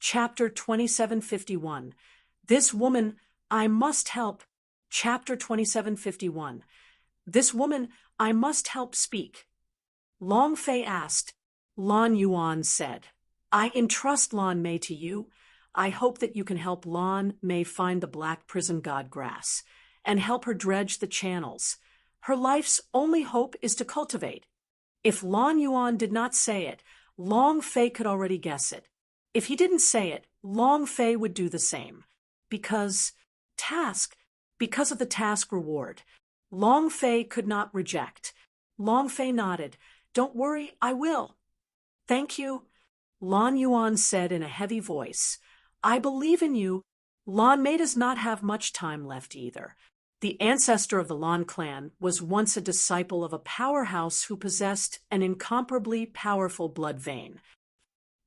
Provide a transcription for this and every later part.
Chapter 2751. This woman, I must help. Chapter 2751. This woman, I must help speak. Long Fei asked. Lan Yuan said, I entrust Lan Mei to you. I hope that you can help Lan Mei find the black prison god grass, and help her dredge the channels. Her life's only hope is to cultivate. If Lan Yuan did not say it, Long Fei could already guess it. If he didn't say it, Long Fei would do the same. Because of the task reward. Long Fei could not reject. Long Fei nodded. Don't worry, I will. Thank you, Lan Yuan said in a heavy voice. I believe in you. Lan Mei does not have much time left either. The ancestor of the Lan clan was once a disciple of a powerhouse who possessed an incomparably powerful blood vein.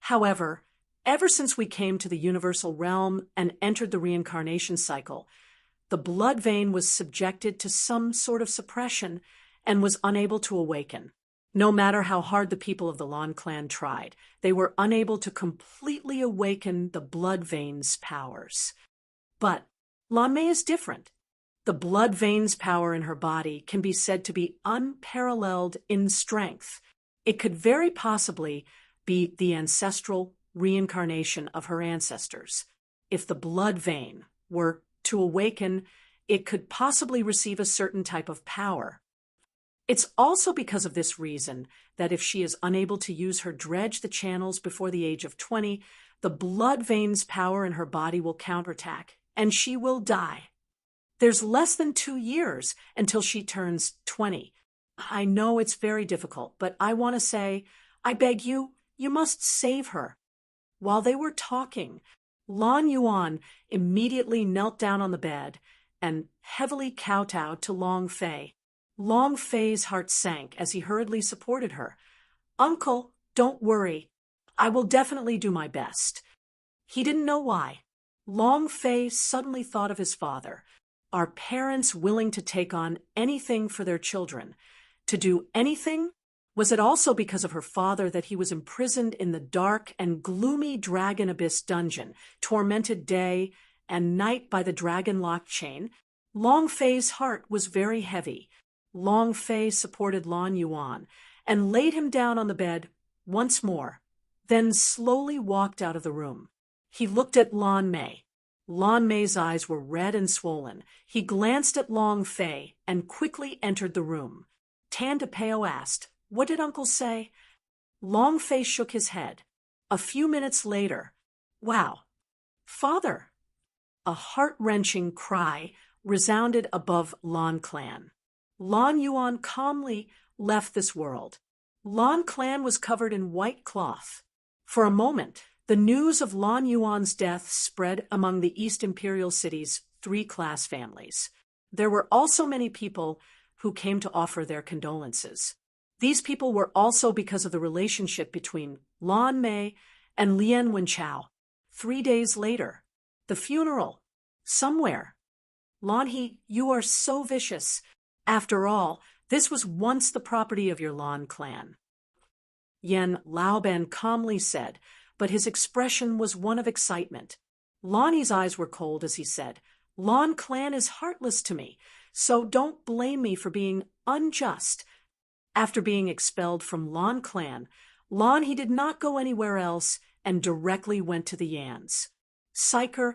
However, ever since we came to the universal realm and entered the reincarnation cycle, the blood vein was subjected to some sort of suppression and was unable to awaken. No matter how hard the people of the Lan clan tried, they were unable to completely awaken the blood vein's powers. But Lan Mei is different. The blood vein's power in her body can be said to be unparalleled in strength. It could very possibly be the ancestral reincarnation of her ancestors. If the blood vein were to awaken, it could possibly receive a certain type of power. It's also because of this reason that if she is unable to use her dredge the channels before the age of 20, the blood vein's power in her body will counterattack, and she will die. There's less than 2 years until she turns 20. I know it's very difficult, but I want to say, I beg you, you must save her. While they were talking, Lan Yuan immediately knelt down on the bed and heavily kowtowed to Long Fei. Long Fei's heart sank as he hurriedly supported her. Uncle, don't worry. I will definitely do my best. He didn't know why. Long Fei suddenly thought of his father. Are parents willing to take on anything for their children? To do anything? Was it also because of her father that he was imprisoned in the dark and gloomy Dragon Abyss dungeon, tormented day and night by the dragon-locked chain? Long Fei's heart was very heavy. Long Fei supported Lan Yuan and laid him down on the bed once more, then slowly walked out of the room. He looked at Lan Mei. Lan Mei's eyes were red and swollen. He glanced at Long Fei and quickly entered the room. Tan DePeo asked, What did Uncle say? Long Fei shook his head. A few minutes later, Wow, Father! A heart-wrenching cry resounded above Lan clan. Lan Yuan calmly left this world. Lan clan was covered in white cloth. For a moment, the news of Lan Yuan's death spread among the East Imperial City's 3-class families. There were also many people who came to offer their condolences. These people were also because of the relationship between Lan Mei and Lien Wenchao. 3 days later, the funeral. Somewhere. Lan He, you are so vicious. After all, this was once the property of your Lan clan. Yen Laoban calmly said, but his expression was one of excitement. Lan's eyes were cold as he said, Lan clan is heartless to me, so don't blame me for being unjust. After being expelled from Lan clan, Lan He did not go anywhere else and directly went to the Yans. Psyker,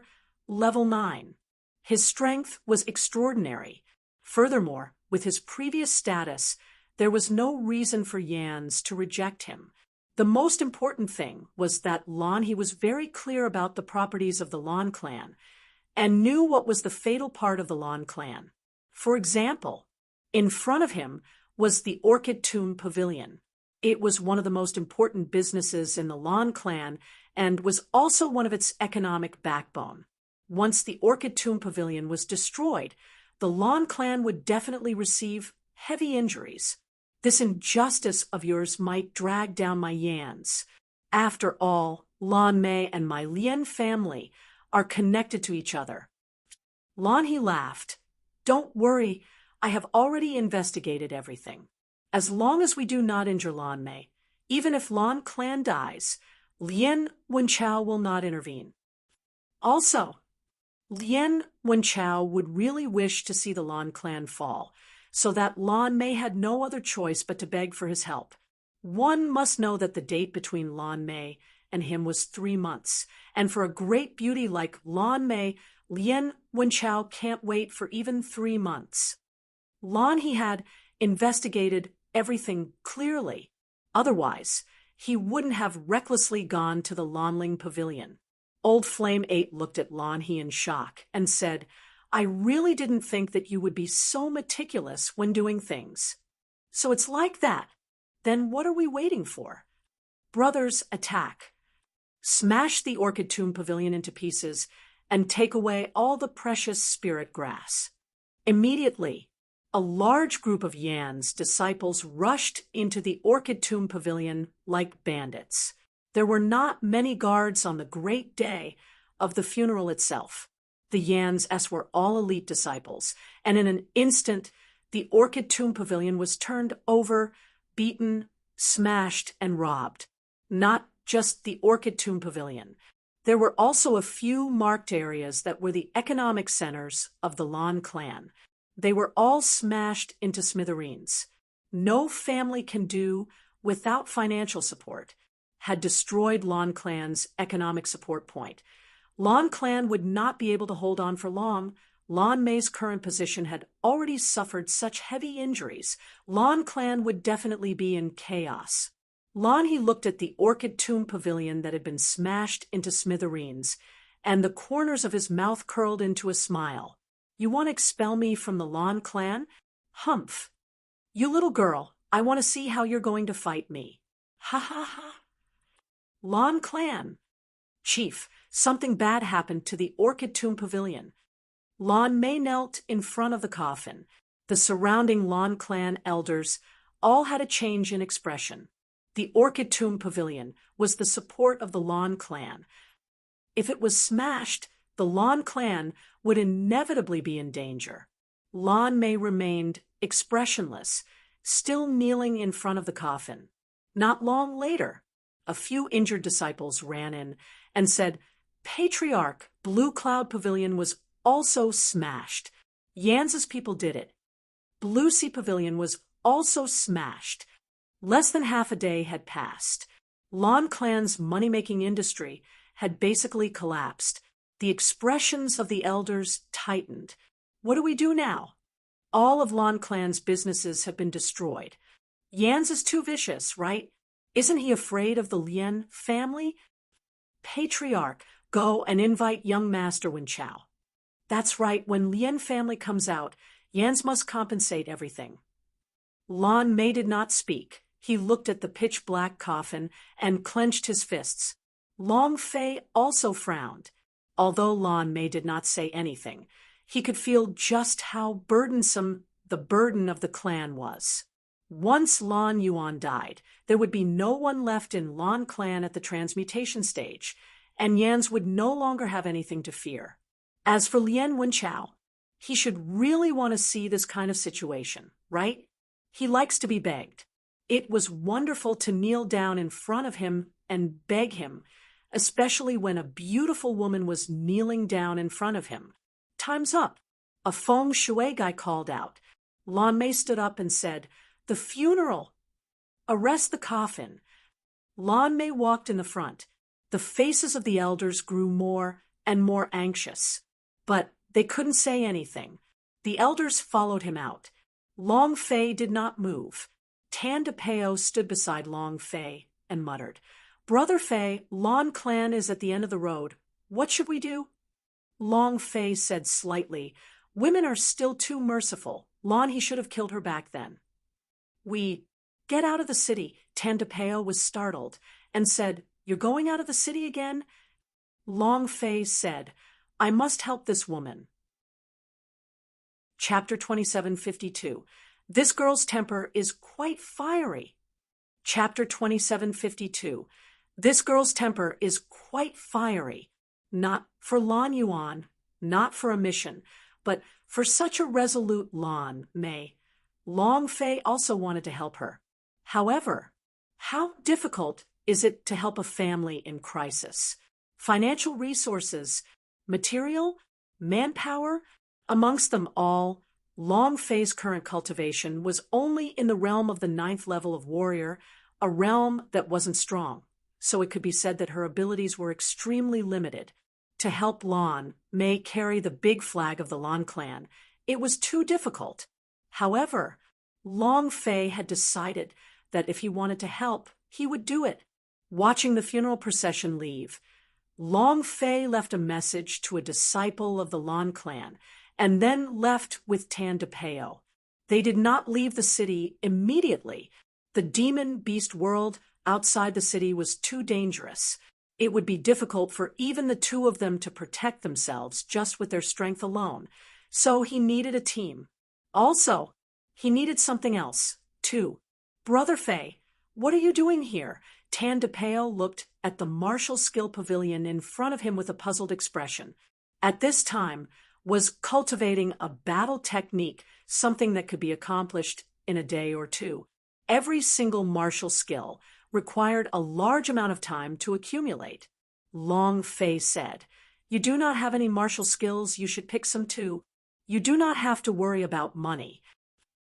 level 9. His strength was extraordinary. Furthermore, with his previous status, there was no reason for Yans to reject him. The most important thing was that Lan He was very clear about the properties of the Lan clan and knew what was the fatal part of the Lan clan. For example, in front of him was the Orchid Tomb Pavilion. It was one of the most important businesses in the Lan clan and was also one of its economic backbone. Once the Orchid Tomb Pavilion was destroyed, the Lan clan would definitely receive heavy injuries. This injustice of yours might drag down my Yans. After all, Lan Mei and my Lien family are connected to each other. Lan He laughed. Don't worry, I have already investigated everything. As long as we do not injure Lan Mei, even if Lan clan dies, Lien Wenchao will not intervene. Also, Lien Wenchao would really wish to see the Lan clan fall, so that Lan Mei had no other choice but to beg for his help. One must know that the date between Lan Mei and him was 3 months, and for a great beauty like Lan Mei, Lien Wenchao can't wait for even 3 months. Lan he had investigated everything clearly. Otherwise, he wouldn't have recklessly gone to the Lanling Pavilion. Old Flame 8 looked at Lan He in shock and said, I really didn't think that you would be so meticulous when doing things. So it's like that. Then what are we waiting for? Brothers, attack. Smash the Orchid Tomb Pavilion into pieces and take away all the precious spirit grass. Immediately, a large group of Yan's disciples rushed into the Orchid Tomb Pavilion like bandits. There were not many guards on the great day of the funeral itself. The Yan's were all elite disciples, and in an instant, the Orchid Tomb Pavilion was turned over, beaten, smashed, and robbed. Not just the Orchid Tomb Pavilion. There were also a few marked areas that were the economic centers of the Lan clan. They were all smashed into smithereens. No family can do without financial support had destroyed Lan clan's economic support point. Lan clan would not be able to hold on for long. Lan Mei's current position had already suffered such heavy injuries. Lan clan would definitely be in chaos. Lan he looked at the Orchid Tomb Pavilion that had been smashed into smithereens, and the corners of his mouth curled into a smile. You want to expel me from the Lan clan? Humph. You little girl, I want to see how you're going to fight me. Ha ha ha. Lan clan. Chief, something bad happened to the Orchid Tomb Pavilion. Lan Mei knelt in front of the coffin. The surrounding Lan clan elders all had a change in expression. The Orchid Tomb Pavilion was the support of the Lan clan. If it was smashed, the Lan clan would inevitably be in danger. Lan Mei remained expressionless, still kneeling in front of the coffin. Not long later, a few injured disciples ran in and said, Patriarch, Blue Cloud Pavilion was also smashed. Yan's people did it. Blue Sea Pavilion was also smashed. Less than half a day had passed. Lan clan's money-making industry had basically collapsed. The expressions of the elders tightened. What do we do now? All of Lan clan's businesses have been destroyed. Yan's is too vicious, right? Isn't he afraid of the Lien family? Patriarch, go and invite young Master Wenchao. That's right, when Lien family comes out, Yan's must compensate everything. Lan Mei did not speak. He looked at the pitch-black coffin and clenched his fists. Long Fei also frowned. Although Lan Mei did not say anything, he could feel just how burdensome the burden of the clan was. Once Lan Yuan died, there would be no one left in Lan clan at the transmutation stage, and Yan's would no longer have anything to fear. As for Lien Wenchao, he should really want to see this kind of situation, right? He likes to be begged. It was wonderful to kneel down in front of him and beg him, especially when a beautiful woman was kneeling down in front of him. Time's up. A feng shui guy called out. Lan Mei stood up and said, The funeral! Arrest the coffin. Lan Mei walked in the front. The faces of the elders grew more and more anxious, but they couldn't say anything. The elders followed him out. Long Fei did not move. Tan de Peo stood beside Long Fei and muttered, Brother Fei, Lan clan is at the end of the road. What should we do? Long Fei said slightly, Women are still too merciful. Lan he should have killed her back then. We get out of the city. Tan de Peo was startled and said, You're going out of the city again? Long Fei said, I must help this woman. Chapter 2752. This girl's temper is quite fiery. Chapter 2752. This girl's temper is quite fiery. Not for Lan Yuan, not for a mission, but for such a resolute Lan Mei. Long Fei also wanted to help her. However, how difficult is it to help a family in crisis? Financial resources, material, manpower, amongst them all, Long Fei's current cultivation was only in the realm of the 9th level of warrior, a realm that wasn't strong, so it could be said that her abilities were extremely limited. To help Lan Mei carry the big flag of the Lan clan, it was too difficult. However, Long Fei had decided that if he wanted to help, he would do it. Watching the funeral procession leave, Long Fei left a message to a disciple of the Lan clan, and then left with Tan de Peo. They did not leave the city immediately. The demon beast world outside the city was too dangerous. It would be difficult for even the two of them to protect themselves just with their strength alone. So he needed a team. Also, he needed something else, too. Brother Fei, what are you doing here? Tan de Peo looked at the martial skill pavilion in front of him with a puzzled expression. At this time, was cultivating a battle technique, something that could be accomplished in a day or two. Every single martial skill required a large amount of time to accumulate. Long Fei said, "You do not have any martial skills, you should pick some too. You do not have to worry about money."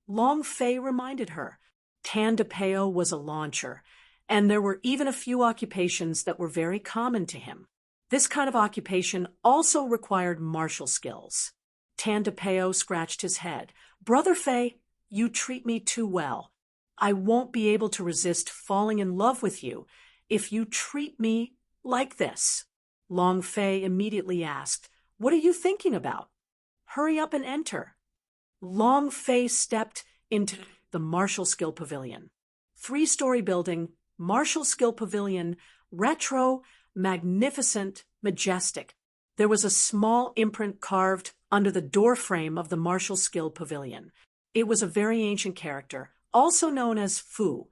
Long Fei reminded her. Tan de Peo was a launcher, and there were even a few occupations that were very common to him. This kind of occupation also required martial skills. Tan de Peo scratched his head. "Brother Fei, you treat me too well. I won't be able to resist falling in love with you if you treat me like this." Long Fei immediately asked, "What are you thinking about? Hurry up and enter." Long Fei stepped into the Martial Skill Pavilion. 3-story building, Martial Skill Pavilion, retro, magnificent, majestic. There was a small imprint carved under the doorframe of the Martial Skill Pavilion. It was a very ancient character, also known as Fu.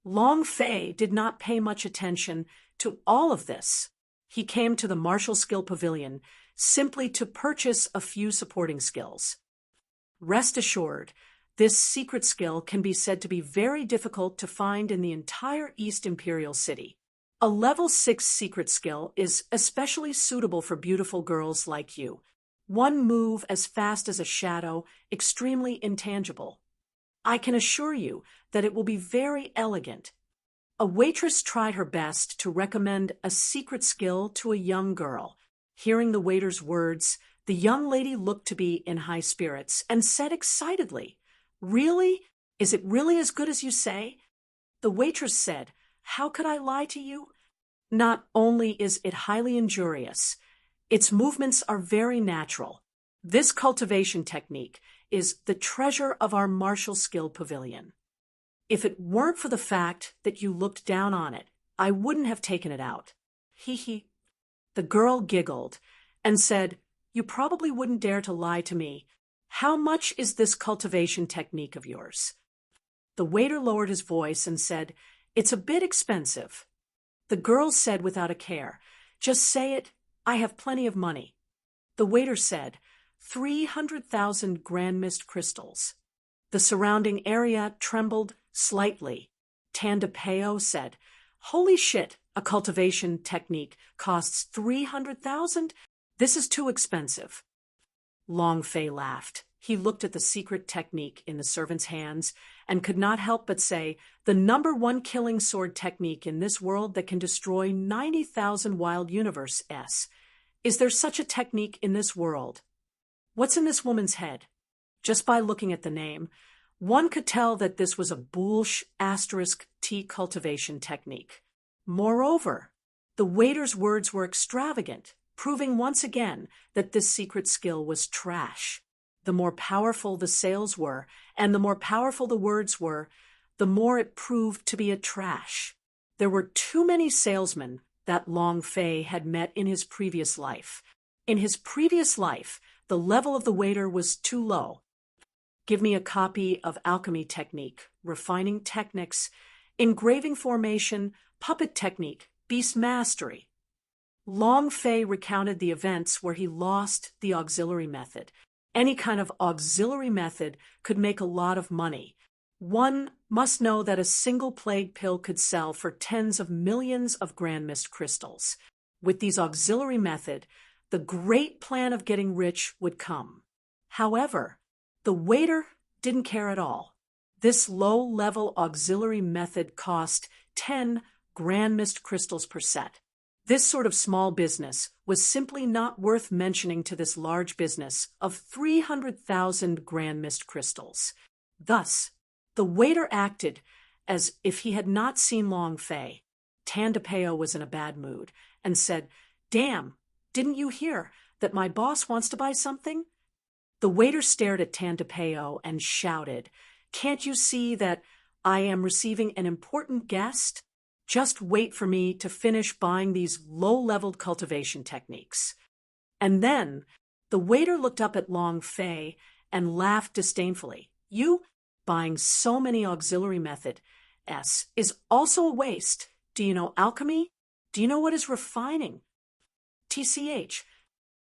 Long Fei did not pay much attention to all of this. He came to the Martial Skill Pavilion simply to purchase a few supporting skills. Rest assured, this secret skill can be said to be very difficult to find in the entire East Imperial City. A level 6 secret skill is especially suitable for beautiful girls like you. One move as fast as a shadow, extremely intangible. I can assure you that it will be very elegant. A waitress tried her best to recommend a secret skill to a young girl. Hearing the waiter's words, the young lady looked to be in high spirits and said excitedly, "Really? Is it really as good as you say?" The waitress said, "How could I lie to you? Not only is it highly injurious, its movements are very natural. This cultivation technique is the treasure of our martial skill pavilion. If it weren't for the fact that you looked down on it, I wouldn't have taken it out." Hee hee. The girl giggled and said, "You probably wouldn't dare to lie to me. How much is this cultivation technique of yours?" The waiter lowered his voice and said, "It's a bit expensive." The girl said without a care, "Just say it, I have plenty of money." The waiter said, 300,000 grand mist crystals. The surrounding area trembled slightly. Tan de Peo said, "Holy shit, a cultivation technique costs 300,000? This is too expensive." Long Fei laughed. He looked at the secret technique in the servant's hands and could not help but say, "The #1 killing sword technique in this world that can destroy 90,000 wild universes. Is there such a technique in this world? What's in this woman's head?" Just by looking at the name, one could tell that this was a Boolsh *T cultivation technique. Moreover, the waiter's words were extravagant, proving once again that this secret skill was trash. The more powerful the sales were, and the more powerful the words were, the more it proved to be a trash. There were too many salesmen that Long Fei had met in his previous life. In his previous life, the level of the waiter was too low. "Give me a copy of alchemy technique, refining techniques, engraving formation, puppet technique, beast mastery." Long Fei recounted the events where he lost the auxiliary method. Any kind of auxiliary method could make a lot of money. One must know that a single plague pill could sell for tens of millions of grand mist crystals. With these auxiliary method, the great plan of getting rich would come. However, the waiter didn't care at all. This low-level auxiliary method cost 10 grand mist crystals per set. This sort of small business was simply not worth mentioning to this large business of 300,000 grand mist crystals. Thus, the waiter acted as if he had not seen Long Fei. Tandapeo was in a bad mood and said, "Damn, didn't you hear that my boss wants to buy something?" The waiter stared at Tandapeo and shouted, "Can't you see that I am receiving an important guest? Just wait for me to finish buying these low-leveled cultivation techniques." And then the waiter looked up at Long Fei and laughed disdainfully. "You buying so many auxiliary method is also a waste. Do you know alchemy? Do you know what is refining? TCH,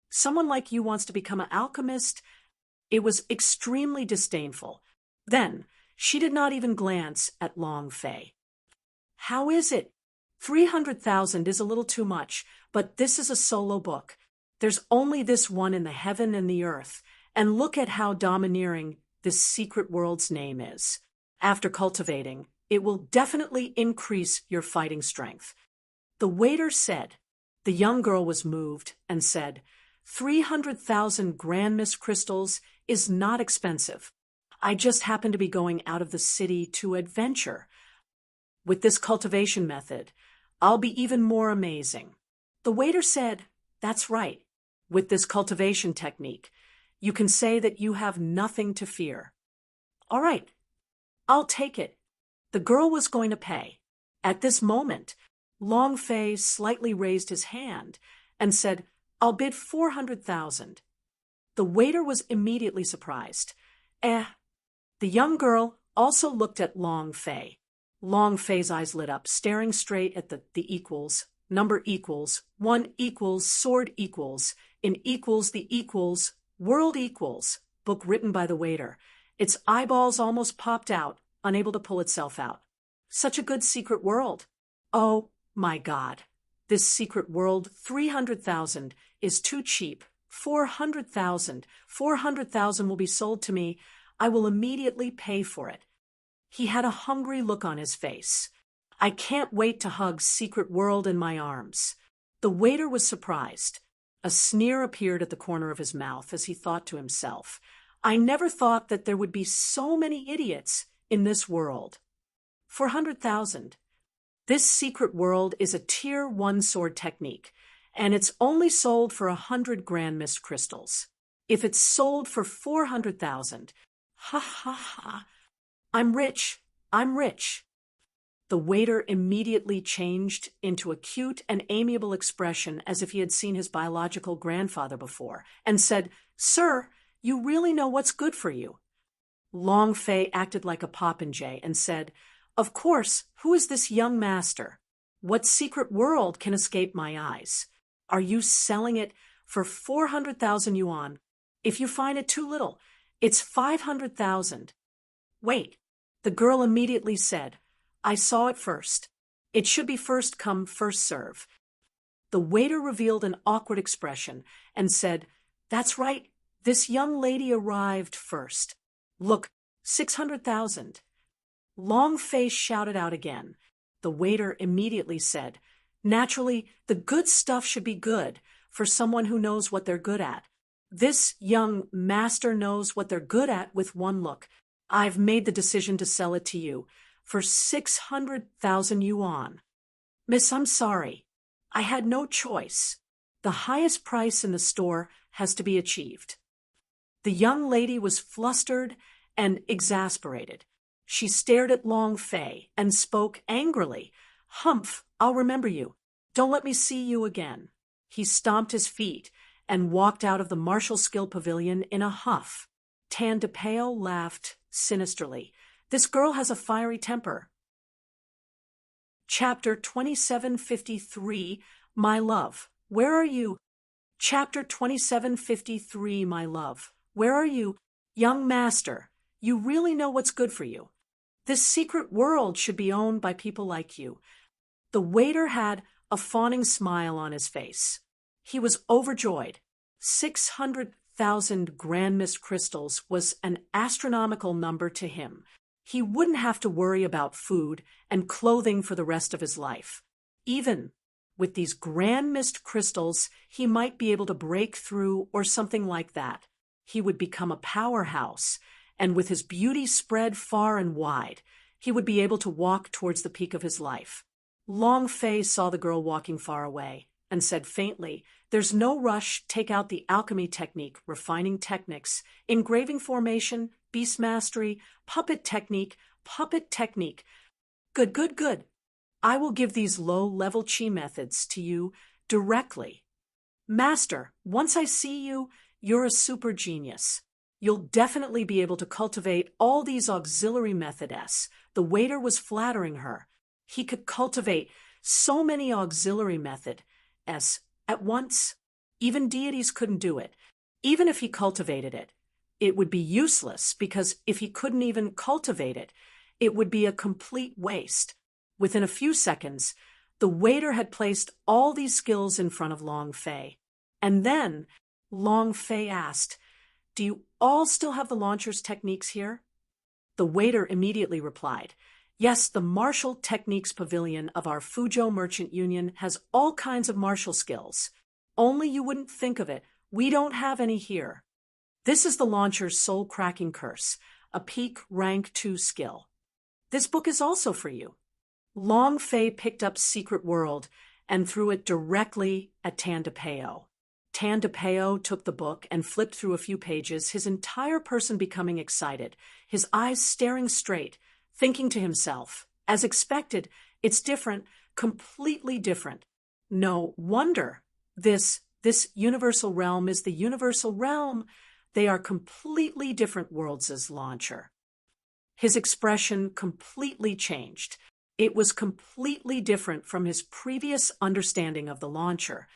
someone like you wants to become an alchemist?" It was extremely disdainful. Then she did not even glance at Long Fei. "How is it? 300,000 is a little too much, but this is a solo book. There's only this one in the heaven and the earth, and look at how domineering this secret world's name is. After cultivating, it will definitely increase your fighting strength." The waiter said. The young girl was moved and said, 300,000 grand mist crystals is not expensive. I just happen to be going out of the city to adventure. With this cultivation method, I'll be even more amazing." The waiter said, "That's right. With this cultivation technique, you can say that you have nothing to fear." "All right, I'll take it." The girl was going to pay. At this moment, Long Fei slightly raised his hand and said, "I'll bid 400,000. The waiter was immediately surprised. The young girl also looked at Long Fei. Long Fei's eyes lit up, staring straight at the equals, number equals, one equals, sword equals, in equals, the equals, world equals, book written by the waiter. Its eyeballs almost popped out, unable to pull itself out. Such a good secret world. Oh, my God. This secret world, 300,000, is too cheap. 400,000. 400,000 will be sold to me. I will immediately pay for it. He had a hungry look on his face. I can't wait to hug secret world in my arms. The waiter was surprised. A sneer appeared at the corner of his mouth as he thought to himself, I never thought that there would be so many idiots in this world. 400,000. This secret world is a tier 1 sword technique, and it's only sold for 100 grand mist crystals. If it's sold for 400,000, ha ha ha, I'm rich, I'm rich. The waiter immediately changed into a cute and amiable expression as if he had seen his biological grandfather before, and said, Sir, you really know what's good for you. Long Fei acted like a popinjay and said, Of course, who is this young master? What secret world can escape my eyes? Are you selling it for 400,000 yuan? If you find it too little, it's 500,000. Wait, the girl immediately said, I saw it first. It should be first come, first serve. The waiter revealed an awkward expression and said, That's right, this young lady arrived first. Look, 600,000. Long Fei shouted out again. The waiter immediately said, Naturally, the good stuff should be good for someone who knows what they're good at. This young master knows what they're good at with one look. I've made the decision to sell it to you for 600,000 yuan. Miss, I'm sorry. I had no choice. The highest price in the store has to be achieved. The young lady was flustered and exasperated. She stared at Long Fei and spoke angrily. Humph, I'll remember you. Don't let me see you again. He stomped his feet and walked out of the martial skill pavilion in a huff. Tandapeo laughed sinisterly. This girl has a fiery temper. Chapter 2753, My Love, Where Are You? Chapter 2753, My Love, Where Are You? Young master, you really know what's good for you. This secret world should be owned by people like you. The waiter had a fawning smile on his face. He was overjoyed. 600,000 grand mist crystals was an astronomical number to him. He wouldn't have to worry about food and clothing for the rest of his life. Even with these grand mist crystals, he might be able to break through or something like that. He would become a powerhouse, and with his beauty spread far and wide, he would be able to walk towards the peak of his life. Long Fei saw the girl walking far away and said faintly, "There's no rush. Take out the alchemy technique, refining techniques, engraving formation, beast mastery, puppet technique, puppet technique. Good, good, good. I will give these low-level chi methods to you directly. Master, once I see you, you're a super genius. You'll definitely be able to cultivate all these auxiliary methods." The waiter was flattering her. He could cultivate so many auxiliary methods at once. Even deities couldn't do it. Even if he cultivated it, it would be useless, because if he couldn't even cultivate it, it would be a complete waste. Within a few seconds, the waiter had placed all these skills in front of Long Fei. And then Long Fei asked, "Do you all still have the launcher's techniques here?" The waiter immediately replied, "Yes, the martial techniques pavilion of our Fuzhou Merchant Union has all kinds of martial skills. Only you wouldn't think of it. We don't have any here. This is the launcher's soul-cracking curse, a peak rank 2 skill. This book is also for you." Long Fei picked up Secret World and threw it directly at Tandapeo. Tandapeo took the book and flipped through a few pages, his entire person becoming excited, his eyes staring straight, thinking to himself, as expected, "It's different, completely different. No wonder this universal realm is the universal realm. They are completely different worlds as launcher." His expression completely changed. It was completely different from his previous understanding of the launcher.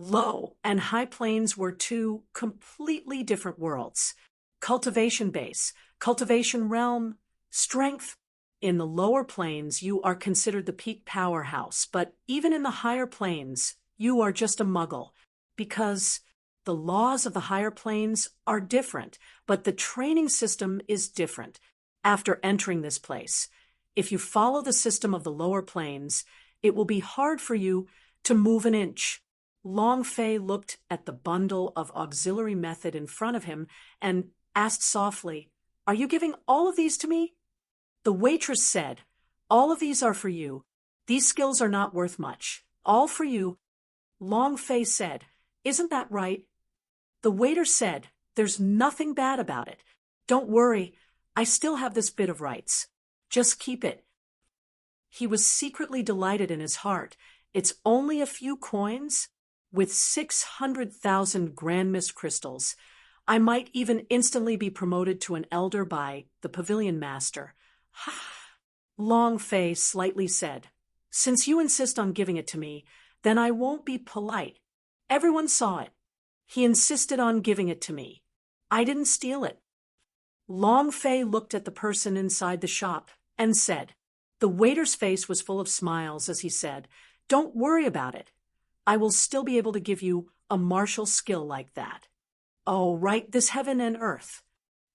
Low and high planes were two completely different worlds. Cultivation base, cultivation realm, strength. In the lower planes, you are considered the peak powerhouse, but even in the higher planes, you are just a muggle, because the laws of the higher planes are different, but the training system is different. After entering this place, if you follow the system of the lower planes, it will be hard for you to move an inch. Long Fei looked at the bundle of auxiliary method in front of him and asked softly, "Are you giving all of these to me?" The waitress said, "All of these are for you. These skills are not worth much. All for you." Long Fei said, "Isn't that right?" The waiter said, "There's nothing bad about it. Don't worry, I still have this bit of rights. Just keep it." He was secretly delighted in his heart. It's only a few coins? With 600,000 grand mist crystals, I might even instantly be promoted to an elder by the pavilion master. Long Fei slightly said, "Since you insist on giving it to me, then I won't be polite. Everyone saw it. He insisted on giving it to me. I didn't steal it." Long Fei looked at the person inside the shop and said, the waiter's face was full of smiles as he said, "Don't worry about it. I will still be able to give you a martial skill like that. Oh, right, this heaven and earth."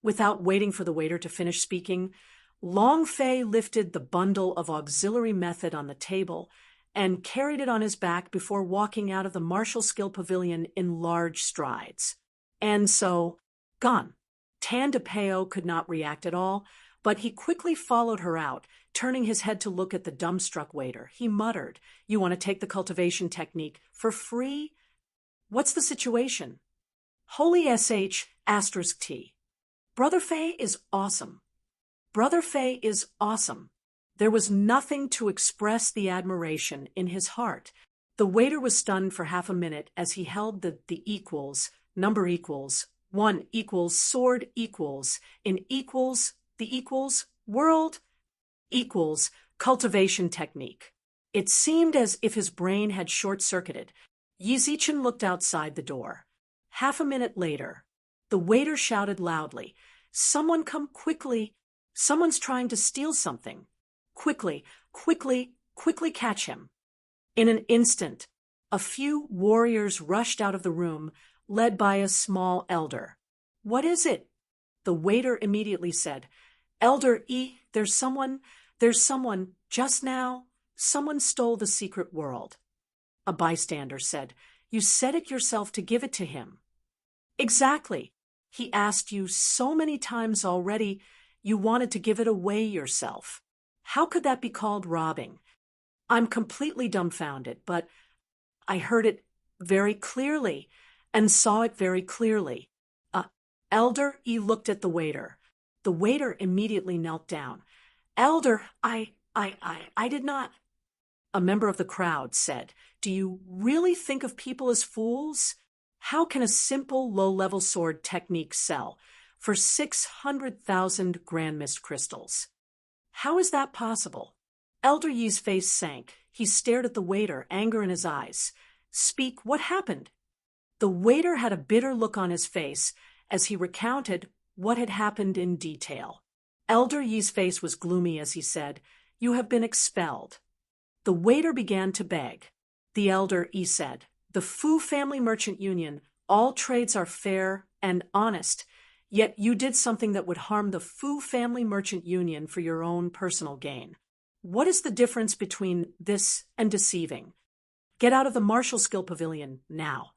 Without waiting for the waiter to finish speaking, Long Fei lifted the bundle of auxiliary method on the table and carried it on his back before walking out of the martial skill pavilion in large strides. And so, gone. Tandapeo could not react at all, but he quickly followed her out, turning his head to look at the dumbstruck waiter. He muttered, "You want to take the cultivation technique for free? What's the situation?" Holy SH *T. Brother Fei is awesome. Brother Fei is awesome. There was nothing to express the admiration in his heart. The waiter was stunned for half a minute as he held the equals, number equals, 1 equals, sword equals, in equals, the equals, world equals, cultivation technique. It seemed as if his brain had short-circuited. Yizichin looked outside the door. Half a minute later, the waiter shouted loudly, "Someone come quickly! Someone's trying to steal something. Quickly, quickly catch him. In an instant, a few warriors rushed out of the room, led by a small elder. What is it? The waiter immediately said, Elder E, there's someone, just now, someone stole the secret world. A bystander said, You said it yourself to give it to him. Exactly. He asked you so many times already, you wanted to give it away yourself. How could that be called robbing? I'm completely dumbfounded, but I heard it very clearly and saw it very clearly. Elder E looked at the waiter. The waiter immediately knelt down. Elder, I did not. A member of the crowd said, Do you really think of people as fools? How can a simple low-level sword technique sell for 600,000 grand mist crystals? How is that possible? Elder Yi's face sank. He stared at the waiter, anger in his eyes. Speak, what happened? The waiter had a bitter look on his face as he recounted what had happened in detail. Elder Yi's face was gloomy as he said, You have been expelled. The waiter began to beg. The Elder Yi said, The Fu Family Merchant Union, all trades are fair and honest, yet you did something that would harm the Fu Family Merchant Union for your own personal gain. What is the difference between this and deceiving? Get out of the martial skill pavilion now.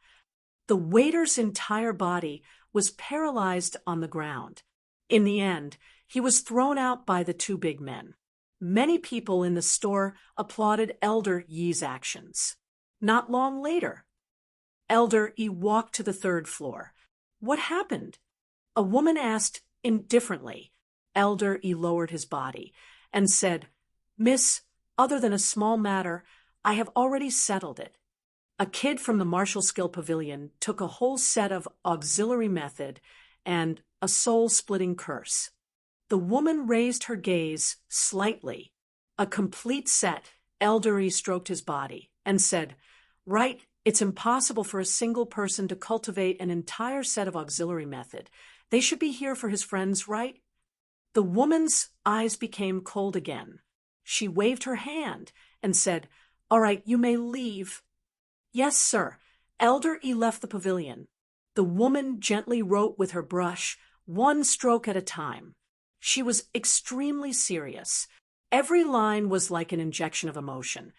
The waiter's entire body was paralyzed on the ground. In the end, he was thrown out by the two big men. Many people in the store applauded Elder Yi's actions. Not long later, Elder Yi walked to the third floor. What happened? A woman asked indifferently. Elder Yi lowered his body and said, Miss, other than a small matter, I have already settled it. A kid from the martial skill pavilion took a whole set of auxiliary method and a soul-splitting curse. The woman raised her gaze slightly. A complete set. Elder Yi stroked his body and said, Right, it's impossible for a single person to cultivate an entire set of auxiliary method. They should be here for his friends, right? The woman's eyes became cold again. She waved her hand and said, All right, you may leave. Yes, sir. Elder E left the pavilion. The woman gently wrote with her brush, one stroke at a time. She was extremely serious. Every line was like an injection of emotion,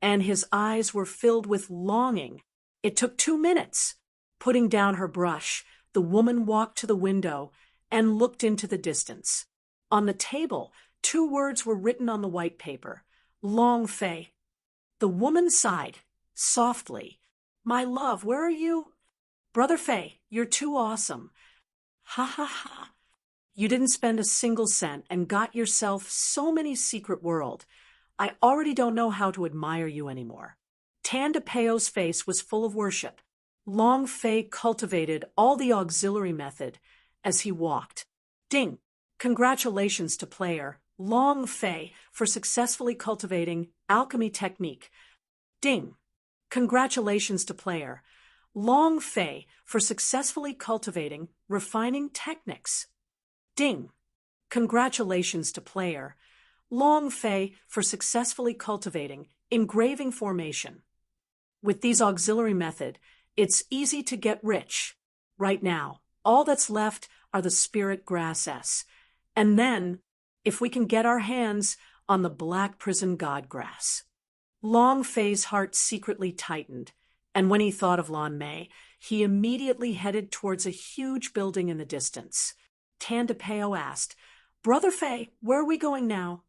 and his eyes were filled with longing. It took 2 minutes. Putting down her brush, the woman walked to the window and looked into the distance. On the table, 2 words were written on the white paper. Long Fei. The woman sighed, softly. My love, where are you? Brother Fei, you're too awesome. Ha ha ha. You didn't spend a single cent and got yourself so many secret world. I already don't know how to admire you anymore. Tan DePeo's face was full of worship. Long Fei cultivated all the auxiliary method as he walked. Ding! Congratulations to player Long Fei for successfully cultivating alchemy technique. Ding! Congratulations to player Long Fei for successfully cultivating refining techniques. Ding! Congratulations to player Long Fei for successfully cultivating engraving formation. With these auxiliary method, it's easy to get rich. Right now, all that's left are the spirit grasses. And then, if we can get our hands on the black prison god grass. Long Fei's heart secretly tightened, and when he thought of Lan Mei, he immediately headed towards a huge building in the distance. Tan DePeo asked, Brother Fei, where are we going now?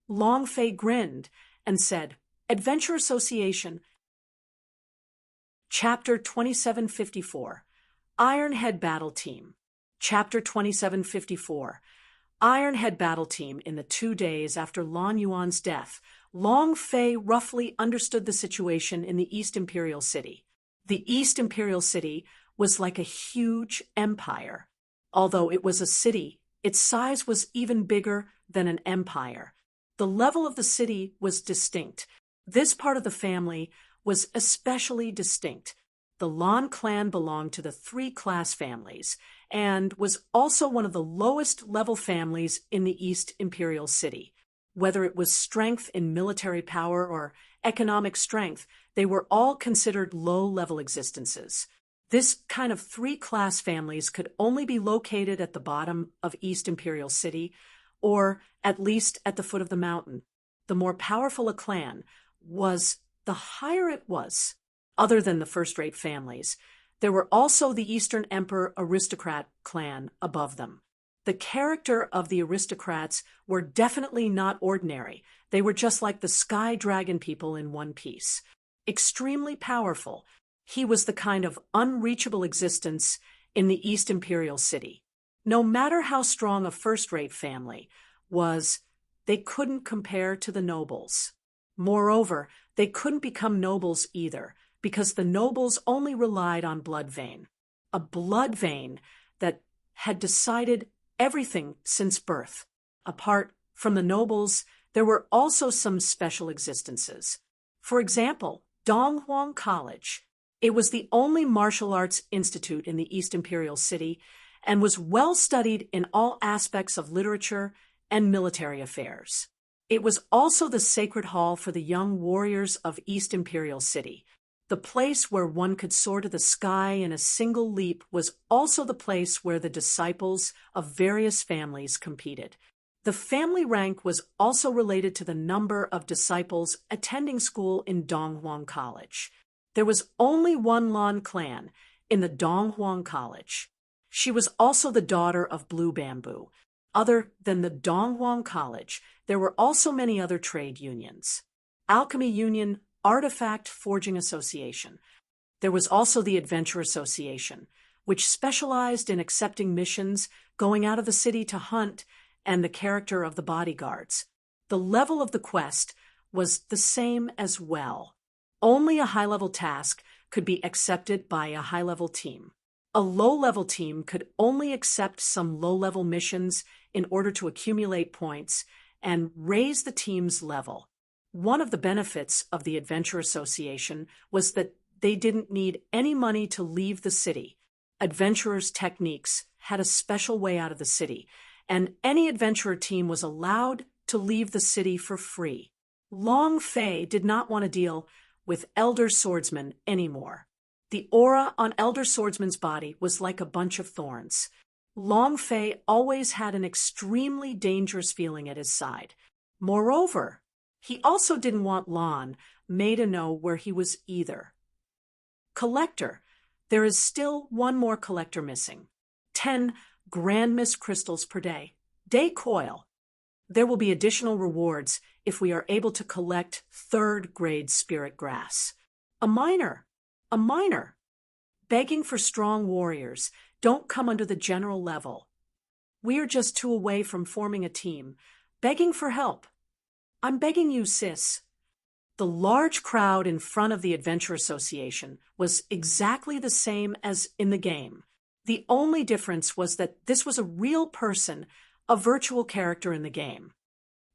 Long Fei grinned and said, Adventure Association. Chapter 2754, Ironhead Battle Team. Chapter 2754, Ironhead Battle Team. In the 2 days after Lan Yuan's death, Long Fei roughly understood the situation in the East Imperial City. The East Imperial City was like a huge empire. Although it was a city, its size was even bigger than an empire. The level of the city was distinct. This part of the family was especially distinct. The Lan clan belonged to the three-class families and was also one of the lowest-level families in the East Imperial City. Whether it was strength in military power or economic strength, they were all considered low-level existences. This kind of three-class families could only be located at the bottom of East Imperial City, or at least at the foot of the mountain. The more powerful a clan was, the higher it was. Other than the first-rate families, there were also the Eastern Emperor aristocrat clan above them. The character of the aristocrats were definitely not ordinary. They were just like the Sky Dragon people in One Piece. Extremely powerful. He was the kind of unreachable existence in the East Imperial City. No matter how strong a first-rate family was, they couldn't compare to the nobles. Moreover, they couldn't become nobles either, because the nobles only relied on blood vein. A blood vein that had decided everything since birth. Apart from the nobles, there were also some special existences. For example, Donghuang College. It was the only martial arts institute in the East Imperial City and was well studied in all aspects of literature and military affairs. It was also the sacred hall for the young warriors of East Imperial City. The place where one could soar to the sky in a single leap was also the place where the disciples of various families competed. The family rank was also related to the number of disciples attending school in Donghuang College. There was only one Lan clan in the Donghuang College. She was also the daughter of Blue Bamboo. Other than the Donghuang College, there were also many other trade unions. Alchemy Union, Artifact Forging Association. There was also the Adventure Association, which specialized in accepting missions, going out of the city to hunt, and the character of the bodyguards. The level of the quest was the same as well. Only a high-level task could be accepted by a high-level team. A low-level team could only accept some low-level missions in order to accumulate points and raise the team's level. One of the benefits of the Adventure Association was that they didn't need any money to leave the city. Adventurers' techniques had a special way out of the city, and any adventurer team was allowed to leave the city for free. Long Fei did not want to deal with Elder Swordsman anymore. The aura on Elder Swordsman's body was like a bunch of thorns. Long Fei always had an extremely dangerous feeling at his side. Moreover, he also didn't want Lan Mei to know where he was either. Collector. There is still one more collector missing. 10 Grand Mist crystals per day. Day coil. There will be additional rewards if we are able to collect third-grade spirit grass. A miner. Begging for strong warriors. Don't come under the general level. We are just 2 away from forming a team. Begging for help. I'm begging you, sis. The large crowd in front of the Adventure Association was exactly the same as in the game. The only difference was that this was a real person, a virtual character in the game.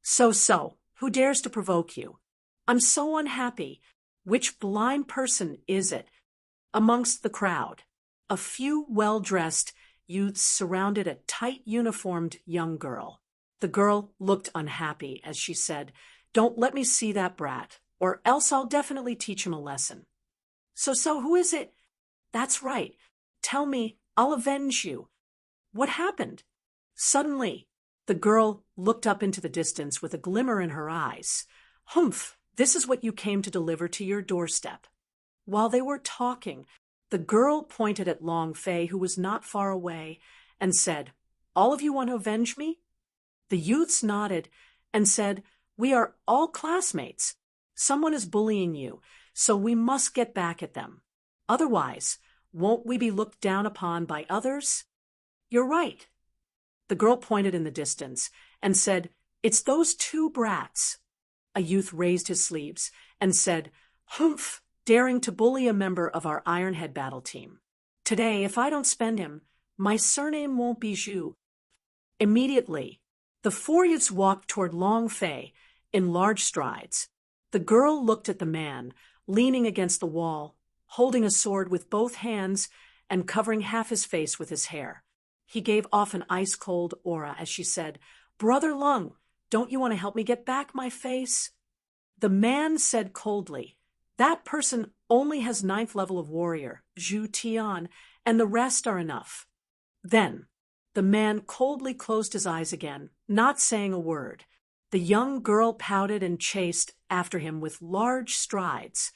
So, who dares to provoke you? I'm so unhappy. Which blind person is it? Amongst the crowd, a few well-dressed youths surrounded a tight-uniformed young girl. The girl looked unhappy as she said, "Don't let me see that brat, or else I'll definitely teach him a lesson." So who is it? That's right. Tell me, I'll avenge you. What happened? Suddenly, the girl looked up into the distance with a glimmer in her eyes. Humph, this is what you came to deliver to your doorstep. While they were talking, the girl pointed at Long Fei, who was not far away, and said, "All of you want to avenge me?" The youths nodded and said, "We are all classmates. Someone is bullying you, so we must get back at them. Otherwise, won't we be looked down upon by others?" "You're right." The girl pointed in the distance and said, "It's those 2 brats." A youth raised his sleeves and said, "Humph, daring to bully a member of our Ironhead battle team. Today, if I don't spend him, my surname won't be Zhu." Immediately, the 4 youths walked toward Long Fei in large strides. The girl looked at the man, leaning against the wall, holding a sword with both hands and covering half his face with his hair. He gave off an ice-cold aura as she said, "Brother Lung, don't you want to help me get back my face?" The man said coldly, "That person only has 9th level of warrior, Zhu Tian, and the rest are enough." Then, the man coldly closed his eyes again, not saying a word. The young girl pouted and chased after him with large strides.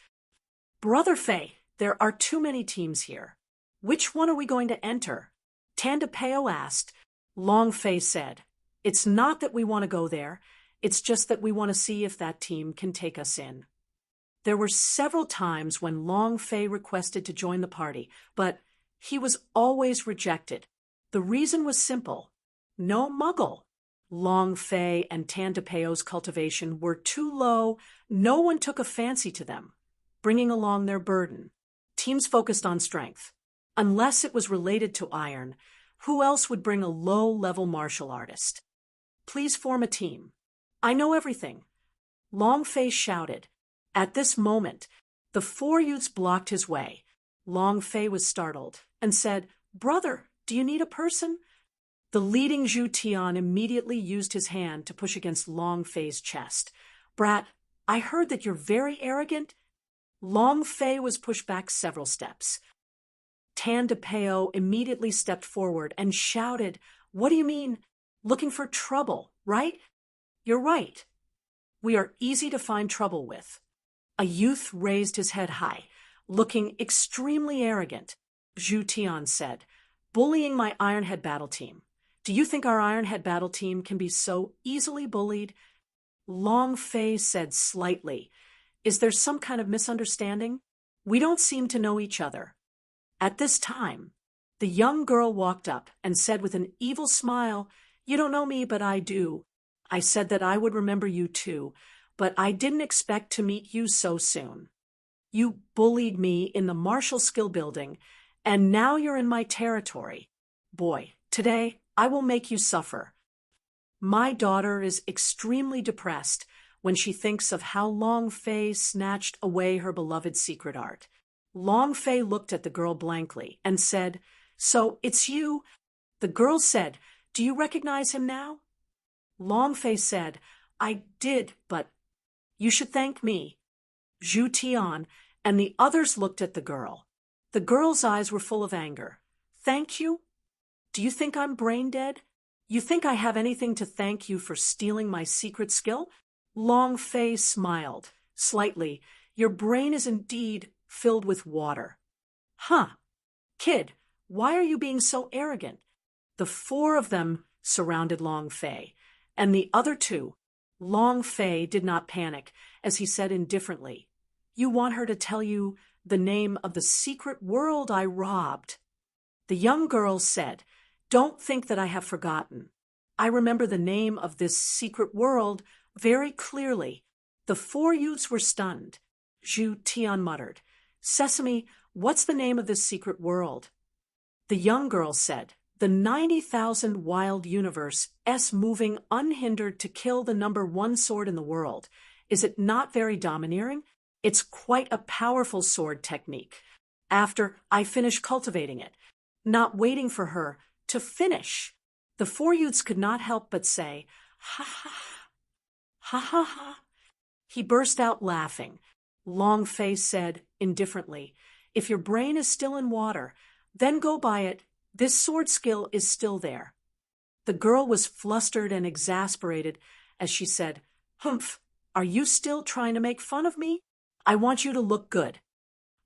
"Brother Fei, there are too many teams here. Which one are we going to enter?" Tanda Peo asked. Long Fei said, "It's not that we want to go there. It's just that we want to see if that team can take us in." There were several times when Long Fei requested to join the party, but he was always rejected. The reason was simple: no muggle. Long Fei and Tanda Peo's cultivation were too low, no one took a fancy to them, bringing along their burden. Teams focused on strength. Unless it was related to iron, who else would bring a low-level martial artist? "Please form a team. I know everything," Long Fei shouted. At this moment, the 4 youths blocked his way. Long Fei was startled and said, "Brother, do you need a person?" The leading Zhu Tian immediately used his hand to push against Long Fei's chest. "Brat, I heard that you're very arrogant." Long Fei was pushed back several steps. Tanda Peo immediately stepped forward and shouted, "What do you mean? Looking for trouble, right?" "You're right. We are easy to find trouble with." A youth raised his head high, looking extremely arrogant. Zhu Tian said, "Bullying my Ironhead battle team. Do you think our Ironhead battle team can be so easily bullied?" Long Fei said slightly, "Is there some kind of misunderstanding? We don't seem to know each other." At this time, the young girl walked up and said with an evil smile, "You don't know me, but I do. I said that I would remember you too, but I didn't expect to meet you so soon. You bullied me in the martial skill building, and now you're in my territory. Boy, today I will make you suffer." My daughter is extremely depressed when she thinks of how Long Fei snatched away her beloved secret art. Long Fei looked at the girl blankly and said, "So it's you?" The girl said, "Do you recognize him now?" Long Fei said, "I did, but you should thank me." Zhu Tian and the others looked at the girl. The girl's eyes were full of anger. "Thank you? Do you think I'm brain dead? You think I have anything to thank you for stealing my secret skill?" Long Fei smiled slightly. "Your brain is indeed filled with water." "Huh. Kid, why are you being so arrogant?" The 4 of them surrounded Long Fei, and the other 2. Long Fei did not panic, as he said indifferently, "You want her to tell you the name of the secret world I robbed." The young girl said, "Don't think that I have forgotten. I remember the name of this secret world very clearly." The 4 youths were stunned. Zhu Tian muttered, "Sesame, what's the name of this secret world?" The young girl said, "The 90,000 wild universe S moving unhindered to kill the #1 sword in the world. Is it not very domineering? It's quite a powerful sword technique. After I finish cultivating it, not waiting for her to finish." The 4 youths could not help but say, "Ha ha ha, ha ha ha." He burst out laughing. Long Fei said indifferently, "If your brain is still in water, then go by it. This sword skill is still there." The girl was flustered and exasperated as she said, "Humph, are you still trying to make fun of me? I want you to look good."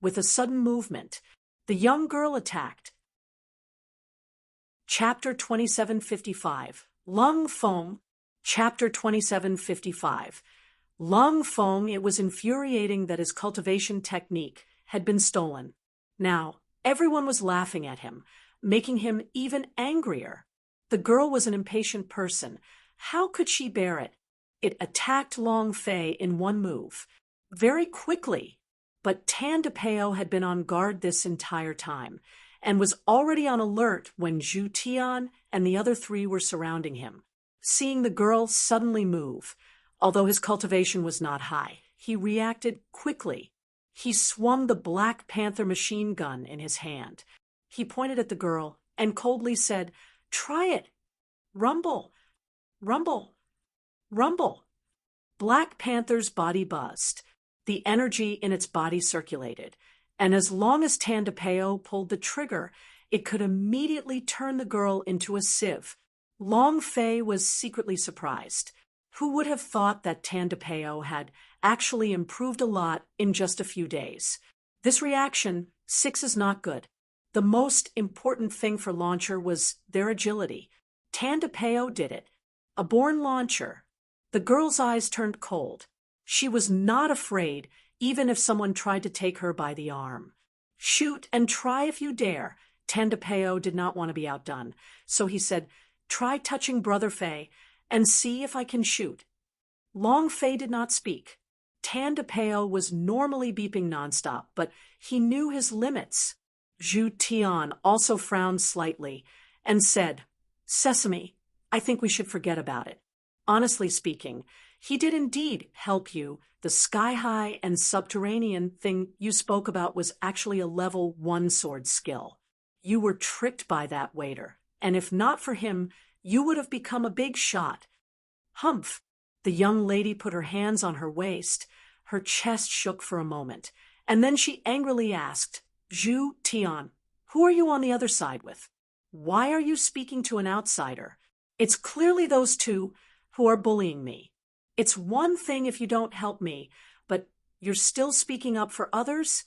With a sudden movement, the young girl attacked. Chapter 2755, Lung Feng. Chapter 2755. Lung Feng, it was infuriating that his cultivation technique had been stolen. Now, everyone was laughing at him, making him even angrier. The girl was an impatient person. How could she bear it? It attacked Long Fei in one move, very quickly. But Tanda Peo had been on guard this entire time, and was already on alert when Zhu Tian and the other 3 were surrounding him. Seeing the girl suddenly move, although his cultivation was not high, he reacted quickly. He swung the Black Panther machine gun in his hand. He pointed at the girl and coldly said, "Try it. Rumble, rumble, rumble." Black Panther's body buzzed. The energy in its body circulated, and as long as Tandapeo pulled the trigger, it could immediately turn the girl into a sieve. Long Fei was secretly surprised. Who would have thought that Tandapeo had actually improved a lot in just a few days? This reaction, 6 is not good. The most important thing for Launcher was their agility. Tandapeo did it. A born launcher. The girl's eyes turned cold. She was not afraid, even if someone tried to take her by the arm. "Shoot and try if you dare." Tandapeo did not want to be outdone, so he said, "Try touching Brother Fei and see if I can shoot." Long Fei did not speak. Tandapeo was normally beeping nonstop, but he knew his limits. Zhu Tian also frowned slightly and said, "Sesame, I think we should forget about it. Honestly speaking, he did indeed help you. The sky-high and subterranean thing you spoke about was actually a level 1 sword skill. You were tricked by that waiter, and if not for him, you would have become a big shot." Humph! The young lady put her hands on her waist. Her chest shook for a moment, and then she angrily asked, "Zhu Tian, who are you on the other side with? Why are you speaking to an outsider? It's clearly those two who are bullying me. It's one thing if you don't help me, but you're still speaking up for others?"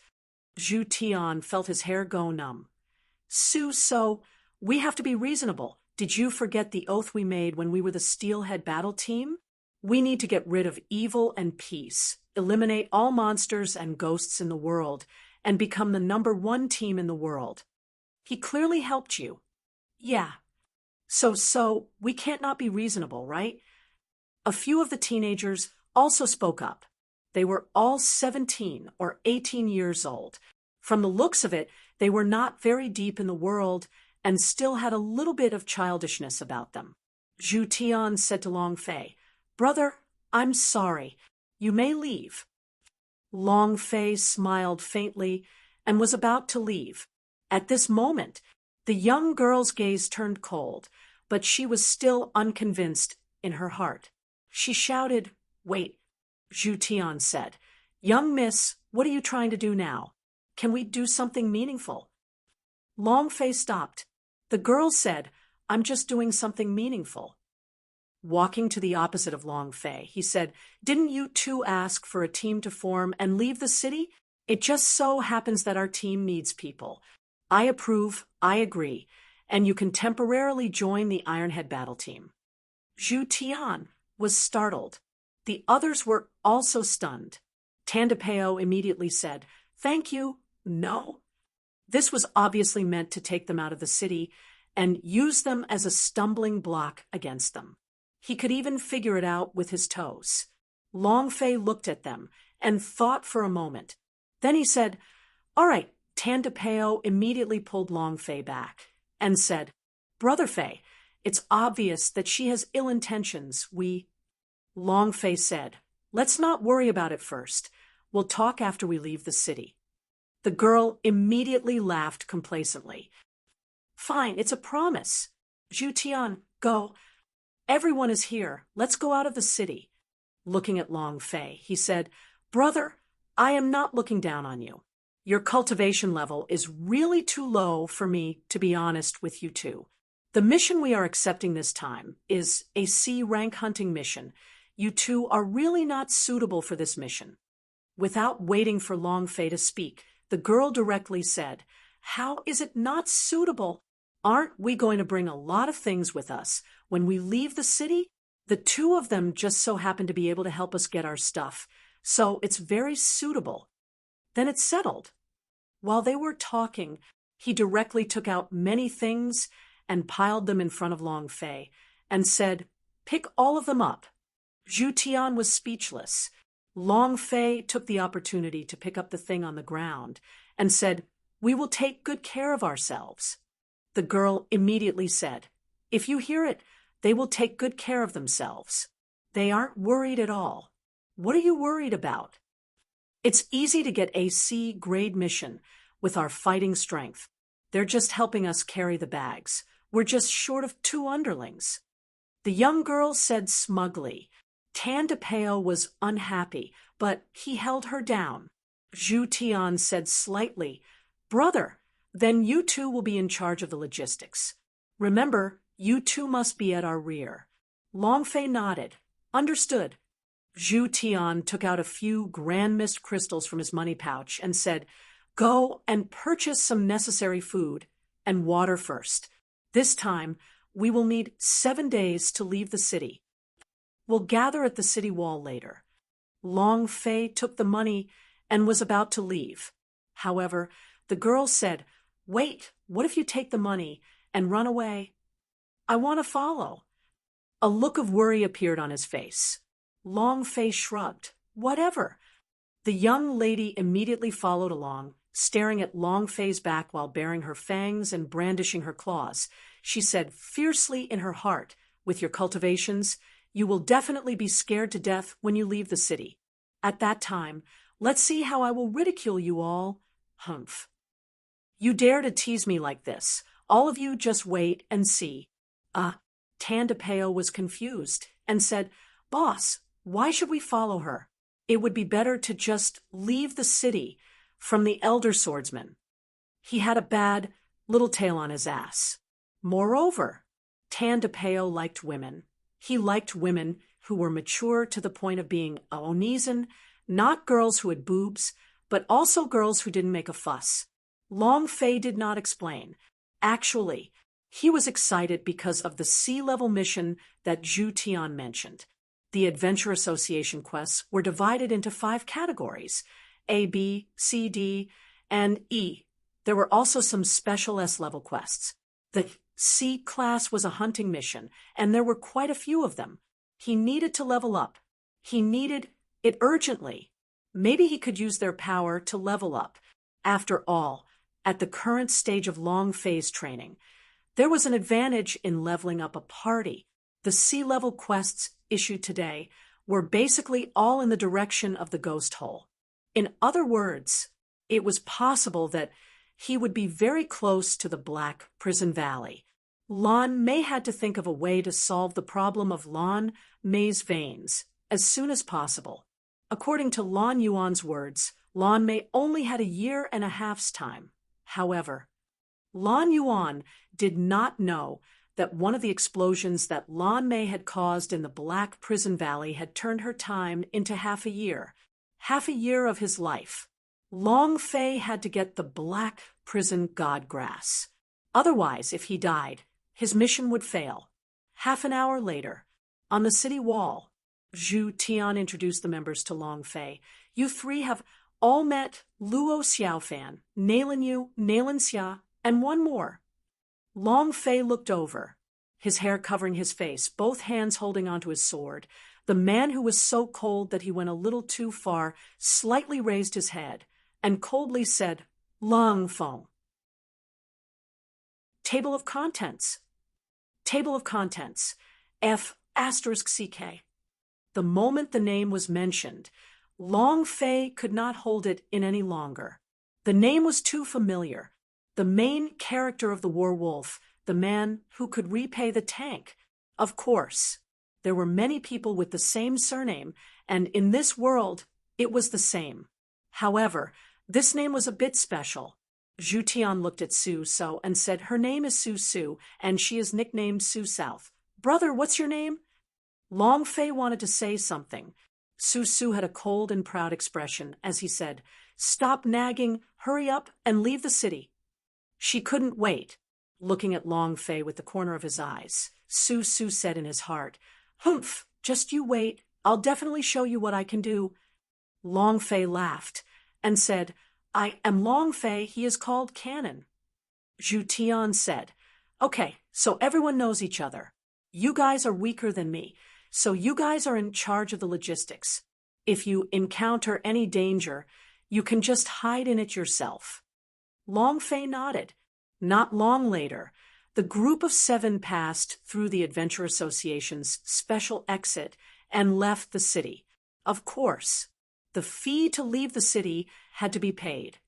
Zhu Tian felt his hair go numb. So, we have to be reasonable. Did you forget the oath we made when we were the Steelhead battle team? We need to get rid of evil and peace, eliminate all monsters and ghosts in the world, and become the #1 team in the world. He clearly helped you. Yeah. So, we can't not be reasonable, right? A few of the teenagers also spoke up. They were all 17 or 18 years old. From the looks of it, they were not very deep in the world and still had a little bit of childishness about them. Zhu Tian said to Long Fei, "Brother, I'm sorry. You may leave." Long Fei smiled faintly and was about to leave. At this moment, the young girl's gaze turned cold, but she was still unconvinced in her heart. She shouted, "Wait," Zhu Tian said. "Young miss, what are you trying to do now? Can we do something meaningful?" Long Fei stopped. The girl said, "I'm just doing something meaningful." Walking to the opposite of Long Fei, he said, "Didn't you two ask for a team to form and leave the city? It just so happens that our team needs people. I approve, I agree, and you can temporarily join the Ironhead battle team." Zhu Tian was startled. The others were also stunned. Tandapeo immediately said, "Thank you, no." This was obviously meant to take them out of the city and use them as a stumbling block against them. He could even figure it out with his toes. Long Fei looked at them and thought for a moment. Then he said, "All right." Tandapeo immediately pulled Long Fei back and said, "Brother Fei, it's obvious that she has ill intentions. Long Fei said, "Let's not worry about it first. We'll talk after we leave the city." The girl immediately laughed complacently. "Fine, it's a promise. Zhu Tian, go. Everyone is here. Let's go out of the city." Looking at Long Fei, he said, "Brother, I am not looking down on you. Your cultivation level is really too low for me to be honest with you two. The mission we are accepting this time is a C rank hunting mission. You two are really not suitable for this mission." Without waiting for Long Fei to speak, the girl directly said, "How is it not suitable? Aren't we going to bring a lot of things with us when we leave the city? The two of them just so happen to be able to help us get our stuff, so it's very suitable." Then it's settled. While they were talking, he directly took out many things and piled them in front of Long Fei and said, "Pick all of them up." Zhu Tian was speechless. Long Fei took the opportunity to pick up the thing on the ground and said, "We will take good care of ourselves." The girl immediately said, "If you hear it, they will take good care of themselves. They aren't worried at all. What are you worried about?" It's easy to get a C-grade mission with our fighting strength. They're just helping us carry the bags. We're just short of 2 underlings. The young girl said smugly. Tan DePeo was unhappy, but he held her down. Zhu Tian said slightly, Brother, then you two will be in charge of the logistics. Remember, you two must be at our rear. Longfei nodded. Understood. Zhu Tian took out a few grand mist crystals from his money pouch and said, Go and purchase some necessary food and water first. This time, we will need 7 days to leave the city. We'll gather at the city wall later. Long Fei took the money and was about to leave. However, the girl said, Wait, what if you take the money and run away? I want to follow. A look of worry appeared on his face. Long Fei shrugged. Whatever. The young lady immediately followed along, staring at Long Fei's back while baring her fangs and brandishing her claws. She said fiercely in her heart, With your cultivations, you will definitely be scared to death when you leave the city. At that time, let's see how I will ridicule you all. Humph. You dare to tease me like this. All of you just wait and see. Tan DePeo was confused and said, Boss, why should we follow her? It would be better to just leave the city from the elder swordsman. He had a bad little tail on his ass. Moreover, Tan DePeo liked women. He liked women who were mature to the point of being Onizen, not girls who had boobs, but also girls who didn't make a fuss. Long Fei did not explain. Actually, he was excited because of the sea-level mission that Zhu Tian mentioned. The Adventure Association quests were divided into 5 categories, A, B, C, D, and E. There were also some special S-level quests. The C class was a hunting mission, and there were quite a few of them. He needed to level up. He needed it urgently. Maybe he could use their power to level up. After all, at the current stage of Long Fei's training, there was an advantage in leveling up a party. The C-level quests issued today were basically all in the direction of the ghost hole. In other words, it was possible that he would be very close to the Black Prison Valley. Lan Mei had to think of a way to solve the problem of Lan Mei's veins as soon as possible. According to Lan Yuan's words, Lan Mei only had a year and a half's time. However, Lan Yuan did not know that one of the explosions that Lan Mei had caused in the Black Prison Valley had turned her time into half a year of his life. Long Fei had to get the Black Prison Godgrass. Otherwise, if he died, his mission would fail. Half an hour later, on the city wall, Zhu Tian introduced the members to Long Fei. You 3 have all met Luo Xiaofan, Nailan Yu, Nailan Xia, and one more. Long Fei looked over, his hair covering his face, both hands holding onto his sword. The man who was so cold that he went a little too far slightly raised his head and coldly said, Lang Feng. Table of Contents. Table of Contents. F***CK. The moment the name was mentioned, Long Fei could not hold it in any longer. The name was too familiar. The main character of the werewolf, the man who could repay the tank. Of course, there were many people with the same surname, and in this world, it was the same. However, this name was a bit special. Zhu Tian looked at Su So and said, Her name is Su Su, and she is nicknamed Su South. Brother, what's your name? Long Fei wanted to say something. Su Su had a cold and proud expression as he said, Stop nagging, hurry up, and leave the city. She couldn't wait. Looking at Long Fei with the corner of his eyes, Su Su said in his heart, Humph, just you wait. I'll definitely show you what I can do. Long Fei laughed and said, I am Long Fei, he is called Canon. Zhu Tian said, Okay, so everyone knows each other. You guys are weaker than me, so you guys are in charge of the logistics. If you encounter any danger, you can just hide in it yourself. Long Fei nodded. Not long later, the group of 7 passed through the Adventure Association's special exit and left the city. Of course, The fee to leave the city had to be paid,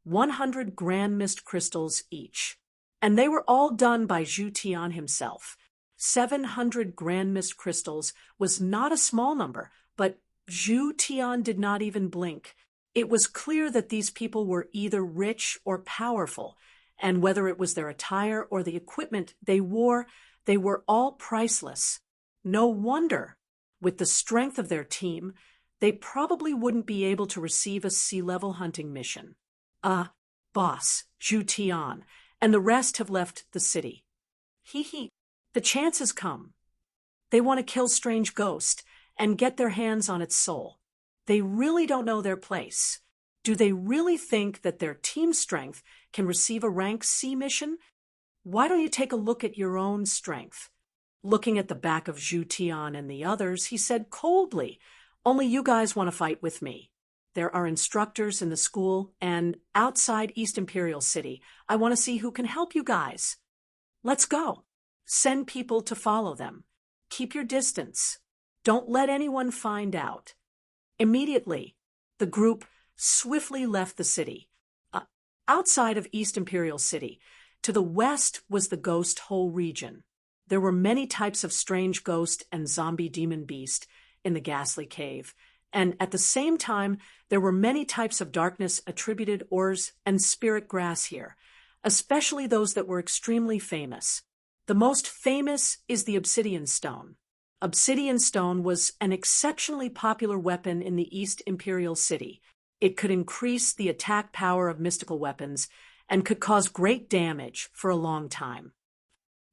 100 grand mist crystals each. And they were all done by Zhu Tian himself. 700 grand mist crystals was not a small number, but Zhu Tian did not even blink. It was clear that these people were either rich or powerful, and whether it was their attire or the equipment they wore, they were all priceless. No wonder, with the strength of their team, they probably wouldn't be able to receive a sea-level hunting mission. Boss, Zhu Tian, and the rest have left the city. The chance has come. They want to kill Strange Ghost and get their hands on its soul. They really don't know their place. Do they really think that their team strength can receive a rank C mission? Why don't you take a look at your own strength? Looking at the back of Zhu Tian and the others, he said coldly, "Only you guys want to fight with me. There are instructors in the school and outside East Imperial City. I want to see who can help you guys. Let's go. Send people to follow them. Keep your distance. Don't let anyone find out." Immediately, the group swiftly left the city. Outside of East Imperial City, to the west was the Ghost Hole region. There were many types of strange ghost and zombie demon beast in the ghastly cave, and at the same time, there were many types of darkness attributed ores and spirit grass here, especially those that were extremely famous. The most famous is the obsidian stone. Obsidian stone was an exceptionally popular weapon in the East Imperial City. It could increase the attack power of mystical weapons and could cause great damage for a long time.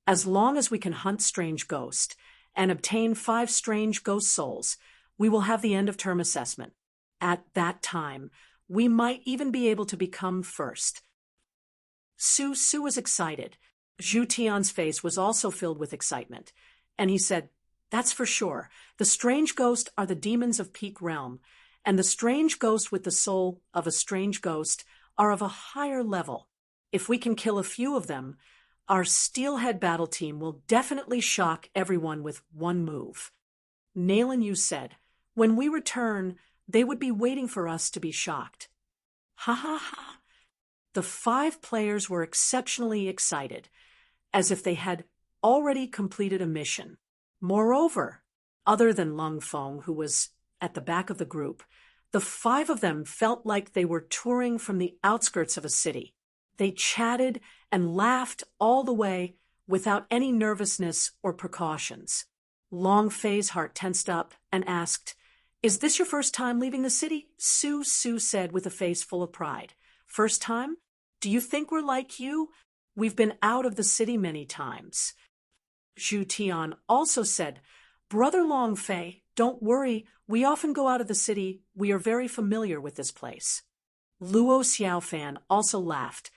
As long as we can hunt strange ghost and obtain 5 strange ghost souls, we will have the end of term assessment. At that time, we might even be able to become first. Su was excited. Zhu Tian's face was also filled with excitement, and he said, "That's for sure. The strange ghost are the demons of Peak Realm, and the strange ghost with the soul of a strange ghost are of a higher level. If we can kill a few of them, our Steelhead battle team will definitely shock everyone with one move." Nailin Yu said, "When we return, they would be waiting for us to be shocked." Ha ha ha. The 5 players were exceptionally excited, as if they had already completed a mission. Moreover, other than Lung Feng, who was at the back of the group, the 5 of them felt like they were touring from the outskirts of a city. They chatted and laughed all the way without any nervousness or precautions. Long Fei's heart tensed up and asked, "Is this your first time leaving the city?" Su said with a face full of pride. "First time? Do you think we're like you? We've been out of the city many times." Zhu Tian also said, "Brother Long Fei, don't worry, we often go out of the city. We are very familiar with this place." Luo Xiaofan also laughed.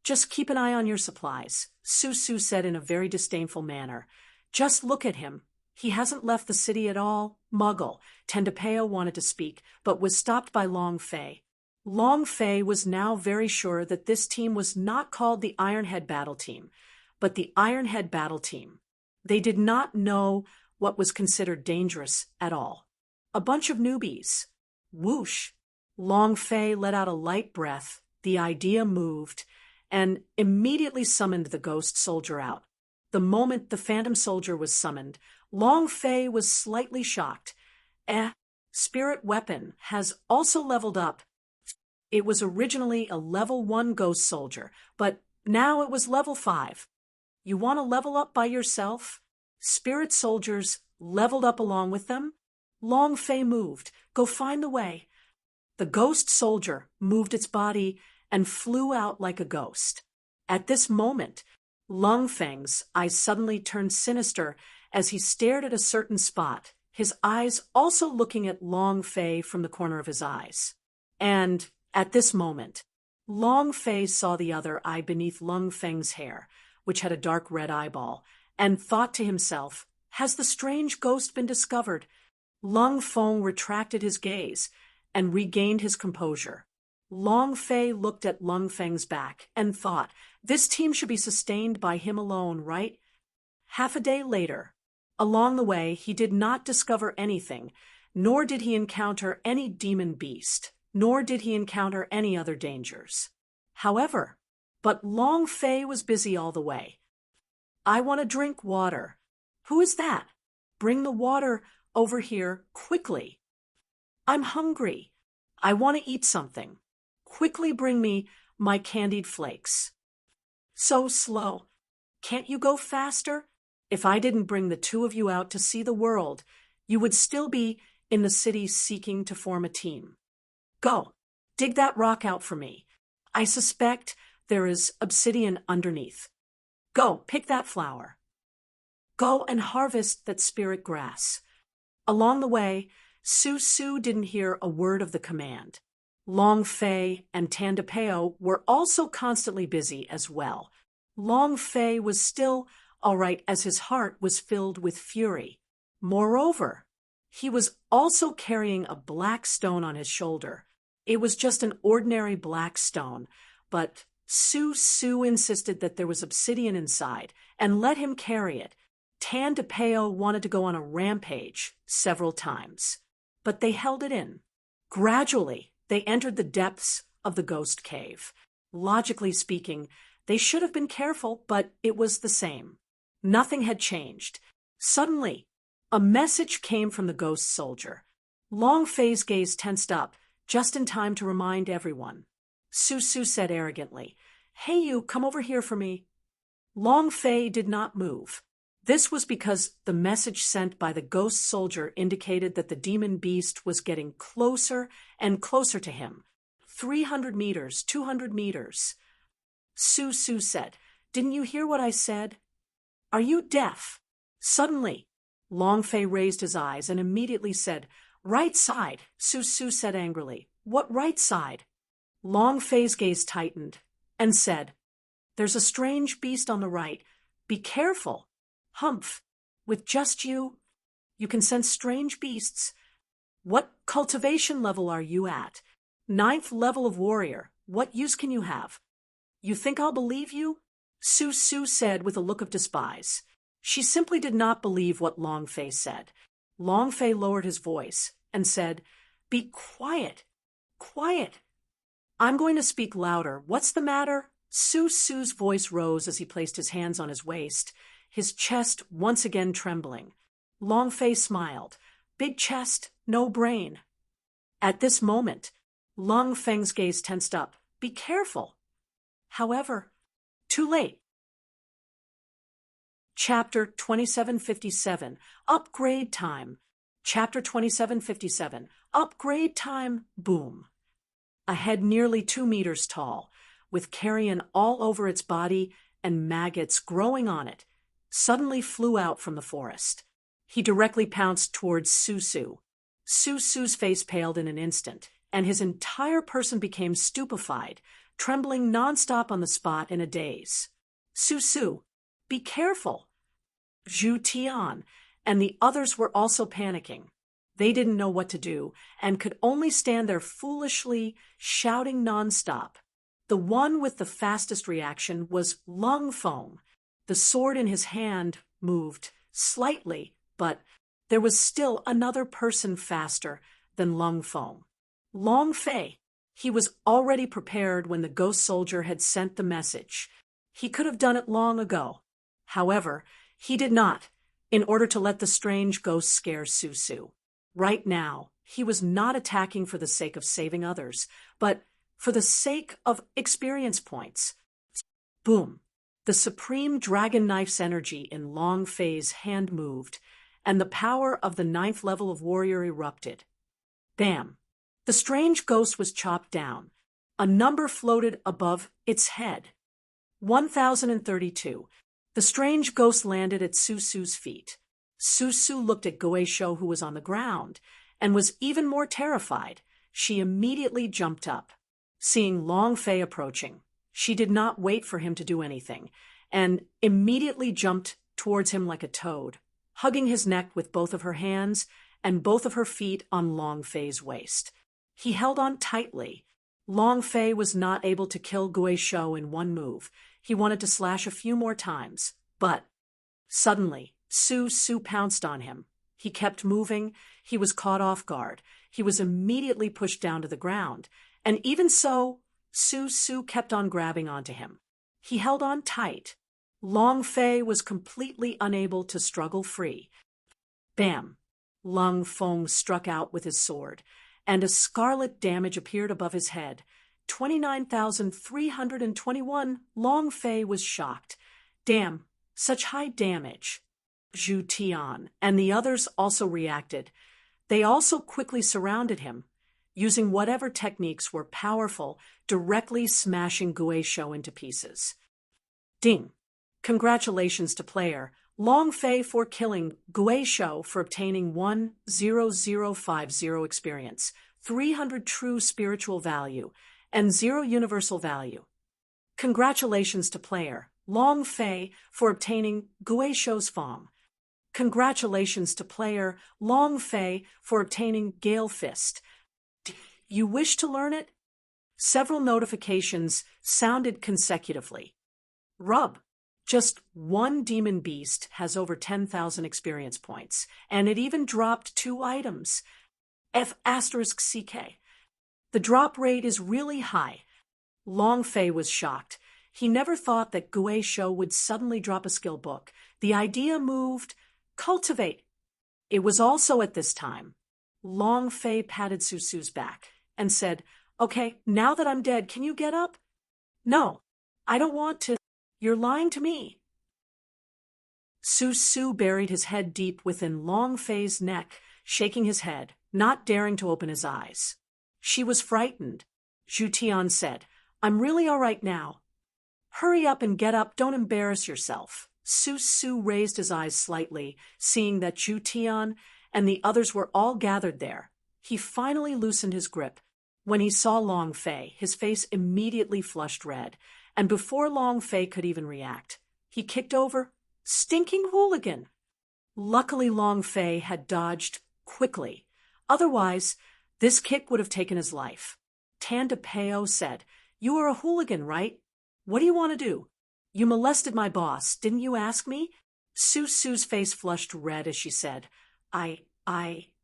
"Just keep an eye on your supplies," Su said in a very disdainful manner. "Just look at him. He hasn't left the city at all." Muggle, Tendapeo wanted to speak, but was stopped by Long Fei. Long Fei was now very sure that this team was not called the Ironhead Battle Team, but the Ironhead Battle Team. They did not know what was considered dangerous at all. A bunch of newbies. Whoosh! Long Fei let out a light breath, the idea moved, and immediately summoned the ghost soldier out. The moment the phantom soldier was summoned, Long Fei was slightly shocked. Spirit weapon has also leveled up. It was originally a level 1 ghost soldier, but now it was level 5. You want to level up by yourself? Spirit soldiers leveled up along with them? Long Fei moved. "Go find the way." The ghost soldier moved its body and flew out like a ghost. At this moment, Lung Feng's eyes suddenly turned sinister as he stared at a certain spot, his eyes also looking at Long Fei from the corner of his eyes. And at this moment, Long Fei saw the other eye beneath Lung Feng's hair, which had a dark red eyeball, and thought to himself, "Has the strange ghost been discovered?" Lung Feng retracted his gaze and regained his composure. Long Fei looked at Lung Feng's back and thought, "This team should be sustained by him alone, right?" Half a day later, along the way, he did not discover anything, nor did he encounter any demon beast, nor did he encounter any other dangers. However, but Long Fei was busy all the way. I want to drink water. Who is that? Bring the water over here quickly. I'm hungry. I want to eat something. Quickly bring me my candied flakes. So slow. Can't you go faster? If I didn't bring the two of you out to see the world, you would still be in the city seeking to form a team. Go, dig that rock out for me. I suspect there is obsidian underneath. Go, pick that flower. Go and harvest that spirit grass. Along the way, Su didn't hear a word of the command. Long Fei and Tandapeo were also constantly busy as well. Long Fei was still all right as his heart was filled with fury. Moreover, he was also carrying a black stone on his shoulder. It was just an ordinary black stone, but Su insisted that there was obsidian inside and let him carry it. Tandapeo wanted to go on a rampage several times, but they held it in. Gradually, they entered the depths of the ghost cave. Logically speaking, they should have been careful, but it was the same. Nothing had changed. Suddenly, a message came from the ghost soldier. Long Fei's gaze tensed up, just in time to remind everyone. Su said arrogantly, "Hey you, come over here for me." Long Fei did not move. This was because the message sent by the ghost soldier indicated that the demon beast was getting closer and closer to him. 300 meters, 200 meters. Su said, "Didn't you hear what I said? Are you deaf?" Suddenly, Long Fei raised his eyes and immediately said, "Right side," Su said angrily. "What right side?" Long Fei's gaze tightened and said, "There's a strange beast on the right. Be careful. Humph, with just you can sense strange beasts. What cultivation level are you at? 9th level of warrior. What use can you have? You think I'll believe you?" Su said with a look of despise. She simply did not believe what Long Fei said. Long Fei lowered his voice and said, "Be quiet. Quiet. I'm going to speak louder. What's the matter?" Su's voice rose as he placed his hands on his waist, his chest once again trembling. Long Fei smiled. Big chest, no brain. At this moment, Long Feng's gaze tensed up. Be careful. However, too late. Chapter 2757, Upgrade Time. Chapter 2757, Upgrade Time, boom. A head nearly 2 meters tall, with carrion all over its body and maggots growing on it, suddenly flew out from the forest. He directly pounced towards Su. Su's face paled in an instant, and his entire person became stupefied, trembling nonstop on the spot in a daze. Su, be careful. Zhu Tian and the others were also panicking. They didn't know what to do and could only stand there foolishly shouting nonstop. The one with the fastest reaction was Lung Feng. The sword in his hand moved slightly, but there was still another person faster than Lung Feng. Long Fei. He was already prepared when the ghost soldier had sent the message. He could have done it long ago. However, he did not, in order to let the strange ghost scare Su. Right now, he was not attacking for the sake of saving others, but for the sake of experience points. Boom! The supreme dragon knife's energy in Long Fei's hand moved, and the power of the 9th level of warrior erupted. Bam! The strange ghost was chopped down. A number floated above its head. 1032. The strange ghost landed at Su's feet. Su looked at Guisho, who was on the ground, and was even more terrified. She immediately jumped up. Seeing Long Fei approaching, she did not wait for him to do anything, and immediately jumped towards him like a toad, hugging his neck with both of her hands and both of her feet on Long Fei's waist. He held on tightly. Long Fei was not able to kill Guisho in one move. He wanted to slash a few more times, but suddenly, Su pounced on him. He kept moving. He was caught off guard. He was immediately pushed down to the ground. And even so, Su kept on grabbing onto him. He held on tight. Long Fei was completely unable to struggle free. Bam! Lung Feng struck out with his sword, and a scarlet damage appeared above his head. 29,321. Long Fei was shocked. Damn, such high damage. Zhu Tian and the others also reacted. They also quickly surrounded him, using whatever techniques were powerful, directly smashing Guizhou into pieces. Ding! Congratulations to player Long Fei for killing Guizhou for obtaining 10050 experience, 300 true spiritual value, and 0 universal value. Congratulations to player Long Fei for obtaining Guizhou's Fong. Congratulations to player Long Fei for obtaining Gale Fist. You wish to learn it? Several notifications sounded consecutively. Rub. Just one demon beast has over 10,000 experience points, and it even dropped 2 items. F*CK. The drop rate is really high. Long Fei was shocked. He never thought that Guizhou would suddenly drop a skill book. The idea moved. Cultivate. It was also at this time. Long Fei patted Su's back and said, "Okay, now that I'm dead, can you get up?" "No, I don't want to. You're lying to me." Su buried his head deep within Long Fei's neck, shaking his head, not daring to open his eyes. She was frightened. Zhu Tian said, "I'm really all right now." "Hurry up and get up, don't embarrass yourself." Su raised his eyes slightly, seeing that Zhu Tian and the others were all gathered there. He finally loosened his grip. When he saw Long Fei, his face immediately flushed red, and before Long Fei could even react, he kicked over, "Stinking hooligan!" Luckily Long Fei had dodged quickly. Otherwise, this kick would have taken his life. Tanda Peo said, "You are a hooligan, right? What do you want to do? You molested my boss, didn't you ask me?" Su's face flushed red as she said,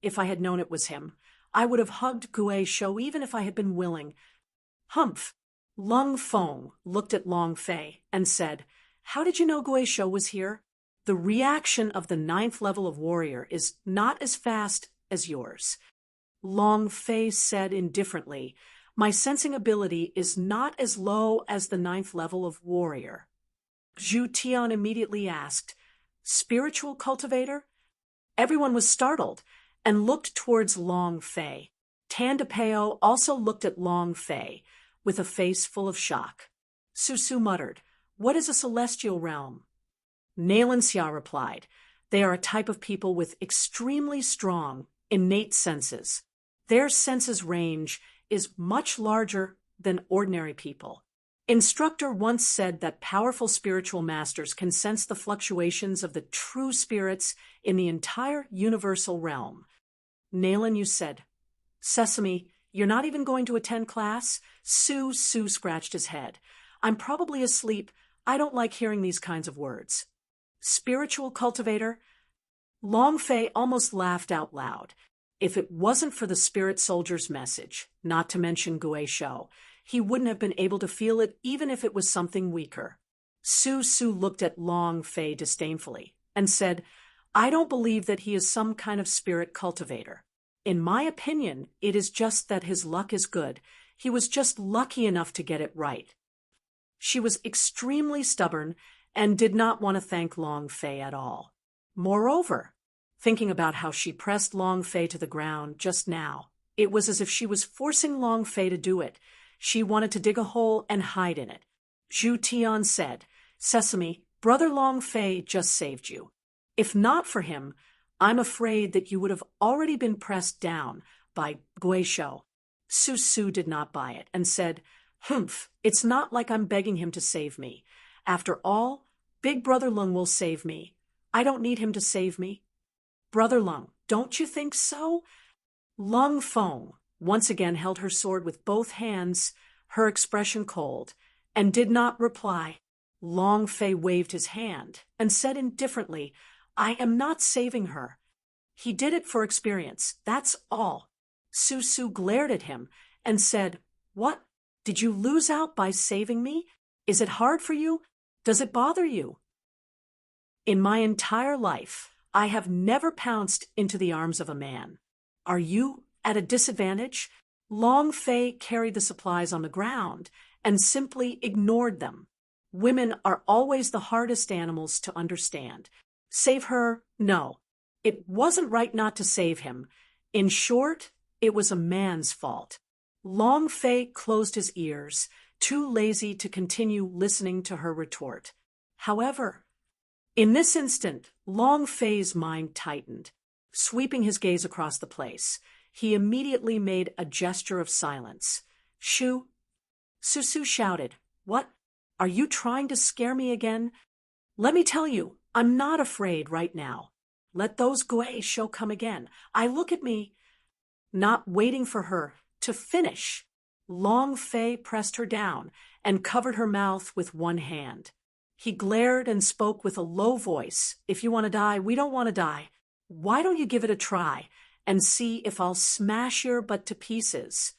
if I had known it was him, I would have hugged Guizhou even if I had been willing." Humph! Lung Feng looked at Long Fei and said, "How did you know Guizhou was here? The reaction of the 9th level of warrior is not as fast as yours." Long Fei said indifferently, "My sensing ability is not as low as the 9th level of warrior." Zhu Tian immediately asked, "Spiritual cultivator?" Everyone was startled and looked towards Long Fei. Tanda Peo also looked at Long Fei with a face full of shock. Su muttered, "What is a celestial realm?" Nalan Xia replied, "They are a type of people with extremely strong, innate senses. Their senses range is much larger than ordinary people. Instructor once said that powerful spiritual masters can sense the fluctuations of the true spirits in the entire universal realm." Nalan, you said, "Sesame, you're not even going to attend class?" Su scratched his head. "I'm probably asleep. I don't like hearing these kinds of words." Spiritual cultivator? Long Fei almost laughed out loud. If it wasn't for the spirit soldier's message, not to mention Guizhou, he wouldn't have been able to feel it even if it was something weaker. Su looked at Long Fei disdainfully and said, "I don't believe that he is some kind of spirit cultivator. In my opinion, it is just that his luck is good. He was just lucky enough to get it right." She was extremely stubborn and did not want to thank Long Fei at all. Moreover, thinking about how she pressed Long Fei to the ground just now, it was as if she was forcing Long Fei to do it. She wanted to dig a hole and hide in it. Zhu Tian said, "Sesame, Brother Long Fei just saved you. If not for him, I'm afraid that you would have already been pressed down by Guizhou." Su did not buy it and said, "Humph, it's not like I'm begging him to save me. After all, Big Brother Lung will save me. I don't need him to save me." "Brother Lung, don't you think so?" Lung Feng once again held her sword with both hands, her expression cold, and did not reply. Long Fei waved his hand and said indifferently, "I am not saving her." He did it for experience, that's all. Susu glared at him and said, "What? Did you lose out by saving me? Is it hard for you? Does it bother you?" "In my entire life, I have never pounced into the arms of a man. Are you at a disadvantage?" Long Fei carried the supplies on the ground and simply ignored them. Women are always the hardest animals to understand. Save her? No. It wasn't right not to save him. In short, it was a man's fault. Long Fei closed his ears, too lazy to continue listening to her retort. However, in this instant, Long Fei's mind tightened. Sweeping his gaze across the place, he immediately made a gesture of silence. Susu shouted, "What? Are you trying to scare me again? Let me tell you, I'm not afraid right now. Let those Gui show come again. Look at me." Not waiting for her to finish, Long Fei pressed her down and covered her mouth with one hand. He glared and spoke with a low voice. "If you want to die, we don't want to die. Why don't you give it a try and see if I'll smash your butt to pieces?"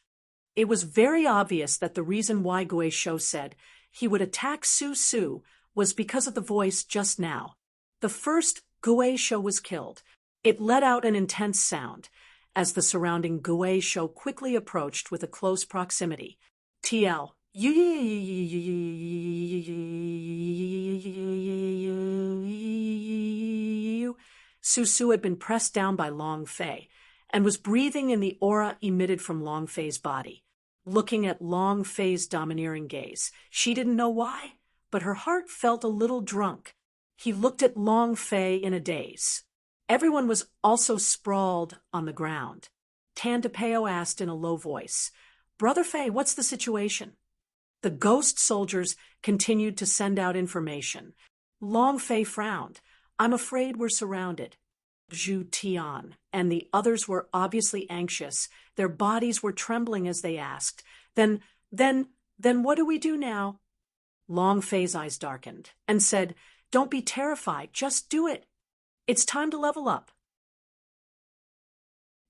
It was very obvious that the reason why Gui Shou said he would attack Susu was because of the voice just now. The first Gui Shou was killed. It let out an intense sound as the surrounding Gui Shou quickly approached with a close proximity. TL. Susu had been pressed down by Long Fei and was breathing in the aura emitted from Long Fei's body. Looking at Long Fei's domineering gaze, she didn't know why, but her heart felt a little drunk. He looked at Long Fei in a daze. Everyone was also sprawled on the ground. Tan DePeo asked in a low voice, "Brother Fei, what's the situation?" The ghost soldiers continued to send out information. Long Fei frowned. "I'm afraid we're surrounded." Zhu Tian and the others were obviously anxious. Their bodies were trembling as they asked, Then what do we do now?" Long Fei's eyes darkened and said, "Don't be terrified, just do it. It's time to level up."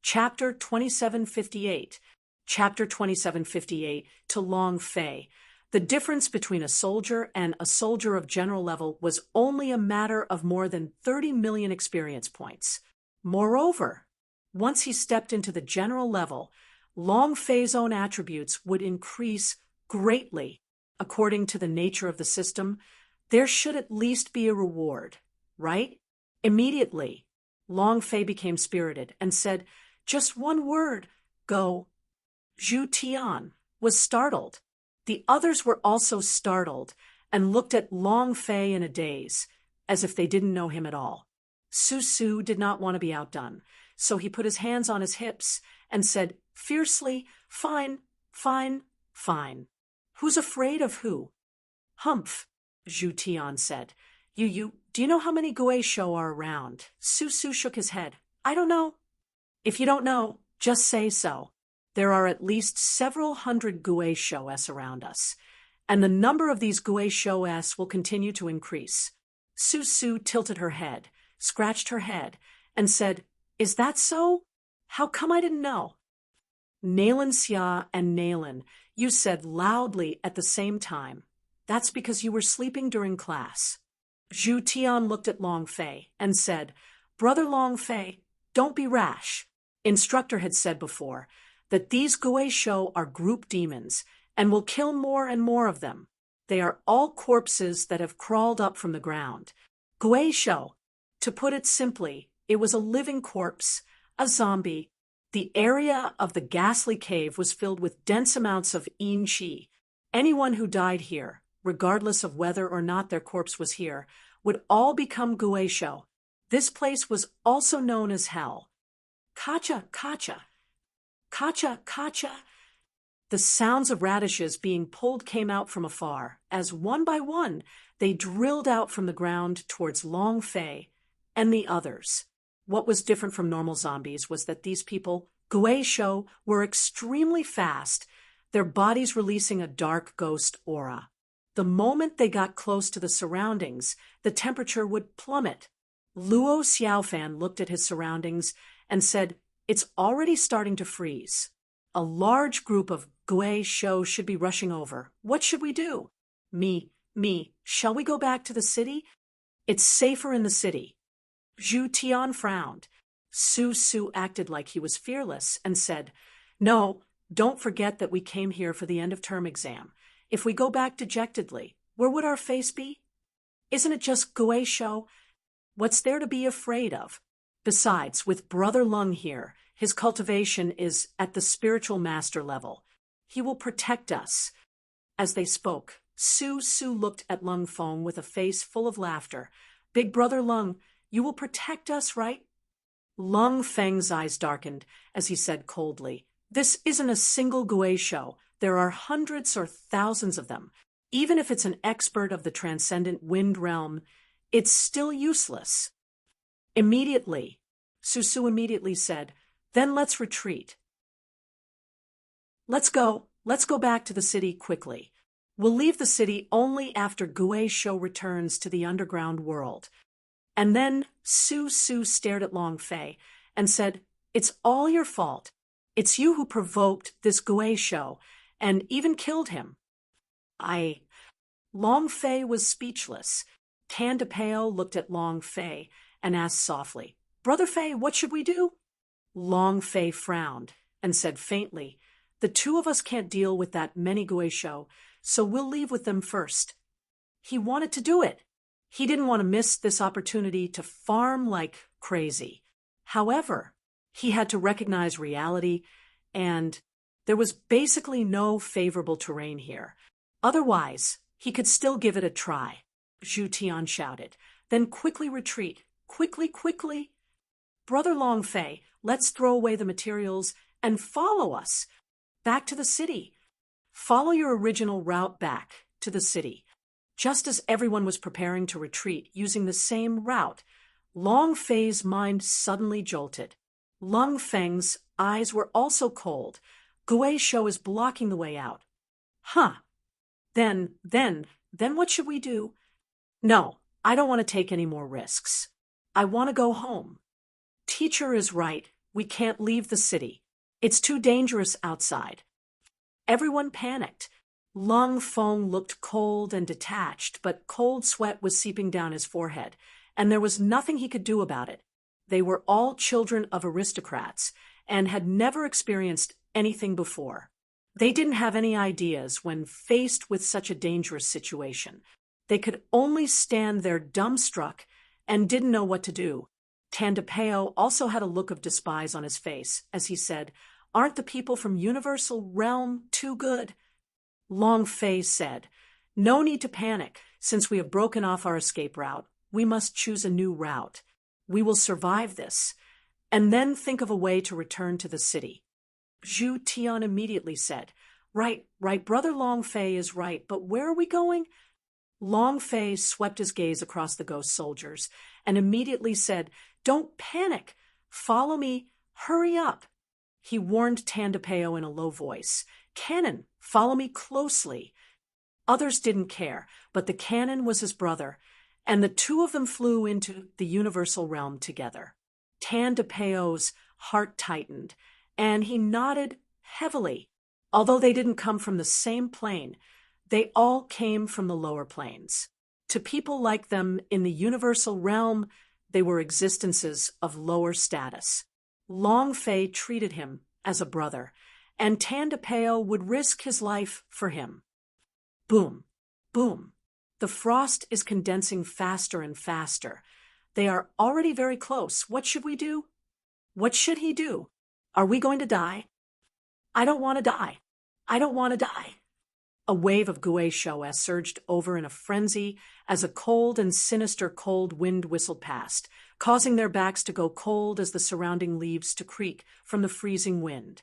Chapter 2758. Chapter 2758 to Long Fei. The difference between a soldier and a soldier of general level was only a matter of more than 30 million experience points. Moreover, once he stepped into the general level, Long Fei's own attributes would increase greatly. According to the nature of the system, there should at least be a reward, right? Immediately, Long Fei became spirited and said, "Just one word, go." Zhu Tian was startled. The others were also startled and looked at Long Fei in a daze, as if they didn't know him at all. Susu did not want to be outdone, so he put his hands on his hips and said fiercely, "Fine, fine, fine. Who's afraid of who?" "Humph," Zhu Tian said. Do you know how many Gui Shou are around?" Susu shook his head. "I don't know." "If you don't know, just say so. There are at least several hundred Gui Shou-s around us, and the number of these Gui Shou-s will continue to increase." Susu tilted her head, scratched her head, and said, "Is that so? How come I didn't know?" Nailin Xia and Nailin, you said loudly at the same time. "That's because you were sleeping during class." Zhu Tian looked at Long Fei and said, "Brother Long Fei, don't be rash. Instructor had said before that these Gui Shou are group demons and will kill more and more of them. They are all corpses that have crawled up from the ground. Gui Shou, to put it simply, it was a living corpse, a zombie. The area of the ghastly cave was filled with dense amounts of yin qi. Anyone who died here, regardless of whether or not their corpse was here, would all become Gui Shou. This place was also known as Hell. Kacha, kacha. Kacha, kacha. The sounds of radishes being pulled came out from afar, as one by one they drilled out from the ground towards Long Fei and the others. What was different from normal zombies was that these people, Gui Shou, were extremely fast, their bodies releasing a dark ghost aura. The moment they got close to the surroundings, the temperature would plummet. Luo Xiaofan looked at his surroundings and said, "It's already starting to freeze. A large group of Gui Shou should be rushing over. What should we do?" Me, shall we go back to the city? It's safer in the city." Zhu Tian frowned. Su acted like he was fearless and said, "No, don't forget that we came here for the end-of-term exam. If we go back dejectedly, where would our face be? Isn't it just Gui Shou? What's there to be afraid of? Besides, with Brother Lung here, his cultivation is at the spiritual master level. He will protect us." As they spoke, Su looked at Lung Feng with a face full of laughter. "Big Brother Lung, you will protect us, right?" Lung Feng's eyes darkened as he said coldly, "This isn't a single Gui Shou. There are hundreds or thousands of them. Even if it's an expert of the transcendent wind realm, it's still useless." Immediately, Su immediately said, "Then let's retreat. Let's go back to the city quickly. We'll leave the city only after Gui Shou returns to the underground world." And then Su stared at Long Fei and said, "It's all your fault. It's you who provoked this Gui Shou and even killed him." Long Fei was speechless. Tan DePeo looked at Long Fei and asked softly, "Brother Fei, what should we do?" Long Fei frowned and said faintly, "The two of us can't deal with that many Gui Shou, so we'll leave with them first." He wanted to do it. He didn't want to miss this opportunity to farm like crazy. However, he had to recognize reality, and there was basically no favorable terrain here. Otherwise, he could still give it a try. Zhu Tian shouted. "Then quickly retreat. Quickly. Brother Long Fei, let's throw away the materials and follow us. Back to the city. Follow your original route back to the city." Just as everyone was preparing to retreat using the same route, Long Fei's mind suddenly jolted. Lung Feng's eyes were also cold. Gui Shou is blocking the way out. Huh. Then what should we do? No, I don't want to take any more risks. I want to go home. Teacher is right. We can't leave the city. It's too dangerous outside. Everyone panicked. Lung Feng looked cold and detached, but cold sweat was seeping down his forehead, and there was nothing he could do about it. They were all children of aristocrats and had never experienced anything before. They didn't have any ideas when faced with such a dangerous situation. They could only stand there dumbstruck and didn't know what to do. Tan DePeo also had a look of despise on his face as he said, "Aren't the people from Universal Realm too good?" Long Fei said, "No need to panic. Since we have broken off our escape route, we must choose a new route. We will survive this, and then think of a way to return to the city." Zhu Tian immediately said, Right, Brother Long Fei is right, but where are we going?" Long Fei swept his gaze across the ghost soldiers and immediately said, "Don't panic. Follow me. Hurry up." He warned Tan DePeo in a low voice, "Canon, follow me closely." Others didn't care, but the Canon was his brother, and the two of them flew into the universal realm together. Tan DePeo's heart tightened, and he nodded heavily. Although they didn't come from the same plane, they all came from the lower planes. To people like them in the universal realm, they were existences of lower status. Long Fei treated him as a brother, and Tan DePeo would risk his life for him. Boom, boom. The frost is condensing faster and faster. They are already very close. What should we do? What should he do? Are we going to die? I don't want to die. I don't want to die. A wave of Gui Shou surged over in a frenzy as a cold and sinister cold wind whistled past, causing their backs to go cold as the surrounding leaves to creak from the freezing wind.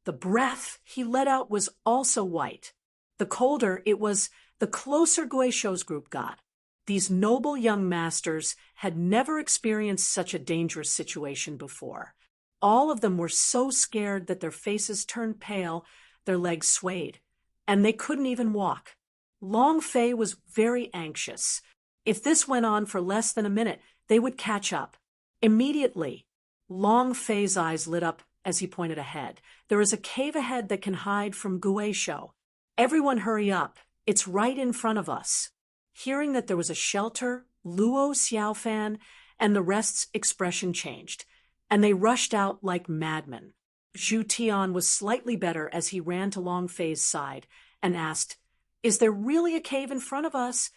The breath he let out was also white. The colder it was, the closer Gui Shou's group got. These noble young masters had never experienced such a dangerous situation before. All of them were so scared that their faces turned pale, their legs swayed, and they couldn't even walk. Long Fei was very anxious. If this went on for less than a minute, they would catch up. Immediately, Long Fei's eyes lit up as he pointed ahead. There is a cave ahead that can hide from Guisho. Everyone hurry up. It's right in front of us. Hearing that there was a shelter, Luo Xiaofan and the rest's expression changed, and they rushed out like madmen. Zhu Tian was slightly better as he ran to Long Fei's side and asked, "Is there really a cave in front of us?"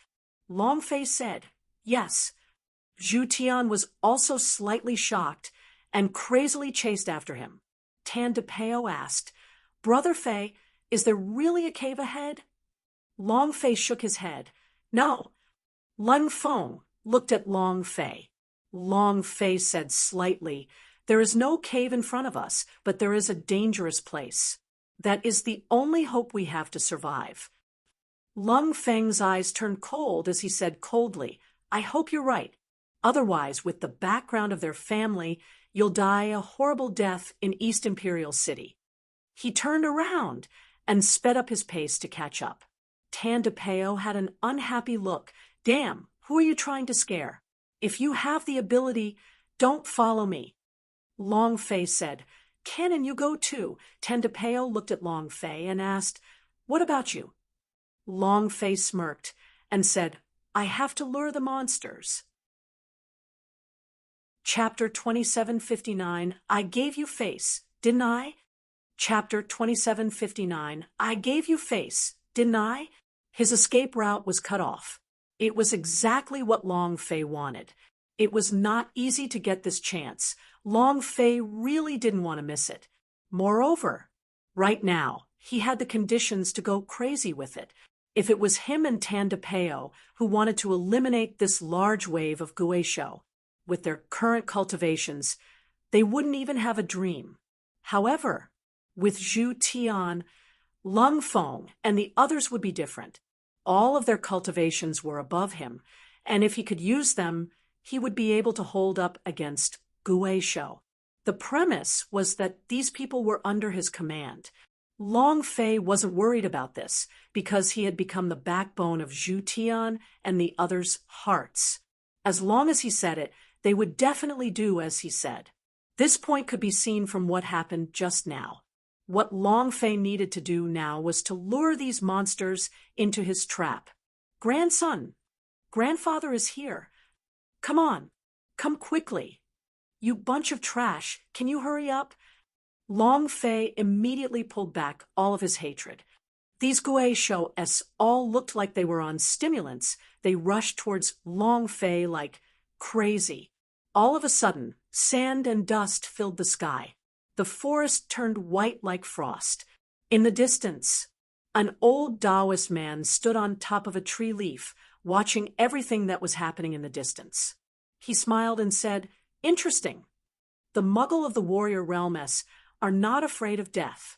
Long Fei said, "Yes." Zhu Tian was also slightly shocked and crazily chased after him. Tan DePeo asked, "Brother Fei, is there really a cave ahead?" Long Fei shook his head. "No." Lun Feng looked at Long Fei. Long Fei said slightly, "There is no cave in front of us, but there is a dangerous place. That is the only hope we have to survive." Lung Feng's eyes turned cold as he said coldly, "I hope you're right. Otherwise, with the background of their family, you'll die a horrible death in East Imperial City." He turned around and sped up his pace to catch up. Tan DePeo had an unhappy look. "Damn, who are you trying to scare? If you have the ability, don't follow me." Long Fei said, "Can you go too?" Tan DePeo looked at Long Fei and asked, "What about you?" Long Fei smirked and said, "I have to lure the monsters." Chapter 2759, I Gave You Face, Didn't I? Chapter 2759, I Gave You Face, Didn't I? His escape route was cut off. It was exactly what Long Fei wanted. It was not easy to get this chance. Long Fei really didn't want to miss it. Moreover, right now, he had the conditions to go crazy with it. If it was him and Tan DePeo who wanted to eliminate this large wave of Guisho, with their current cultivations, they wouldn't even have a dream. However, with Zhu Tian, Lung Feng, and the others would be different. All of their cultivations were above him, and if he could use them, he would be able to hold up against Guisho. The premise was that these people were under his command. Long Fei wasn't worried about this because he had become the backbone of Zhu Tian and the others' hearts. As long as he said it, they would definitely do as he said. This point could be seen from what happened just now. What Long Fei needed to do now was to lure these monsters into his trap. "Grandson, grandfather is here. Come on, come quickly. You bunch of trash, can you hurry up?" Long Fei immediately pulled back all of his hatred. These Guisho-s all looked like they were on stimulants. They rushed towards Long Fei like crazy. All of a sudden, sand and dust filled the sky. The forest turned white like frost. In the distance, an old Taoist man stood on top of a tree leaf, watching everything that was happening in the distance. He smiled and said, "Interesting. The Muggle of the Warrior Realm-s are not afraid of death.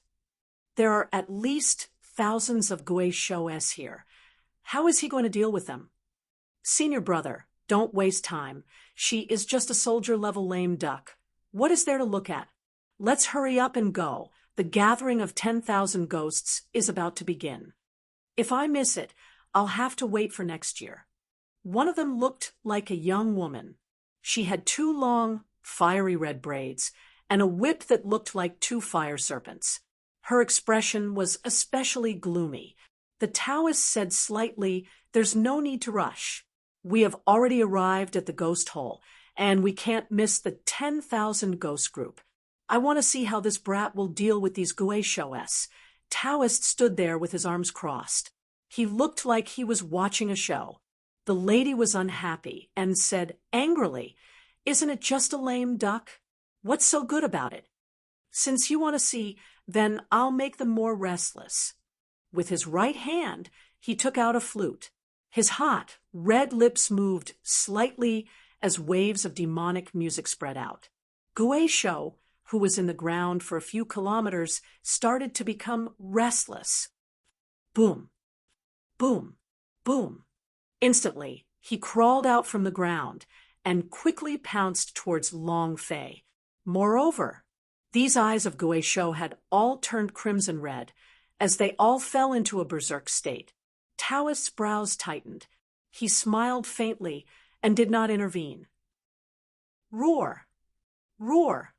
There are at least thousands of Guisho-s here. How is he going to deal with them?" "Senior brother, don't waste time. She is just a soldier-level lame duck. What is there to look at? Let's hurry up and go. The gathering of 10,000 ghosts is about to begin. If I miss it, I'll have to wait for next year." One of them looked like a young woman. She had 2 long, fiery red braids and a whip that looked like 2 fire serpents. Her expression was especially gloomy. The Taoist said slightly, "There's no need to rush. We have already arrived at the ghost hole, and we can't miss the 10,000 ghost group. I want to see how this brat will deal with these Guisho-s." Taoist stood there with his arms crossed. He looked like he was watching a show. The lady was unhappy and said angrily, "Isn't it just a lame duck? What's so good about it? Since you want to see, then I'll make them more restless." With his right hand, he took out a flute. His hot, red lips moved slightly as waves of demonic music spread out. Guisho, who was in the ground for a few kilometers, started to become restless. Boom, boom, boom. Instantly, he crawled out from the ground and quickly pounced towards Long Fei. Moreover, these eyes of Guisho had all turned crimson red as they all fell into a berserk state. Taoist's brows tightened. He smiled faintly and did not intervene. Roar! Roar!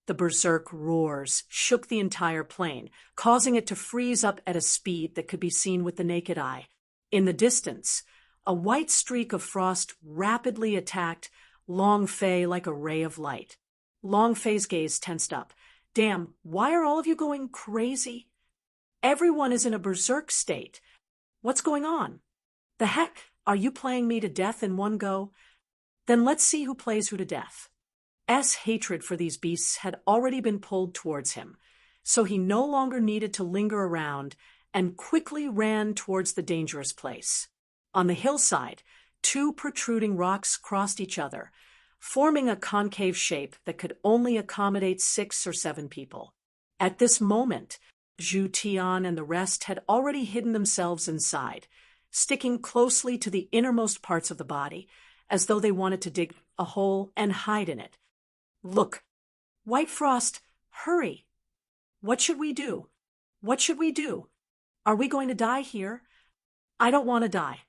The berserk roars shook the entire plain, causing it to freeze up at a speed that could be seen with the naked eye. In the distance, a white streak of frost rapidly attacked Long Fei like a ray of light. Long Fei's gaze tensed up. Damn, why are all of you going crazy? Everyone is in a berserk state. What's going on? The heck, are you playing me to death in one go? Then let's see who plays who to death. Hatred for these beasts had already been pulled towards him, so he no longer needed to linger around and quickly ran towards the dangerous place. On the hillside, two protruding rocks crossed each other, forming a concave shape that could only accommodate 6 or 7 people. At this moment, Zhu Tian and the rest had already hidden themselves inside, sticking closely to the innermost parts of the body, as though they wanted to dig a hole and hide in it. Look, White Frost, hurry! What should we do? What should we do? Are we going to die here? I don't want to die.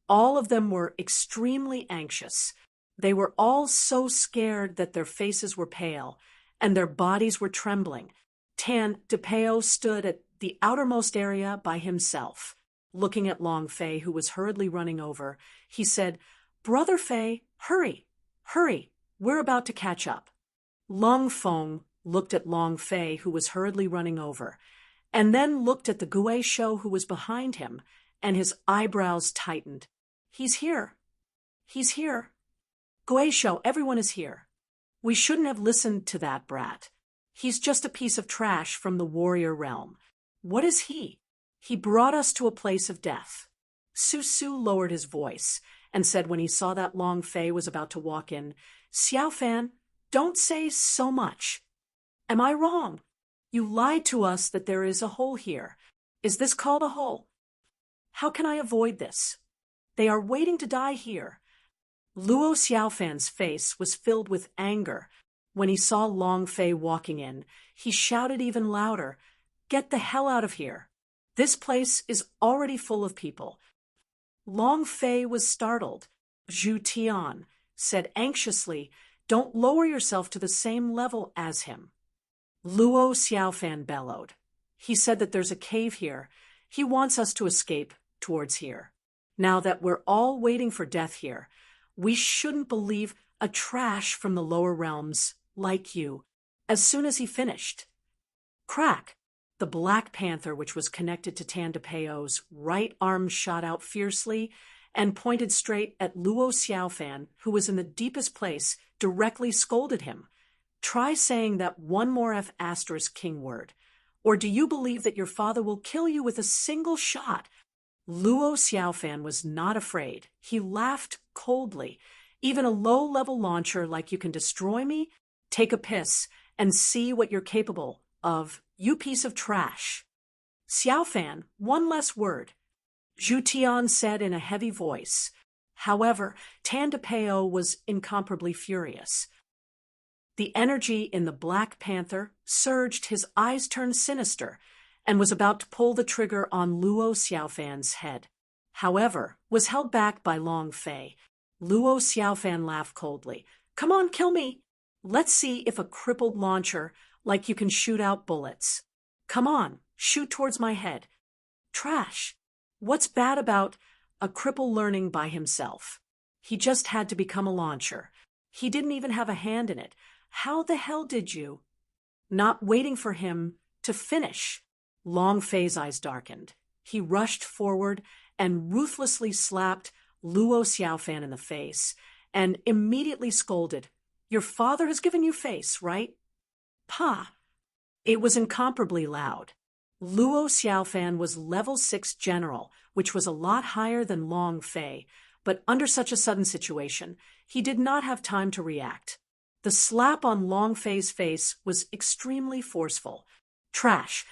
All of them were extremely anxious. They were all so scared that their faces were pale, and their bodies were trembling. Tan DePeo stood at the outermost area by himself. Looking at Long Fei, who was hurriedly running over, he said, "Brother Fei, hurry, hurry, we're about to catch up." Long Feng looked at Long Fei, who was hurriedly running over, and then looked at the Gui Shou who was behind him, and his eyebrows tightened. He's here. He's here. Gui Shou, everyone is here. We shouldn't have listened to that brat. He's just a piece of trash from the warrior realm. What is he? He brought us to a place of death. Su Su lowered his voice and said when he saw that Long Fei was about to walk in, "Xiao Fan, don't say so much. Am I wrong? You lied to us that there is a hole here. Is this called a hole? How can I avoid this? They are waiting to die here." Luo Xiaofan's face was filled with anger. When he saw Long Fei walking in, he shouted even louder, "Get the hell out of here. This place is already full of people." Long Fei was startled. Zhu Tian said anxiously, "Don't lower yourself to the same level as him." Luo Xiaofan bellowed. "He said that there's a cave here. He wants us to escape towards here. Now that we're all waiting for death here, we shouldn't believe a trash from the lower realms like you." As soon as he finished, crack! The Black Panther, which was connected to Tan DePeo's right arm, shot out fiercely and pointed straight at Luo Xiaofan, who was in the deepest place, directly scolded him. "Try saying that one more F** king word, or do you believe that your father will kill you with a single shot?" Luo Xiaofan was not afraid. He laughed coldly. "Even a low-level launcher like you can destroy me? Take a piss and see what you're capable of, you piece of trash." "Xiaofan, one less word," Zhu Tian said in a heavy voice. However, Tan DePeo was incomparably furious. The energy in the Black Panther surged, his eyes turned sinister, and was about to pull the trigger on Luo Xiaofan's head. However, was held back by Long Fei. Luo Xiaofan laughed coldly. "Come on, kill me. Let's see if a crippled launcher like you can shoot out bullets. Come on, shoot towards my head." Trash. What's bad about a cripple learning by himself? He just had to become a launcher. He didn't even have a hand in it. How the hell did you? Not waiting for him to finish. Long Fei's eyes darkened. He rushed forward and ruthlessly slapped Luo Xiaofan in the face and immediately scolded, "Your father has given you face, right?" "Pa!" It was incomparably loud. Luo Xiaofan was level 6 general, which was a lot higher than Long Fei, but under such a sudden situation, he did not have time to react. The slap on Long Fei's face was extremely forceful. Trash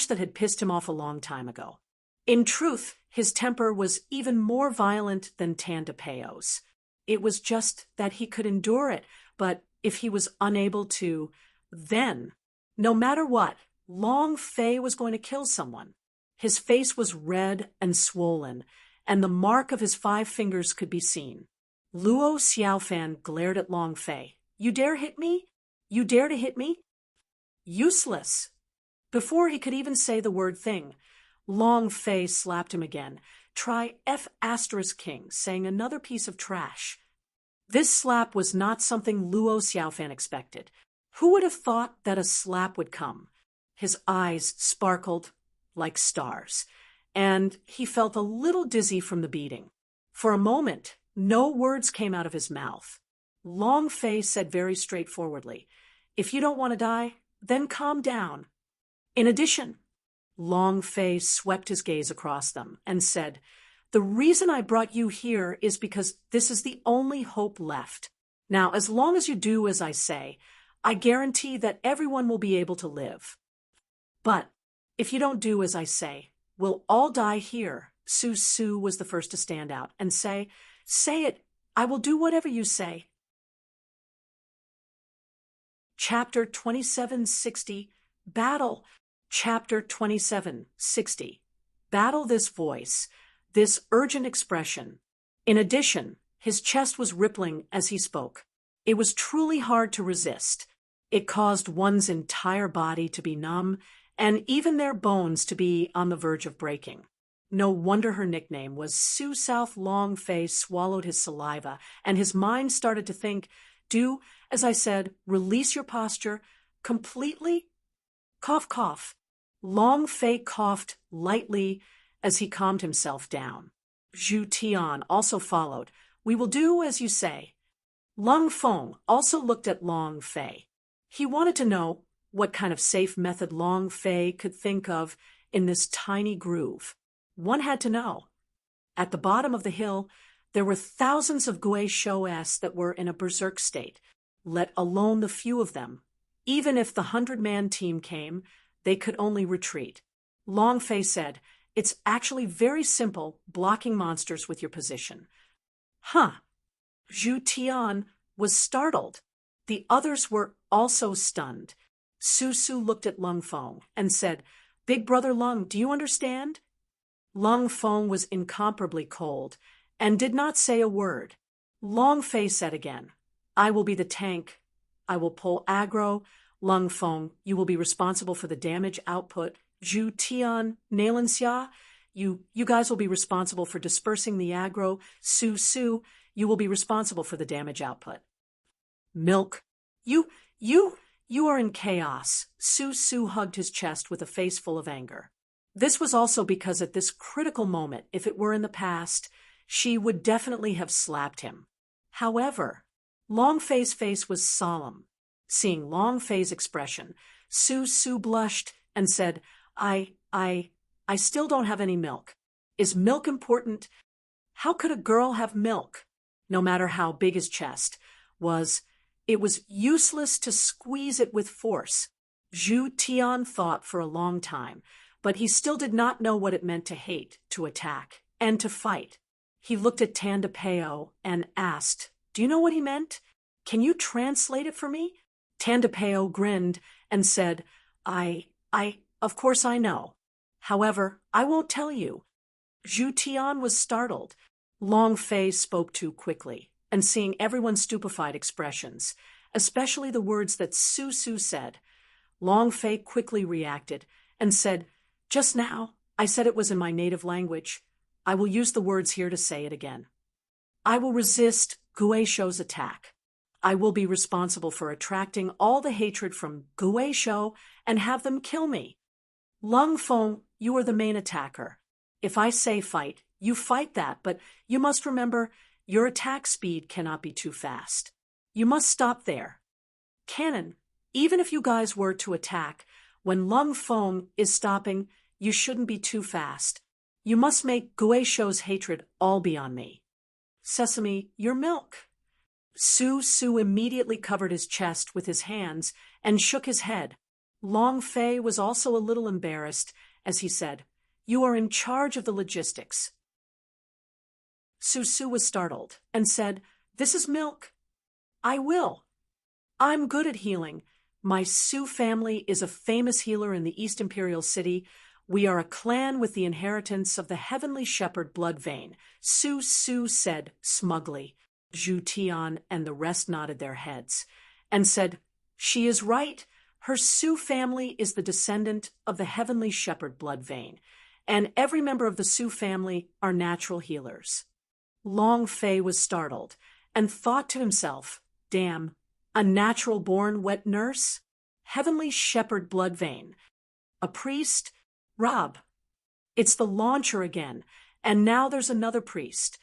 that had pissed him off a long time ago. In truth, his temper was even more violent than Tan DePeo's. It was just that he could endure it, but if he was unable to, then, no matter what, Long Fei was going to kill someone. His face was red and swollen, and the mark of his 5 fingers could be seen. Luo Xiaofan glared at Long Fei. You dare hit me? You dare to hit me? Useless. Before he could even say the word thing, Long Fei slapped him again. Try F*King, saying another piece of trash. This slap was not something Luo Xiaofan expected. Who would have thought that a slap would come? His eyes sparkled like stars, and he felt a little dizzy from the beating. For a moment, no words came out of his mouth. Long Fei said very straightforwardly, "If you don't want to die, then calm down." In addition, Long Fei swept his gaze across them and said, "The reason I brought you here is because this is the only hope left. Now, as long as you do as I say, I guarantee that everyone will be able to live. But if you don't do as I say, we'll all die here." Su Su was the first to stand out and say it, I will do whatever you say. Chapter 2760, Battle. Chapter 2760, Battle. This voice, this urgent expression. In addition, his chest was rippling as he spoke. It was truly hard to resist. It caused one's entire body to be numb, and even their bones to be on the verge of breaking. No wonder her nickname was Su South. Long Fei swallowed his saliva, and his mind started to think, do as I said, release your posture completely. Cough, cough. Long Fei coughed lightly as he calmed himself down. Zhu Tian also followed. We will do as you say. Lung Feng also looked at Long Fei. He wanted to know what kind of safe method Long Fei could think of in this tiny groove. One had to know. At the bottom of the hill, there were thousands of Gui Shou's that were in a berserk state, let alone the few of them. Even if the 100-man team came, they could only retreat. Long Fei said, "It's actually very simple, blocking monsters with your position." Huh. Zhu Tian was startled. The others were also stunned. Su Su looked at Lung Feng and said, "Big brother Lung, do you understand?" Lung Feng was incomparably cold and did not say a word. Long Fei said again, "I will be the tank. I will pull aggro. Lung Feng, you will be responsible for the damage output. Zhu Tian, Nailan Xia, you guys will be responsible for dispersing the aggro. Su Su, you will be responsible for the damage output." Milk. You are in chaos. Su Su hugged his chest with a face full of anger. This was also because at this critical moment, if it were in the past, she would definitely have slapped him. However, Long Fei's face was solemn. Seeing Long Fei's expression, Su Su blushed and said, I still don't have any milk. Is milk important? How could a girl have milk? No matter how big his chest was, it was useless to squeeze it with force. Zhu Tian thought for a long time, but he still did not know what it meant to hate, to attack, and to fight. He looked at Tanda Peo and asked, "Do you know what he meant? Can you translate it for me?" Tanda Peo grinned and said, Of course I know. However, I won't tell you." Zhu Tian was startled. Long Fei spoke too quickly, and seeing everyone's stupefied expressions, especially the words that Su Su said, Long Fei quickly reacted and said, "Just now, I said it was in my native language. I will use the words here to say it again. I will resist Gui Shou's attack. I will be responsible for attracting all the hatred from Gui Shou and have them kill me. Lung Feng, you are the main attacker. If I say fight, you fight that, but you must remember your attack speed cannot be too fast. You must stop there. Cannon, even if you guys were to attack, when Lung Feng is stopping, you shouldn't be too fast. You must make Gui Shou's hatred all be on me. Sesame, your milk." Su Su immediately covered his chest with his hands and shook his head. Long Fei was also a little embarrassed as he said, "You are in charge of the logistics." Su Su was startled and said, "This is milk." "I will. I'm good at healing. My Su family is a famous healer in the East Imperial City. We are a clan with the inheritance of the heavenly shepherd blood vein, Su Su said smugly. Zhu Tian and the rest nodded their heads, and said, "She is right. Her Su family is the descendant of the heavenly shepherd blood vein, and every member of the Su family are natural healers." Long Fei was startled, and thought to himself, "Damn, a natural-born wet nurse? Heavenly shepherd blood vein. A priest? Rob. It's the launcher again, and now there's another priest.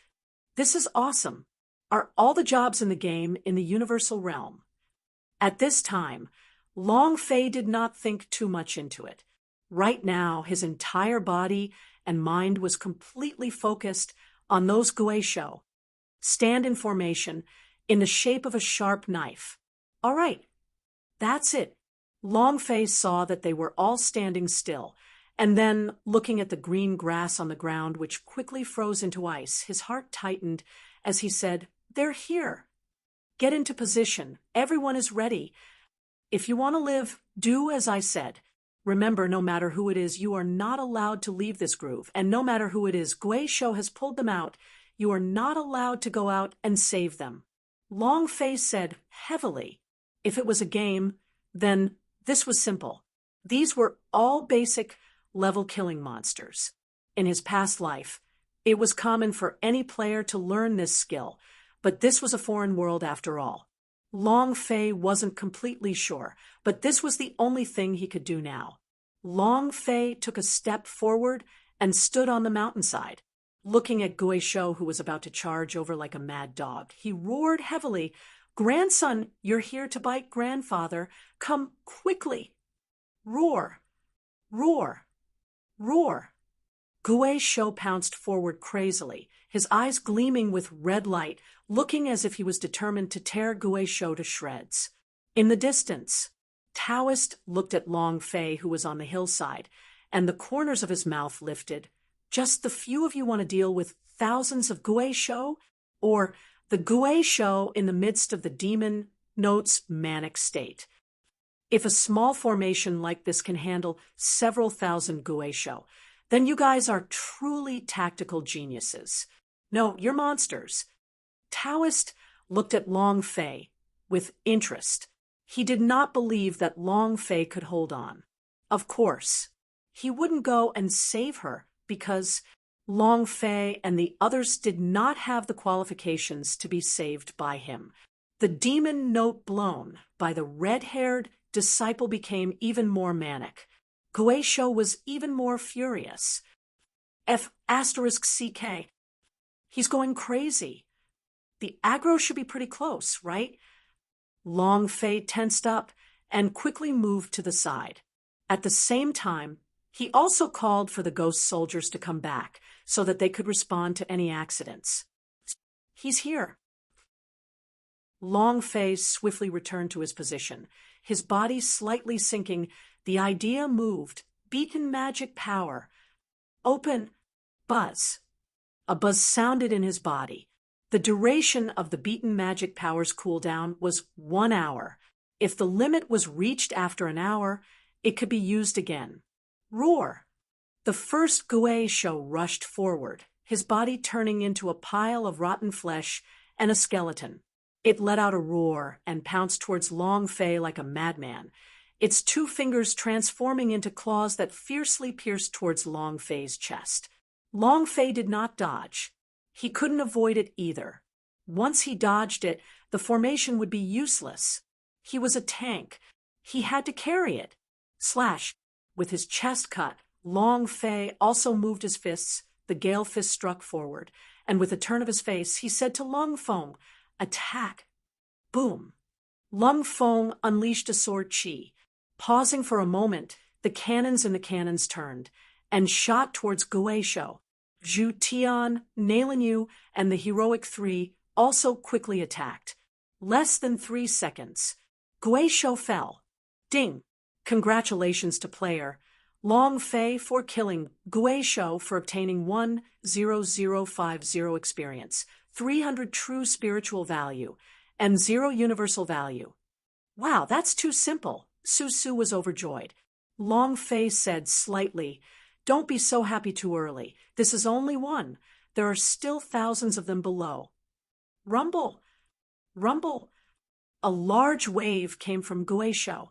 This is awesome. Are all the jobs in the game in the universal realm?" At this time, Long Fei did not think too much into it. Right now, his entire body and mind was completely focused on those guisho. Stand in formation, in the shape of a sharp knife. All right, that's it. Long Fei saw that they were all standing still, and then, looking at the green grass on the ground, which quickly froze into ice, his heart tightened as he said, "They're here. Get into position. Everyone is ready. If you want to live, do as I said. Remember, no matter who it is, you are not allowed to leave this groove, and no matter who it is, Guisho has pulled them out. You are not allowed to go out and save them." Long Fei said heavily, if it was a game, then this was simple. These were all basic level killing monsters. In his past life, it was common for any player to learn this skill, but this was a foreign world after all. Long Fei wasn't completely sure, but this was the only thing he could do now. Long Fei took a step forward and stood on the mountainside. Looking at Guisho, who was about to charge over like a mad dog, he roared heavily, "Grandson, you're here to bite grandfather. Come quickly." Roar, roar, roar. Guisho pounced forward crazily, his eyes gleaming with red light, looking as if he was determined to tear Guisho to shreds. In the distance, Taoist looked at Long Fei, who was on the hillside, and the corners of his mouth lifted. "Just the few of you want to deal with thousands of Guisho? Or the Guisho in the midst of the demon note's manic state? If a small formation like this can handle several thousand Guisho, then you guys are truly tactical geniuses. No, you're monsters." Taoist looked at Long Fei with interest. He did not believe that Long Fei could hold on. Of course, he wouldn't go and save her because Long Fei and the others did not have the qualifications to be saved by him. The demon note blown by the red-haired disciple became even more manic. Guisho was even more furious. F***CK. He's going crazy. The aggro should be pretty close, right? Long Fei tensed up and quickly moved to the side. At the same time, he also called for the ghost soldiers to come back so that they could respond to any accidents. "He's here." Long Fei swiftly returned to his position, his body slightly sinking. The idea moved. Beaten magic power. Open. Buzz. A buzz sounded in his body. The duration of the beaten magic power's cooldown was 1 hour. If the limit was reached after an hour, it could be used again. Roar. The first Guisho rushed forward, his body turning into a pile of rotten flesh and a skeleton. It let out a roar and pounced towards Long Fei like a madman, its 2 fingers transforming into claws that fiercely pierced towards Long Fei's chest. Long Fei did not dodge. He couldn't avoid it either. Once he dodged it, the formation would be useless. He was a tank. He had to carry it. Slash. With his chest cut, Long Fei also moved his fists. The gale fist struck forward, and with a turn of his face, he said to Lung Feng, "Attack." Boom. Lung Feng unleashed a sword chi. Pausing for a moment, the cannons in the cannons turned and shot towards Guisho. Zhu Tian, Nailan Yu, and the heroic 3 also quickly attacked. Less than 3 seconds. Guisho fell. Ding. Congratulations to player Long Fei for killing Guisho for obtaining 10050 experience, 300 true spiritual value, and 0 universal value. Wow, that's too simple. Su Su was overjoyed. Long Fei said slightly, Don't be so happy too early. This is only one. There are still thousands of them below. Rumble! Rumble! A large wave came from Guesho.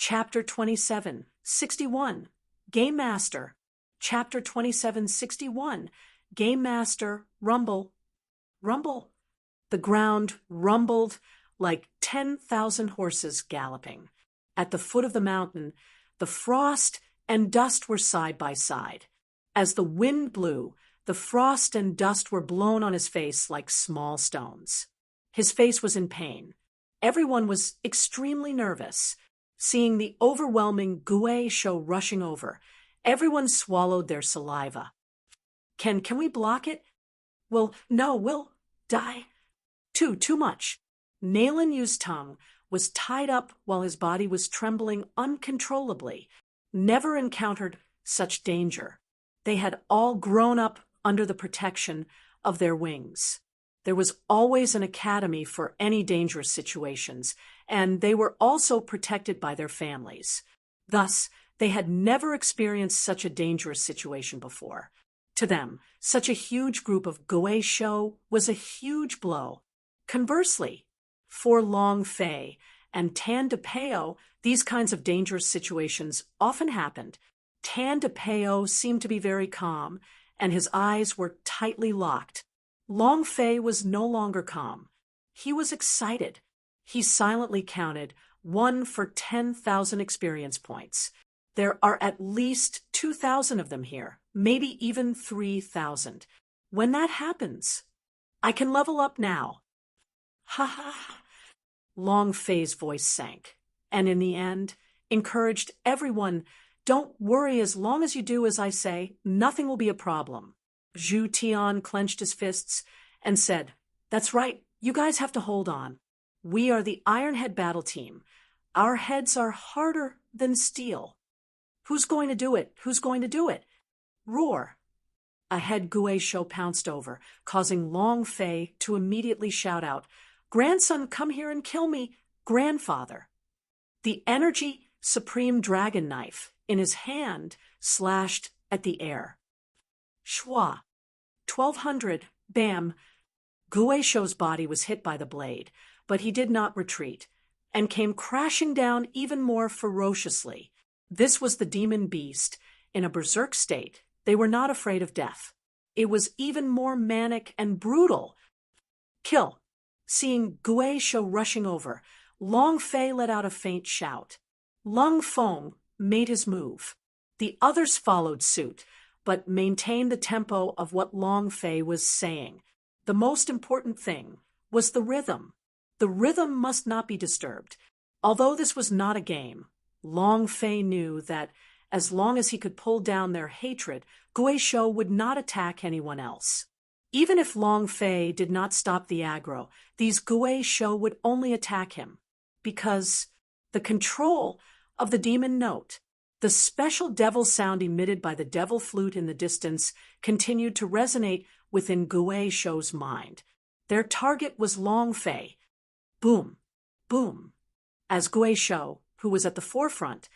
Chapter 27:61, Game Master. Chapter 27:61, Game Master, Rumble. Rumble. The ground rumbled like 10,000 horses galloping. At the foot of the mountain, the frost and dust were side by side. As the wind blew, the frost and dust were blown on his face like small stones. His face was in pain. Everyone was extremely nervous. Seeing the overwhelming Guesho rushing over, everyone swallowed their saliva. Can we block it? Well, no, we'll die. Too much. Nalan-Yu's tongue was tied up while his body was trembling uncontrollably. Never encountered such danger. They had all grown up under the protection of their wings. There was always an academy for any dangerous situations, and they were also protected by their families. Thus, they had never experienced such a dangerous situation before. To them, such a huge group of Guesho was a huge blow. Conversely, for Long Fei and Tan DePeo, these kinds of dangerous situations often happened. Tan DePeo seemed to be very calm, and his eyes were tightly locked. Long Fei was no longer calm. He was excited. He silently counted 1 for 10,000 experience points. There are at least 2,000 of them here, maybe even 3,000. When that happens, I can level up now. Ha ha. Long Fei's voice sank, and in the end, encouraged everyone, don't worry, as long as you do as I say, nothing will be a problem. Zhu Tian clenched his fists and said, that's right, you guys have to hold on. We are the Ironhead battle team. Our heads are harder than steel. Who's going to do it? Who's going to do it? Roar. A head Guesho pounced over, causing Long Fei to immediately shout out, grandson, come here and kill me, grandfather. The energy supreme dragon knife in his hand slashed at the air. Shwa. 1,200, bam. Guesho's body was hit by the blade, but he did not retreat, and came crashing down even more ferociously. This was the demon beast. In a berserk state, they were not afraid of death. It was even more manic and brutal. Kill. Seeing Guesho rushing over, Long Fei let out a faint shout. Lung Feng made his move. The others followed suit, but maintained the tempo of what Long Fei was saying. The most important thing was the rhythm. The rhythm must not be disturbed. Although this was not a game, Long Fei knew that as long as he could pull down their hatred, Guizhou would not attack anyone else. Even if Long Fei did not stop the aggro, these Guizhou would only attack him. Because the control of the demon note, the special devil sound emitted by the devil flute in the distance, continued to resonate within Guizhou's mind. Their target was Long Fei. Boom, boom. As Guizhou, who was at the forefront,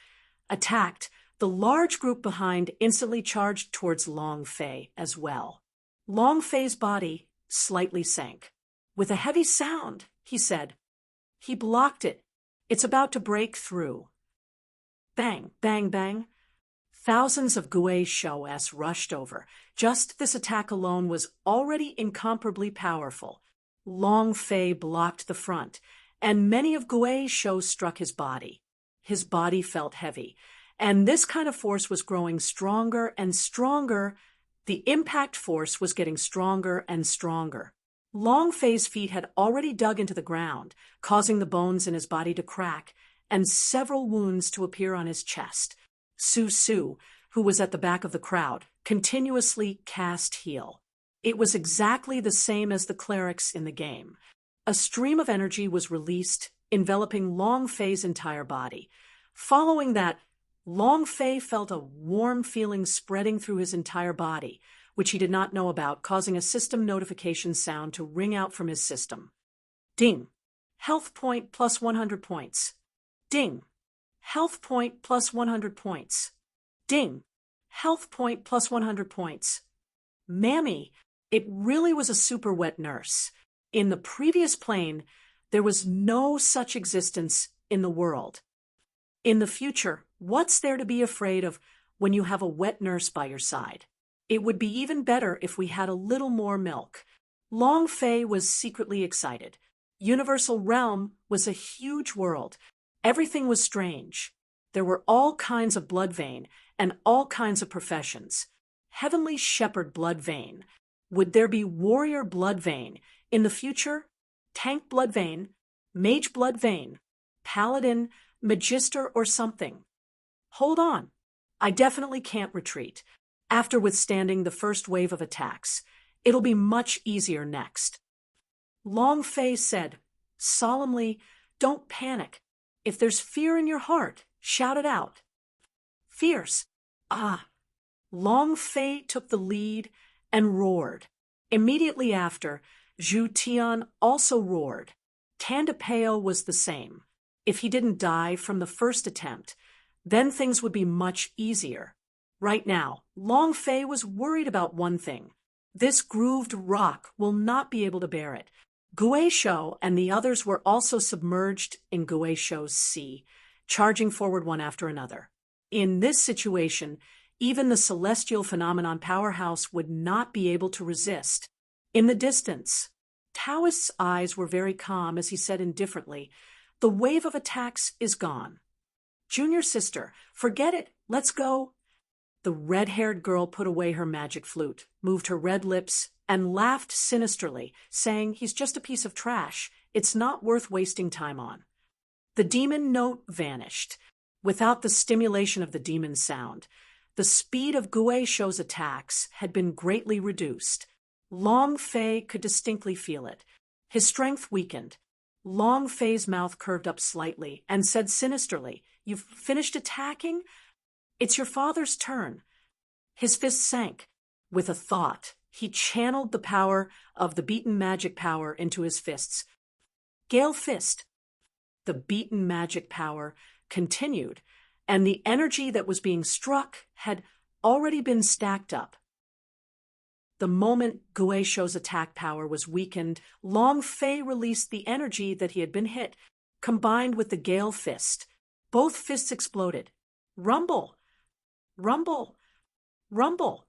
attacked, the large group behind instantly charged towards Long Fei as well. Long Fei's body slightly sank. With a heavy sound, he said, "He blocked it. It's about to break through." Bang, bang, bang. Thousands of Guizhou rushed over. Just this attack alone was already incomparably powerful. Long Fei blocked the front, and many of Guizhou struck his body. His body felt heavy, and this kind of force was growing stronger and stronger. The impact force was getting stronger and stronger. Long Fei's feet had already dug into the ground, causing the bones in his body to crack, and several wounds to appear on his chest. Su, who was at the back of the crowd, continuously cast heal. It was exactly the same as the clerics in the game. A stream of energy was released, enveloping Long Fei's entire body. Following that, Long Fei felt a warm feeling spreading through his entire body, which he did not know about, causing a system notification sound to ring out from his system. Ding! Health point plus 100 points. Ding! Health point plus 100 points. Ding! Health point plus 100 points. Mammy, it really was a super wet nurse. In the previous plane, there was no such existence in the world. In the future, what's there to be afraid of when you have a wet nurse by your side? It would be even better if we had a little more milk. Long Fei was secretly excited. Universal Realm was a huge world. Everything was strange. There were all kinds of blood vein and all kinds of professions. Heavenly Shepherd blood vein. Would there be warrior blood vein in the future? Tank blood vein, mage blood vein, paladin, magister, or something? Hold on. I definitely can't retreat. After withstanding the first wave of attacks, it'll be much easier next. Long Fei said, solemnly, "Don't panic. If there's fear in your heart, shout it out." Fierce. Ah. Long Fei took the lead and roared. Immediately after, Zhu Tian also roared. Tandapeo was the same. If he didn't die from the first attempt, then things would be much easier. Right now, Long Fei was worried about one thing. This grooved rock will not be able to bear it. Guizhou and the others were also submerged in Guizhou's sea, charging forward one after another. In this situation, even the celestial phenomenon powerhouse would not be able to resist. In the distance, Taoist's eyes were very calm as he said indifferently, "The wave of attacks is gone. Junior sister, forget it, let's go." The red-haired girl put away her magic flute, moved her red lips, and laughed sinisterly, saying, "He's just a piece of trash. It's not worth wasting time on." The demon note vanished. Without the stimulation of the demon sound, the speed of Guizhou's attacks had been greatly reduced. Long Fei could distinctly feel it. His strength weakened. Long Fei's mouth curved up slightly and said sinisterly, "You've finished attacking? It's your father's turn." His fist sank. With a thought, he channeled the power of the beaten magic power into his fists. Gale Fist. The beaten magic power continued, and the energy that was being struck had already been stacked up. The moment Guizhou's attack power was weakened, Long Fei released the energy that he had been hit, combined with the Gale Fist. Both fists exploded. Rumble! Rumble! Rumble!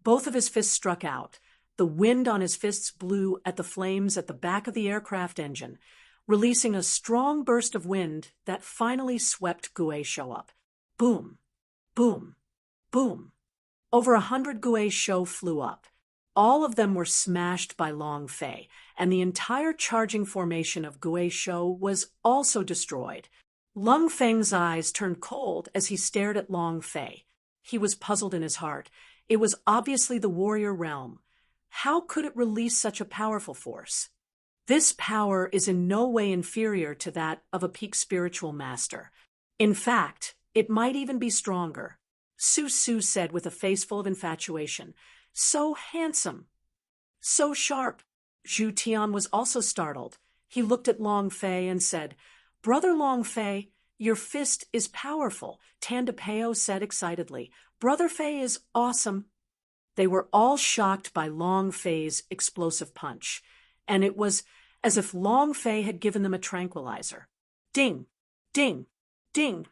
Both of his fists struck out. The wind on his fists blew at the flames at the back of the aircraft engine, releasing a strong burst of wind that finally swept Guizhou up. Boom! Boom! Boom! Over 100 Guizhou flew up. All of them were smashed by Long Fei, and the entire charging formation of Guizhou was also destroyed. Lung Feng's eyes turned cold as he stared at Long Fei. He was puzzled in his heart. It was obviously the warrior realm. How could it release such a powerful force? This power is in no way inferior to that of a peak spiritual master. In fact, it might even be stronger. Su Su said with a face full of infatuation. So handsome. So sharp. Zhu Tian was also startled. He looked at Long Fei and said, Brother Long Fei, your fist is powerful, Tan De Peo said excitedly. Brother Fei is awesome. They were all shocked by Long Fei's explosive punch, and it was as if Long Fei had given them a tranquilizer. Ding, ding, ding.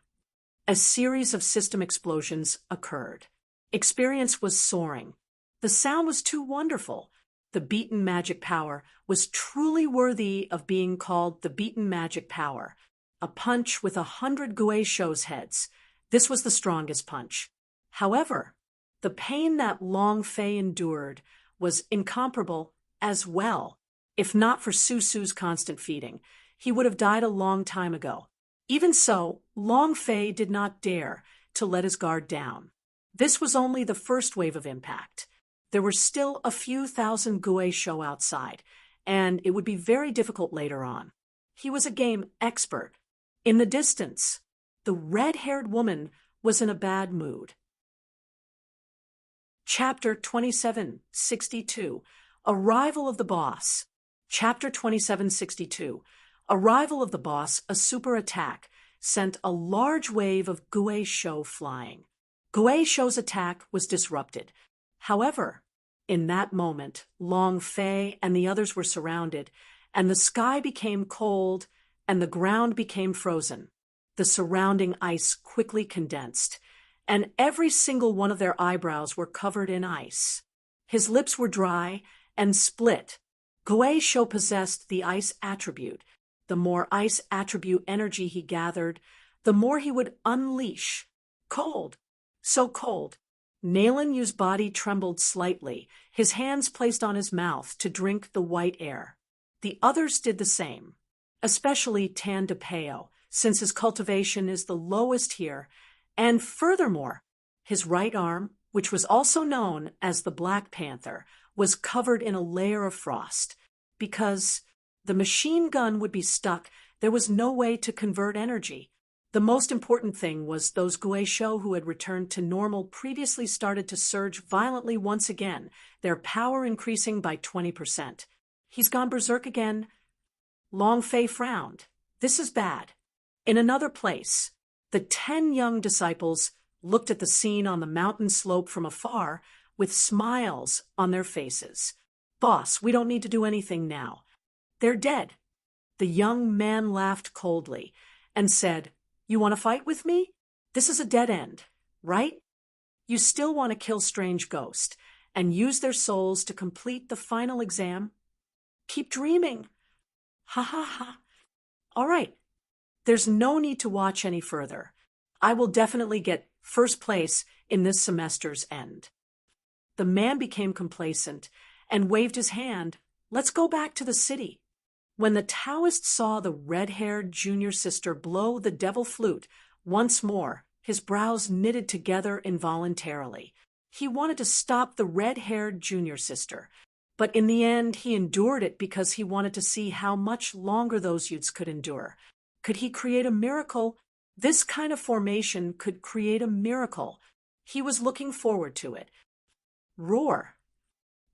A series of system explosions occurred. Experience was soaring. The sound was too wonderful. The beaten magic power was truly worthy of being called the beaten magic power. A punch with 100 Guizhou's heads. This was the strongest punch. However, the pain that Long Fei endured was incomparable as well. If not for Su Su's constant feeding, he would have died a long time ago. Even so, Long Fei did not dare to let his guard down. This was only the first wave of impact. There were still a few thousand Guizhou outside, and it would be very difficult later on. He was a game expert. In the distance, the red-haired woman was in a bad mood. Chapter 2762, Arrival of the Boss. Chapter 2762, Arrival of the Boss, a super attack, sent a large wave of Guizhou flying. Guizhou's attack was disrupted. However, in that moment, Long Fei and the others were surrounded, and the sky became cold and the ground became frozen. The surrounding ice quickly condensed, and every single one of their eyebrows were covered in ice. His lips were dry and split. Guizhou possessed the ice attribute. The more ice attribute energy he gathered, the more he would unleash. Cold. So cold. Nalan Yu's body trembled slightly, his hands placed on his mouth to drink the white air. The others did the same, especially Tan De Peo, since his cultivation is the lowest here, and furthermore, his right arm, which was also known as the Black Panther, was covered in a layer of frost. Because the machine gun would be stuck, there was no way to convert energy. The most important thing was those Guizhou who had returned to normal previously started to surge violently once again, their power increasing by 20%. He's gone berserk again. Long Fei frowned. This is bad. In another place, the 10 young disciples looked at the scene on the mountain slope from afar with smiles on their faces. Boss, we don't need to do anything now. They're dead. The young man laughed coldly and said, You want to fight with me? This is a dead end, right? You still want to kill Strange Ghost and use their souls to complete the final exam? Keep dreaming. Ha ha ha. All right. There's no need to watch any further. I will definitely get first place in this semester's end. The man became complacent and waved his hand. Let's go back to the city. When the Taoist saw the red-haired junior sister blow the devil flute once more, his brows knitted together involuntarily. He wanted to stop the red-haired junior sister, but in the end he endured it because he wanted to see how much longer those youths could endure. Could he create a miracle? This kind of formation could create a miracle. He was looking forward to it. Roar!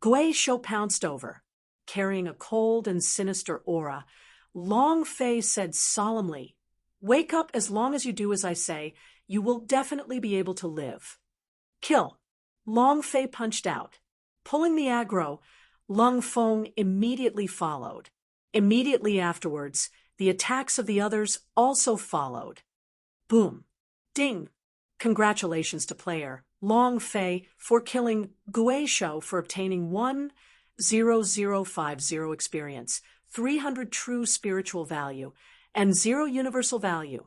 Guizhou pounced over, carrying a cold and sinister aura. Long Fei said solemnly, Wake up as long as you do as I say, you will definitely be able to live. Kill. Long Fei punched out. Pulling the aggro, Lung Feng immediately followed. Immediately afterwards, the attacks of the others also followed. Boom. Ding. Congratulations to player Long Fei for killing Guizhou for obtaining 1,0050 experience, 300 true spiritual value, and 0 universal value.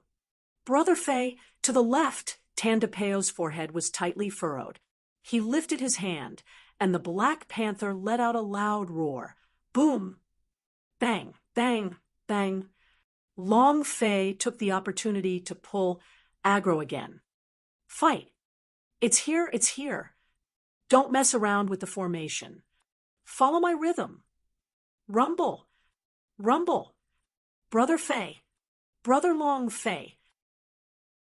Brother Fei, to the left, Tan De Peo's forehead was tightly furrowed. He lifted his hand, and the Black Panther let out a loud roar. Boom! Bang! Bang! Bang! Long Fei took the opportunity to pull aggro again. Fight. It's here, it's here. Don't mess around with the formation. Follow my rhythm. Rumble. Rumble. Brother Fei. Brother Long Fei.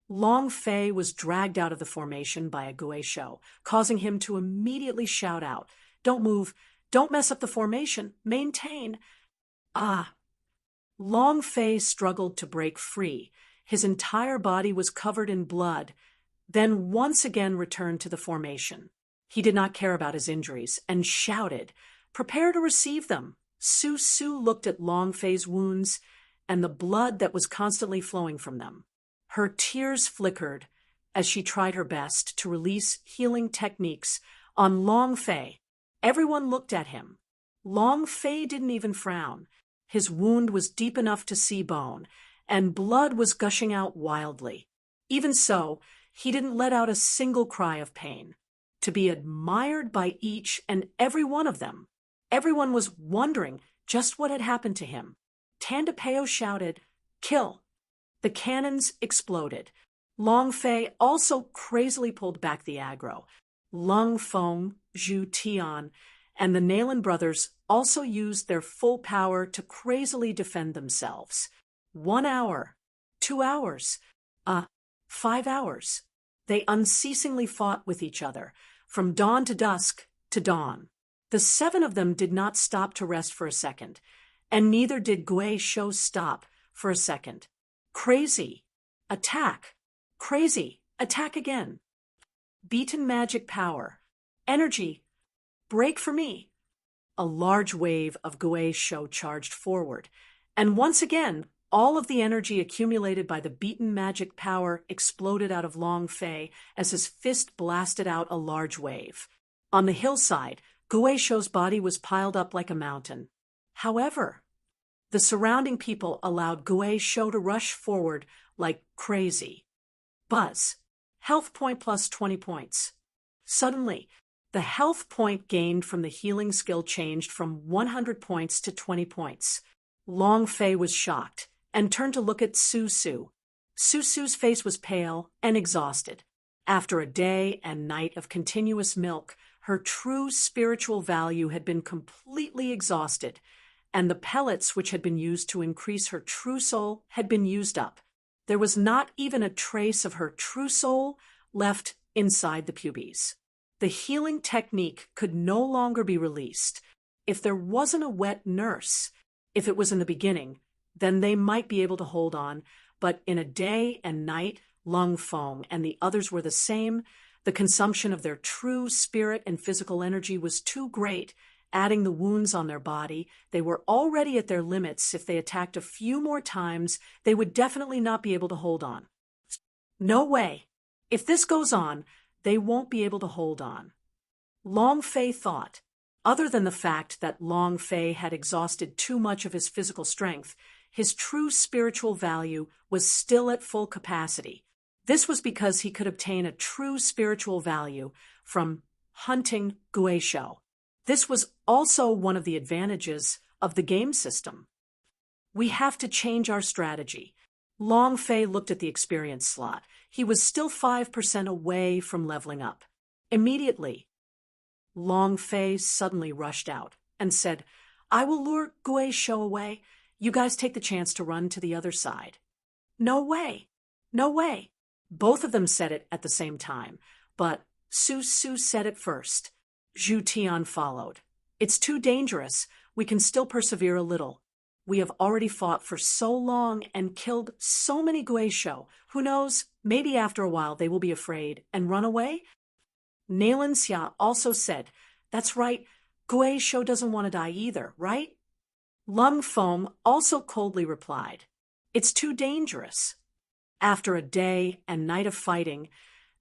Long Fei was dragged out of the formation by a Guizhou, causing him to immediately shout out, "Don't move. Don't mess up the formation. Maintain." Ah. Long Fei struggled to break free. His entire body was covered in blood, then once again returned to the formation. He did not care about his injuries and shouted, "Prepare to receive them." Su Su looked at Long Fei's wounds and the blood that was constantly flowing from them. Her tears flickered as she tried her best to release healing techniques on Long Fei. Everyone looked at him. Long Fei didn't even frown. His wound was deep enough to see bone, and blood was gushing out wildly. Even so, he didn't let out a single cry of pain. To be admired by each and every one of them. Everyone was wondering just what had happened to him. Tandapeo shouted, "Kill!" The cannons exploded. Long Fei also crazily pulled back the aggro. Lung Feng, Zhu Tian, and the Nailan brothers also used their full power to crazily defend themselves. 1 hour, 2 hours, 5 hours. They unceasingly fought with each other, from dawn to dusk to dawn. The 7 of them did not stop to rest for a second, and neither did Guizhou stop for a second. Crazy. Attack. Crazy. Attack again. Beaten magic power. Energy. Break for me. A large wave of Guizhou charged forward, and once again, all of the energy accumulated by the beaten magic power exploded out of Long Fei as his fist blasted out a large wave. On the hillside, Guizhou's body was piled up like a mountain. However, the surrounding people allowed Guizhou to rush forward like crazy. Buzz. Health point plus 20 points. Suddenly, the health point gained from the healing skill changed from 100 points to 20 points. Long Fei was shocked and turned to look at Su Su. Su Su's face was pale and exhausted. After a day and night of continuous milk, her true spiritual value had been completely exhausted, and the pellets which had been used to increase her true soul had been used up. There was not even a trace of her true soul left inside the pubes. The healing technique could no longer be released. If there wasn't a wet nurse, if it was in the beginning, then they might be able to hold on, but in a day and night, Lung Feng and the others were the same. The consumption of their true spirit and physical energy was too great. Adding the wounds on their body, they were already at their limits. If they attacked a few more times, they would definitely not be able to hold on. No way. If this goes on, they won't be able to hold on. Long Fei thought. Other than the fact that Long Fei had exhausted too much of his physical strength, his true spiritual value was still at full capacity. This was because he could obtain a true spiritual value from hunting Guizhou. This was also one of the advantages of the game system. We have to change our strategy. Long Fei looked at the experience slot. He was still 5% away from leveling up. Immediately, Long Fei suddenly rushed out and said, "I will lure Guizhou away. You guys take the chance to run to the other side." "No way. No way." Both of them said it at the same time, but Su Su said it first. Zhu Tian followed. "It's too dangerous. We can still persevere a little. We have already fought for so long and killed so many Guizhou. Who knows, maybe after a while they will be afraid and run away?" Nailan Xia also said, "That's right, Guizhou doesn't want to die either, right?" Lung Feng also coldly replied, "It's too dangerous." After a day and night of fighting,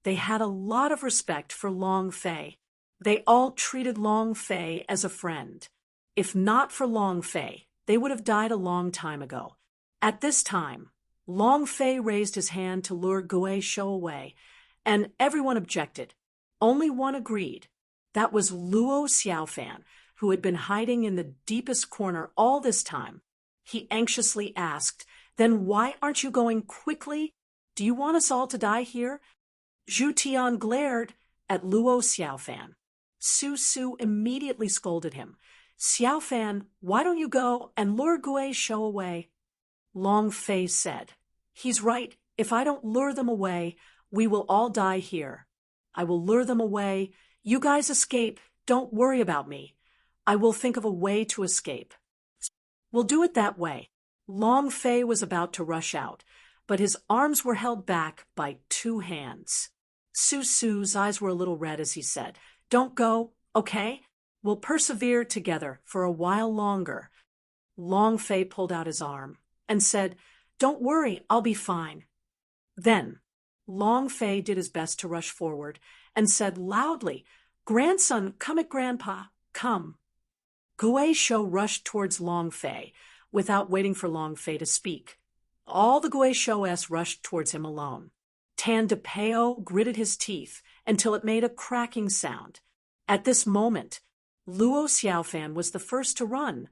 they had a lot of respect for Long Fei. They all treated Long Fei as a friend. If not for Long Fei, they would have died a long time ago. At this time, Long Fei raised his hand to lure Guizhou away, and everyone objected. Only one agreed. That was Luo Xiaofan, who had been hiding in the deepest corner all this time. he anxiously asked. Then why aren't you going quickly? Do you want us all to die here? Zhu Tian glared at Luo Xiaofan. Su Su immediately scolded him. Xiaofan, why don't you go and lure Gui Shou away? Long Fei said, he's right. If I don't lure them away, we will all die here. I will lure them away. You guys escape. Don't worry about me. I will think of a way to escape. We'll do it that way. Long Fei was about to rush out, but his arms were held back by 2 hands. Su Su's eyes were a little red as he said, Don't go, okay? We'll persevere together for a while longer. Long Fei pulled out his arm and said, Don't worry, I'll be fine. Then, Long Fei did his best to rush forward and said loudly, Grandson, come at Grandpa, come. Gui Shou rushed towards Long Fei without waiting for Long Fei to speak. All the Gui Shou's rushed towards him alone. Tan De Peo gritted his teeth until it made a cracking sound. At this moment, Luo Xiaofan was the first to run,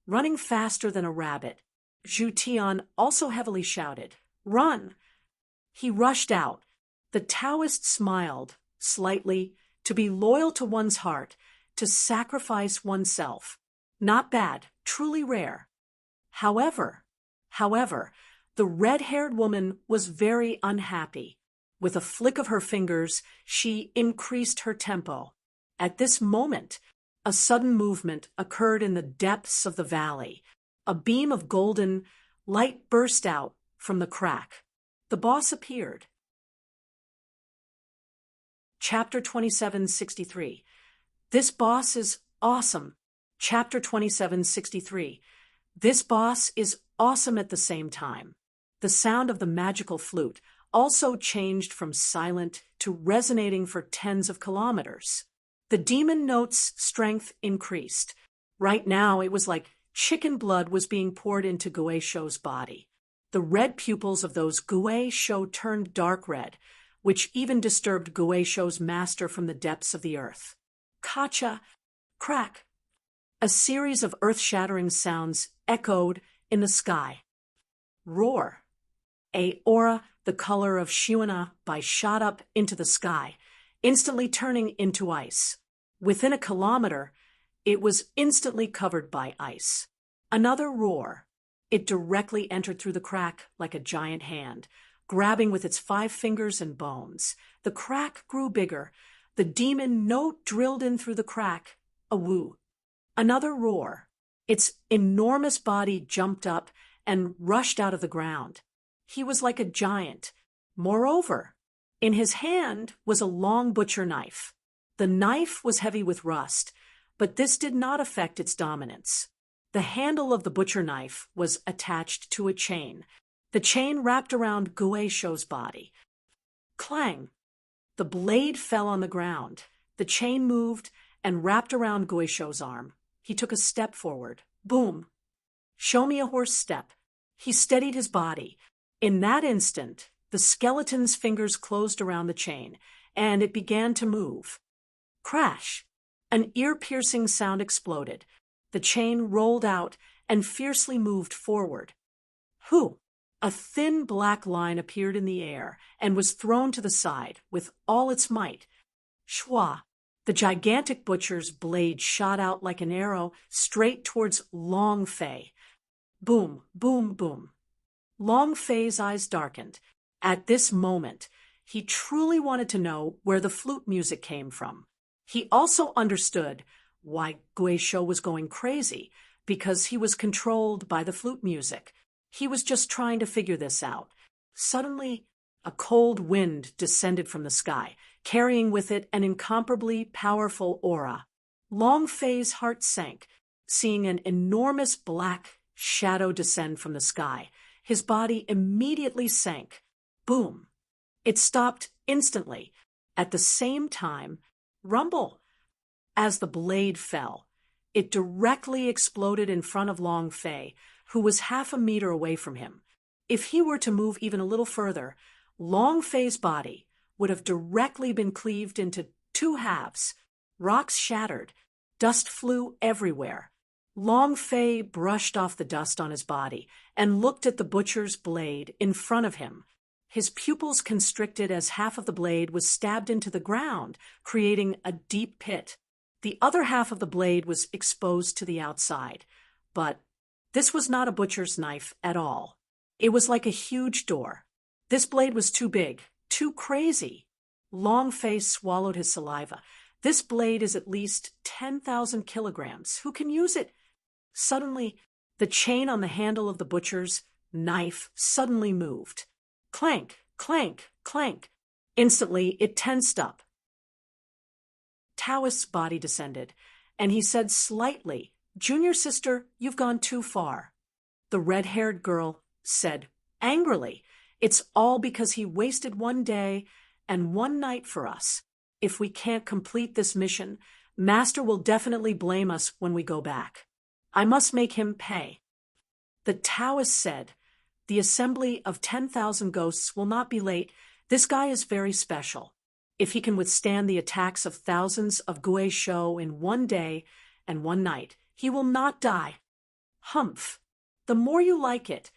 running faster than a rabbit. Zhu Tian also heavily shouted, Run! He rushed out. The Taoist smiled, slightly, to be loyal to one's heart, to sacrifice oneself. Not bad, truly rare. However, the red-haired woman was very unhappy. With a flick of her fingers, she increased her tempo. At this moment, a sudden movement occurred in the depths of the valley. A beam of golden light burst out from the crack. The boss appeared. Chapter 2763. This boss is awesome. Chapter 2763. This boss is awesome at the same time. The sound of the magical flute also changed from silent to resonating for tens of kilometers. The demon note's strength increased. Right now, it was like chicken blood was being poured into Gui Shou's body. The red pupils of those Gui Shou turned dark red, which even disturbed Gui Shou's master from the depths of the earth. Kacha, crack. A series of earth-shattering sounds echoed in the sky. Roar. A aura the color of Shuana shot up into the sky, instantly turning into ice. Within a kilometer, it was instantly covered by ice. Another roar. It directly entered through the crack like a giant hand, grabbing with its 5 fingers and bones. The crack grew bigger. The demon note drilled in through the crack. A woo. Another roar. Its enormous body jumped up and rushed out of the ground. He was like a giant. Moreover, in his hand was a long butcher knife. The knife was heavy with rust, but this did not affect its dominance. The handle of the butcher knife was attached to a chain. The chain wrapped around Gui Shou's body. Clang! The blade fell on the ground. The chain moved and wrapped around Gui Shou's arm. He took a step forward. Boom! Show me a horse step. He steadied his body. In that instant, the skeleton's fingers closed around the chain, and it began to move. Crash! An ear-piercing sound exploded. The chain rolled out and fiercely moved forward. Whew! A thin black line appeared in the air and was thrown to the side with all its might. Shwa! The gigantic butcher's blade shot out like an arrow straight towards Long Fei. Boom, boom, boom. Long Fei's eyes darkened. At this moment, he truly wanted to know where the flute music came from. He also understood why Gui Shou was going crazy, because he was controlled by the flute music. He was just trying to figure this out. Suddenly, a cold wind descended from the sky, carrying with it an incomparably powerful aura. Long Fei's heart sank, seeing an enormous black shadow descend from the sky. His body immediately sank. Boom! It stopped instantly. At the same time, rumble! As the blade fell, it directly exploded in front of Long Fei, who was half a meter away from him. If he were to move even a little further, Long Fei's body would have directly been cleaved into 2 halves. Rocks shattered. Dust flew everywhere. Long Fei brushed off the dust on his body and looked at the butcher's blade in front of him. His pupils constricted as half of the blade was stabbed into the ground, creating a deep pit. The other half of the blade was exposed to the outside. But this was not a butcher's knife at all. It was like a huge door. This blade was too big, too crazy. Long Fei swallowed his saliva. This blade is at least 10,000 kilograms. Who can use it? Suddenly, the chain on the handle of the butcher's knife suddenly moved. Clank, clank, clank. Instantly, it tensed up. Taoist's body descended, and he said slightly, "Junior sister, you've gone too far." The red-haired girl said angrily, "It's all because he wasted one day and one night for us. If we can't complete this mission, Master will definitely blame us when we go back. I must make him pay." The Taoist said, "The assembly of 10,000 ghosts will not be late. This guy is very special. If he can withstand the attacks of thousands of Gui Shou in one day and one night, he will not die." Humph! The more you like it,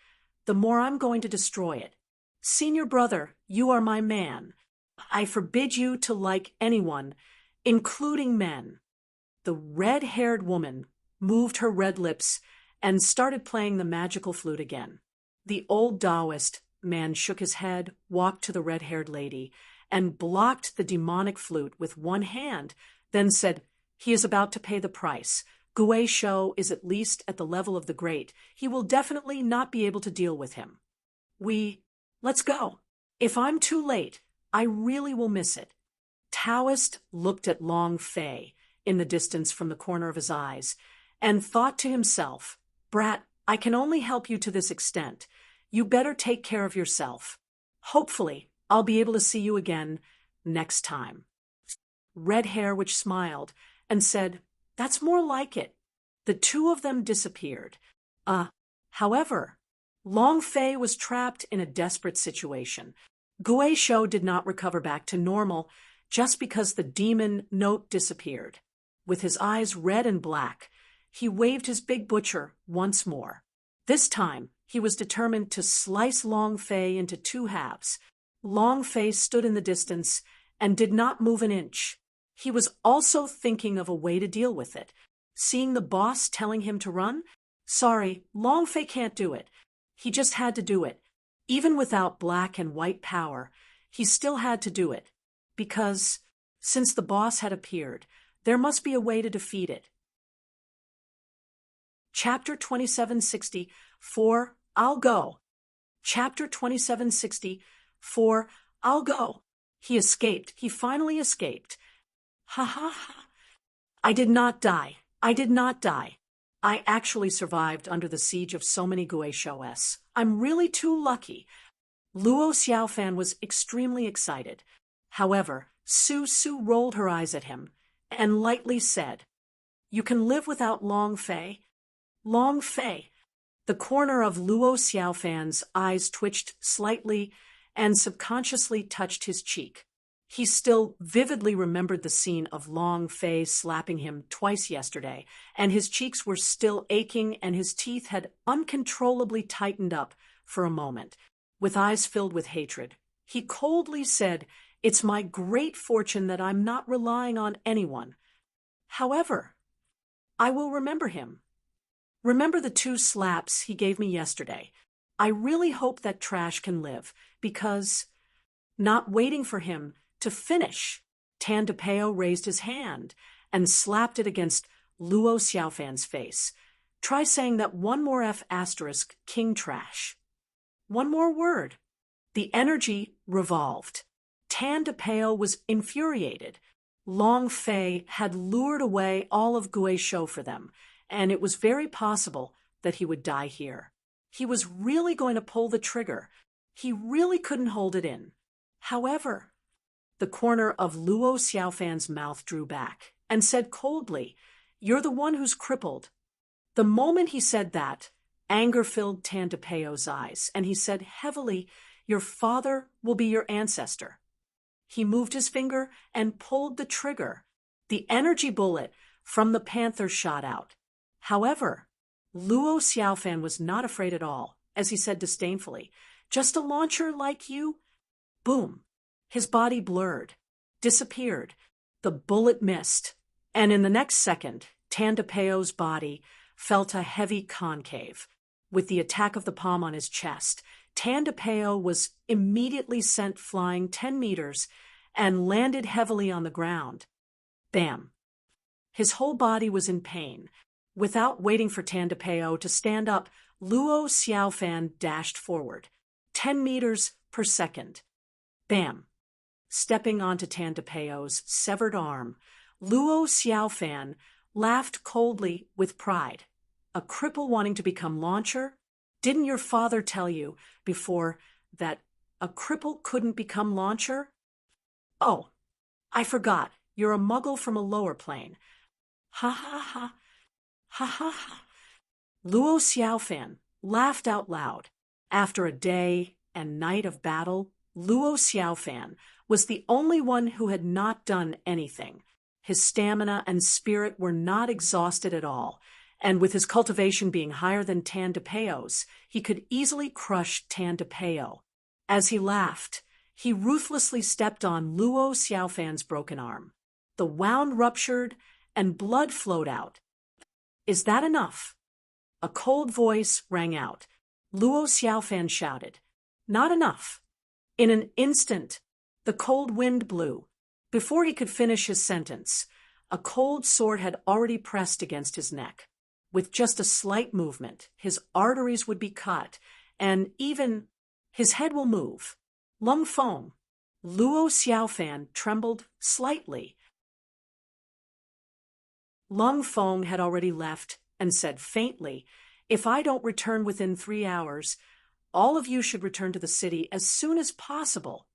the more I'm going to destroy it. Senior brother, you are my man. I forbid you to like anyone, including men. The red-haired woman moved her red lips and started playing the magical flute again. The old Taoist man shook his head, walked to the red-haired lady, and blocked the demonic flute with one hand, then said, "He is about to pay the price. Gui Shou is at least at the level of the great. He will definitely not be able to deal with him. Let's go. If I'm too late, I really will miss it." Taoist looked at Long Fei in the distance from the corner of his eyes and thought to himself, "Brat, I can only help you to this extent. You better take care of yourself. Hopefully, I'll be able to see you again next time." Red Hair Witch smiled and said, "That's more like it." The two of them disappeared. However, Long Fei was trapped in a desperate situation. Gui Shou did not recover back to normal just because the demon note disappeared. With his eyes red and black, he waved his big butcher once more. This time, he was determined to slice Long Fei into two halves. Long Fei stood in the distance and did not move an inch. He was also thinking of a way to deal with it. Seeing the boss telling him to run? Sorry, Long Fei can't do it. He just had to do it. Even without black and white power, he still had to do it. Because, since the boss had appeared, there must be a way to defeat it. Chapter 2764, I'll Go. Chapter 2764, I'll Go. He escaped. He finally escaped. Ha ha ha. I did not die. I did not die. I actually survived under the siege of so many Gui Shou's. I'm really too lucky. Luo Xiaofan was extremely excited. However, Su Su rolled her eyes at him and lightly said, "You can live without Long Fei." Long Fei. The corner of Luo Xiaofan's eyes twitched slightly and subconsciously touched his cheek. He still vividly remembered the scene of Long Fei slapping him twice yesterday, and his cheeks were still aching and his teeth had uncontrollably tightened up for a moment. With eyes filled with hatred, he coldly said, "It's my great fortune that I'm not relying on anyone. However, I will remember him. Remember the 2 slaps he gave me yesterday. I really hope that trash can live, because..." Not waiting for him to finish, Tan DePeo raised his hand and slapped it against Luo Xiaofan's face. "Try saying that one more F asterisk, king trash. One more word." The energy revolved. Tan DePeo was infuriated. Long Fei had lured away all of Gui Shou for them, and it was very possible that he would die here. He was really going to pull the trigger. He really couldn't hold it in. However, the corner of Luo Xiaofan's mouth drew back and said coldly, "You're the one who's crippled." The moment he said that, anger filled Tan DePeo's eyes, and he said heavily, "Your father will be your ancestor." He moved his finger and pulled the trigger. The energy bullet from the panther shot out. However, Luo Xiaofan was not afraid at all, as he said disdainfully, "Just a launcher like you?" Boom! His body blurred, disappeared. The bullet missed, and in the next second, Tandapeo's body felt a heavy concave. With the attack of the palm on his chest, Tandapeo was immediately sent flying 10 meters and landed heavily on the ground. Bam! His whole body was in pain. Without waiting for Tandapeo to stand up, Luo Xiaofan dashed forward, 10 meters per second. Bam! Stepping onto Tandapeo's severed arm, Luo Xiaofan laughed coldly with pride. A cripple wanting to become launcher? Didn't your father tell you before that a cripple couldn't become launcher? Oh, I forgot. You're a muggle from a lower plane. Ha ha ha. Ha ha ha. Luo Xiaofan laughed out loud. After a day and night of battle, Luo Xiaofan was the only one who had not done anything. His stamina and spirit were not exhausted at all, and with his cultivation being higher than Tandapeo's, he could easily crush Tandapeo. As he laughed, he ruthlessly stepped on Luo Xiaofan's broken arm. The wound ruptured, and blood flowed out. "Is that enough?" A cold voice rang out. Luo Xiaofan shouted, "Not enough." In an instant, the cold wind blew. Before he could finish his sentence, a cold sword had already pressed against his neck. With just a slight movement, his arteries would be cut, and even his head will move. Lung Feng. Luo Xiaofan trembled slightly. Lung Feng had already left and said faintly, "If I don't return within 3 hours, all of you should return to the city as soon as possible."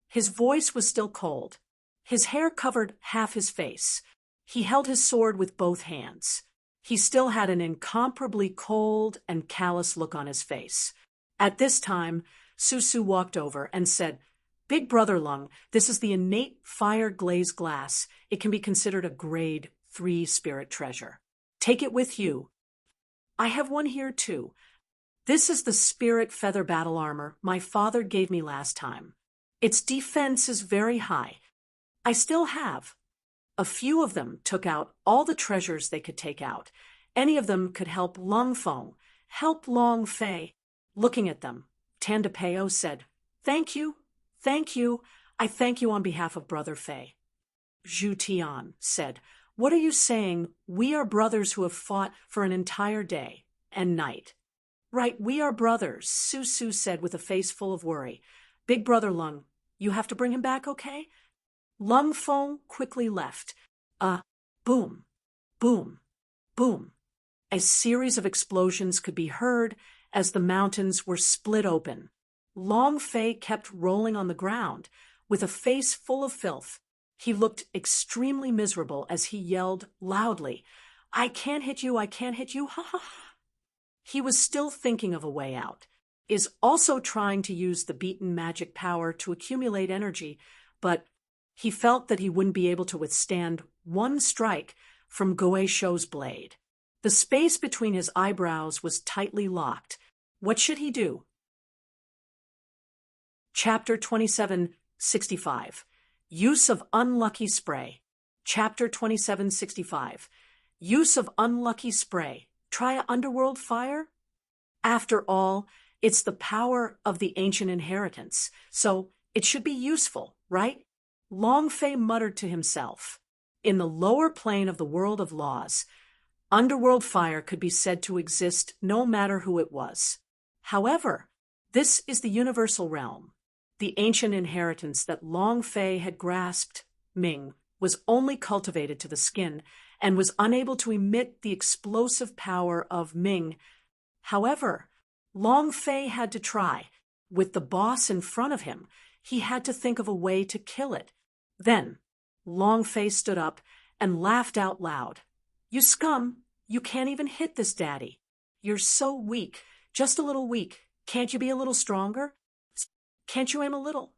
His voice was still cold. His hair covered half his face. He held his sword with both hands. He still had an incomparably cold and callous look on his face. At this time, Susu walked over and said, "Big Brother Lung, this is the innate fire glazed glass. It can be considered a grade 3 spirit treasure. Take it with you." "I have one here too. This is the spirit feather battle armor my father gave me last time. Its defense is very high. I still have." A few of them took out all the treasures they could take out. Any of them could help Lung Feng, help Long Fei. Looking at them, Tandapeo said, "Thank you, thank you. I thank you on behalf of Brother Fei." Zhu Tian said, "What are you saying? We are brothers who have fought for an entire day and night." "Right, we are brothers," Susu said with a face full of worry. "Big Brother Lung, you have to bring him back, okay?" Lung Feng quickly left. Boom, boom, boom. A series of explosions could be heard as the mountains were split open. Long Fei kept rolling on the ground, with a face full of filth. He looked extremely miserable as he yelled loudly, "I can't hit you, I can't hit you, ha ha ha." He was still thinking of a way out, is also trying to use the beaten magic power to accumulate energy, but he felt that he wouldn't be able to withstand one strike from Goei Shou's blade. The space between his eyebrows was tightly locked. What should he do? Chapter 2765. Use of Unlucky Spray. Chapter 2765. Use of Unlucky Spray. Try a underworld fire? After all, it's the power of the ancient inheritance, so it should be useful, right? Long Fei muttered to himself. In the lower plane of the world of laws, underworld fire could be said to exist no matter who it was. However, this is the universal realm. The ancient inheritance that Long Fei had grasped, Ming, was only cultivated to the skin and was unable to emit the explosive power of Ming. However, Long Fei had to try. With the boss in front of him, he had to think of a way to kill it. Then, Long Fei stood up and laughed out loud. "You scum! You can't even hit this daddy. You're so weak, just a little weak. Can't you be a little stronger? Can't you aim a little?"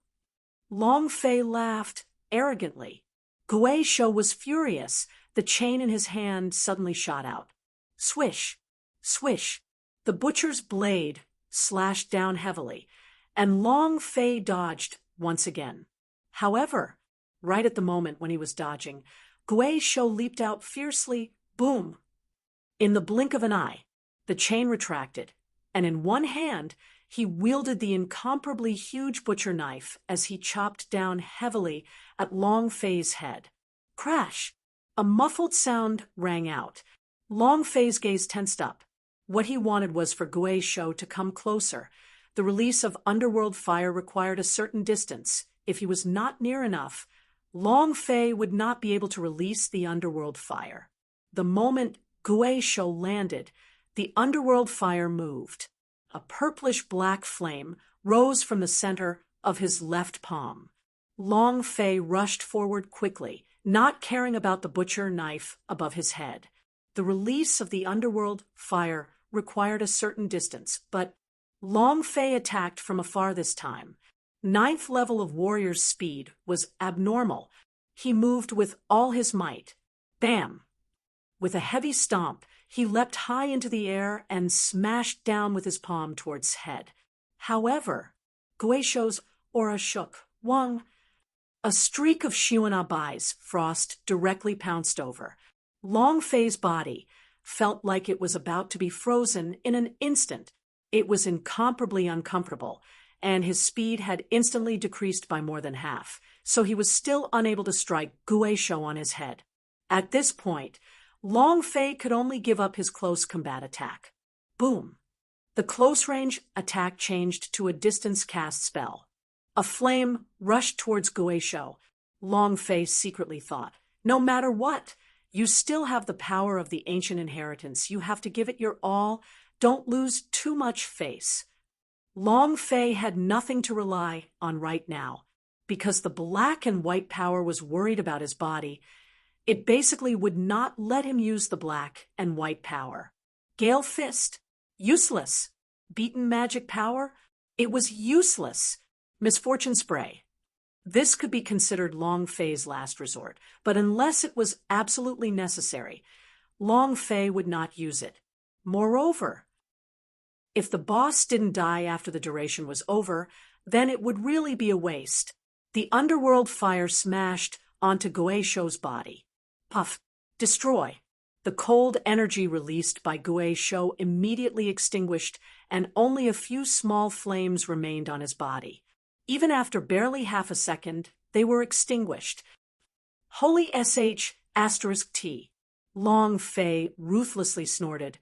Long Fei laughed arrogantly. Goei Shou was furious. The chain in his hand suddenly shot out. Swish, swish. The butcher's blade slashed down heavily, and Long Fei dodged once again. However, right at the moment when he was dodging, Gui Shou leaped out fiercely, boom. In the blink of an eye, the chain retracted, and in one hand, he wielded the incomparably huge butcher knife as he chopped down heavily at Long Fei's head. Crash! A muffled sound rang out. Long Fei's gaze tensed up. What he wanted was for Gui Shou to come closer. The release of underworld fire required a certain distance. If he was not near enough, Long Fei would not be able to release the underworld fire. The moment Gui Shou landed, the underworld fire moved. A purplish-black flame rose from the center of his left palm. Long Fei rushed forward quickly, not caring about the butcher knife above his head. The release of the underworld fire required a certain distance, but Long Fei attacked from afar this time. Ninth level of warrior's speed was abnormal. He moved with all his might. Bam! With a heavy stomp, he leapt high into the air and smashed down with his palm towards head. However, Gui Shou's aura shook. Wang! A streak of Xuanabi's frost directly pounced over. Long Fei's body felt like it was about to be frozen in an instant. It was incomparably uncomfortable, and his speed had instantly decreased by more than half, so he was still unable to strike Gui Shou on his head. At this point, Long Fei could only give up his close combat attack. Boom! The close-range attack changed to a distance cast spell. A flame rushed towards Gui Shou. Long Fei secretly thought, no matter what, you still have the power of the ancient inheritance. You have to give it your all. Don't lose too much face. Long Fei had nothing to rely on right now. Because the black and white power was worried about his body, it basically would not let him use the black and white power. Gale Fist. Useless. Beaten magic power. It was useless. Misfortune Spray. This could be considered Long Fei's last resort, but unless it was absolutely necessary, Long Fei would not use it. Moreover, if the boss didn't die after the duration was over, then it would really be a waste. The underworld fire smashed onto Gui Shou's body. Puff. Destroy. The cold energy released by Gui Shou immediately extinguished, and only a few small flames remained on his body. Even after barely half a second, they were extinguished. Holy **T. Long Fei ruthlessly snorted.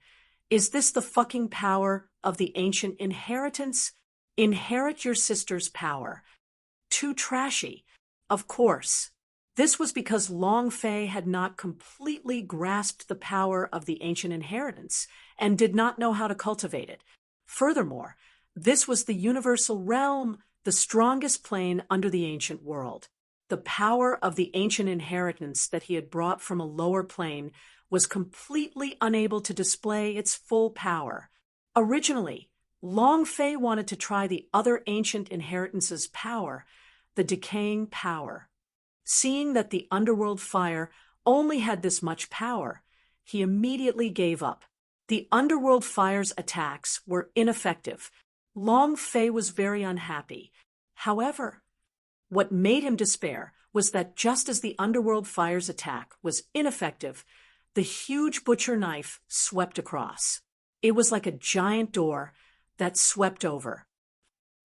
Is this the fucking power of the ancient inheritance? Inherit your sister's power. Too trashy. Of course. This was because Long Fei had not completely grasped the power of the ancient inheritance and did not know how to cultivate it. Furthermore, this was the universal realm, the strongest plane under the ancient world. The power of the ancient inheritance that he had brought from a lower plane was completely unable to display its full power. Originally, Long Fei wanted to try the other ancient inheritance's power, the decaying power. Seeing that the underworld fire only had this much power, he immediately gave up. The underworld fire's attacks were ineffective. Long Fei was very unhappy. However, what made him despair was that just as the underworld fire's attack was ineffective, the huge butcher knife swept across. It was like a giant door that swept over.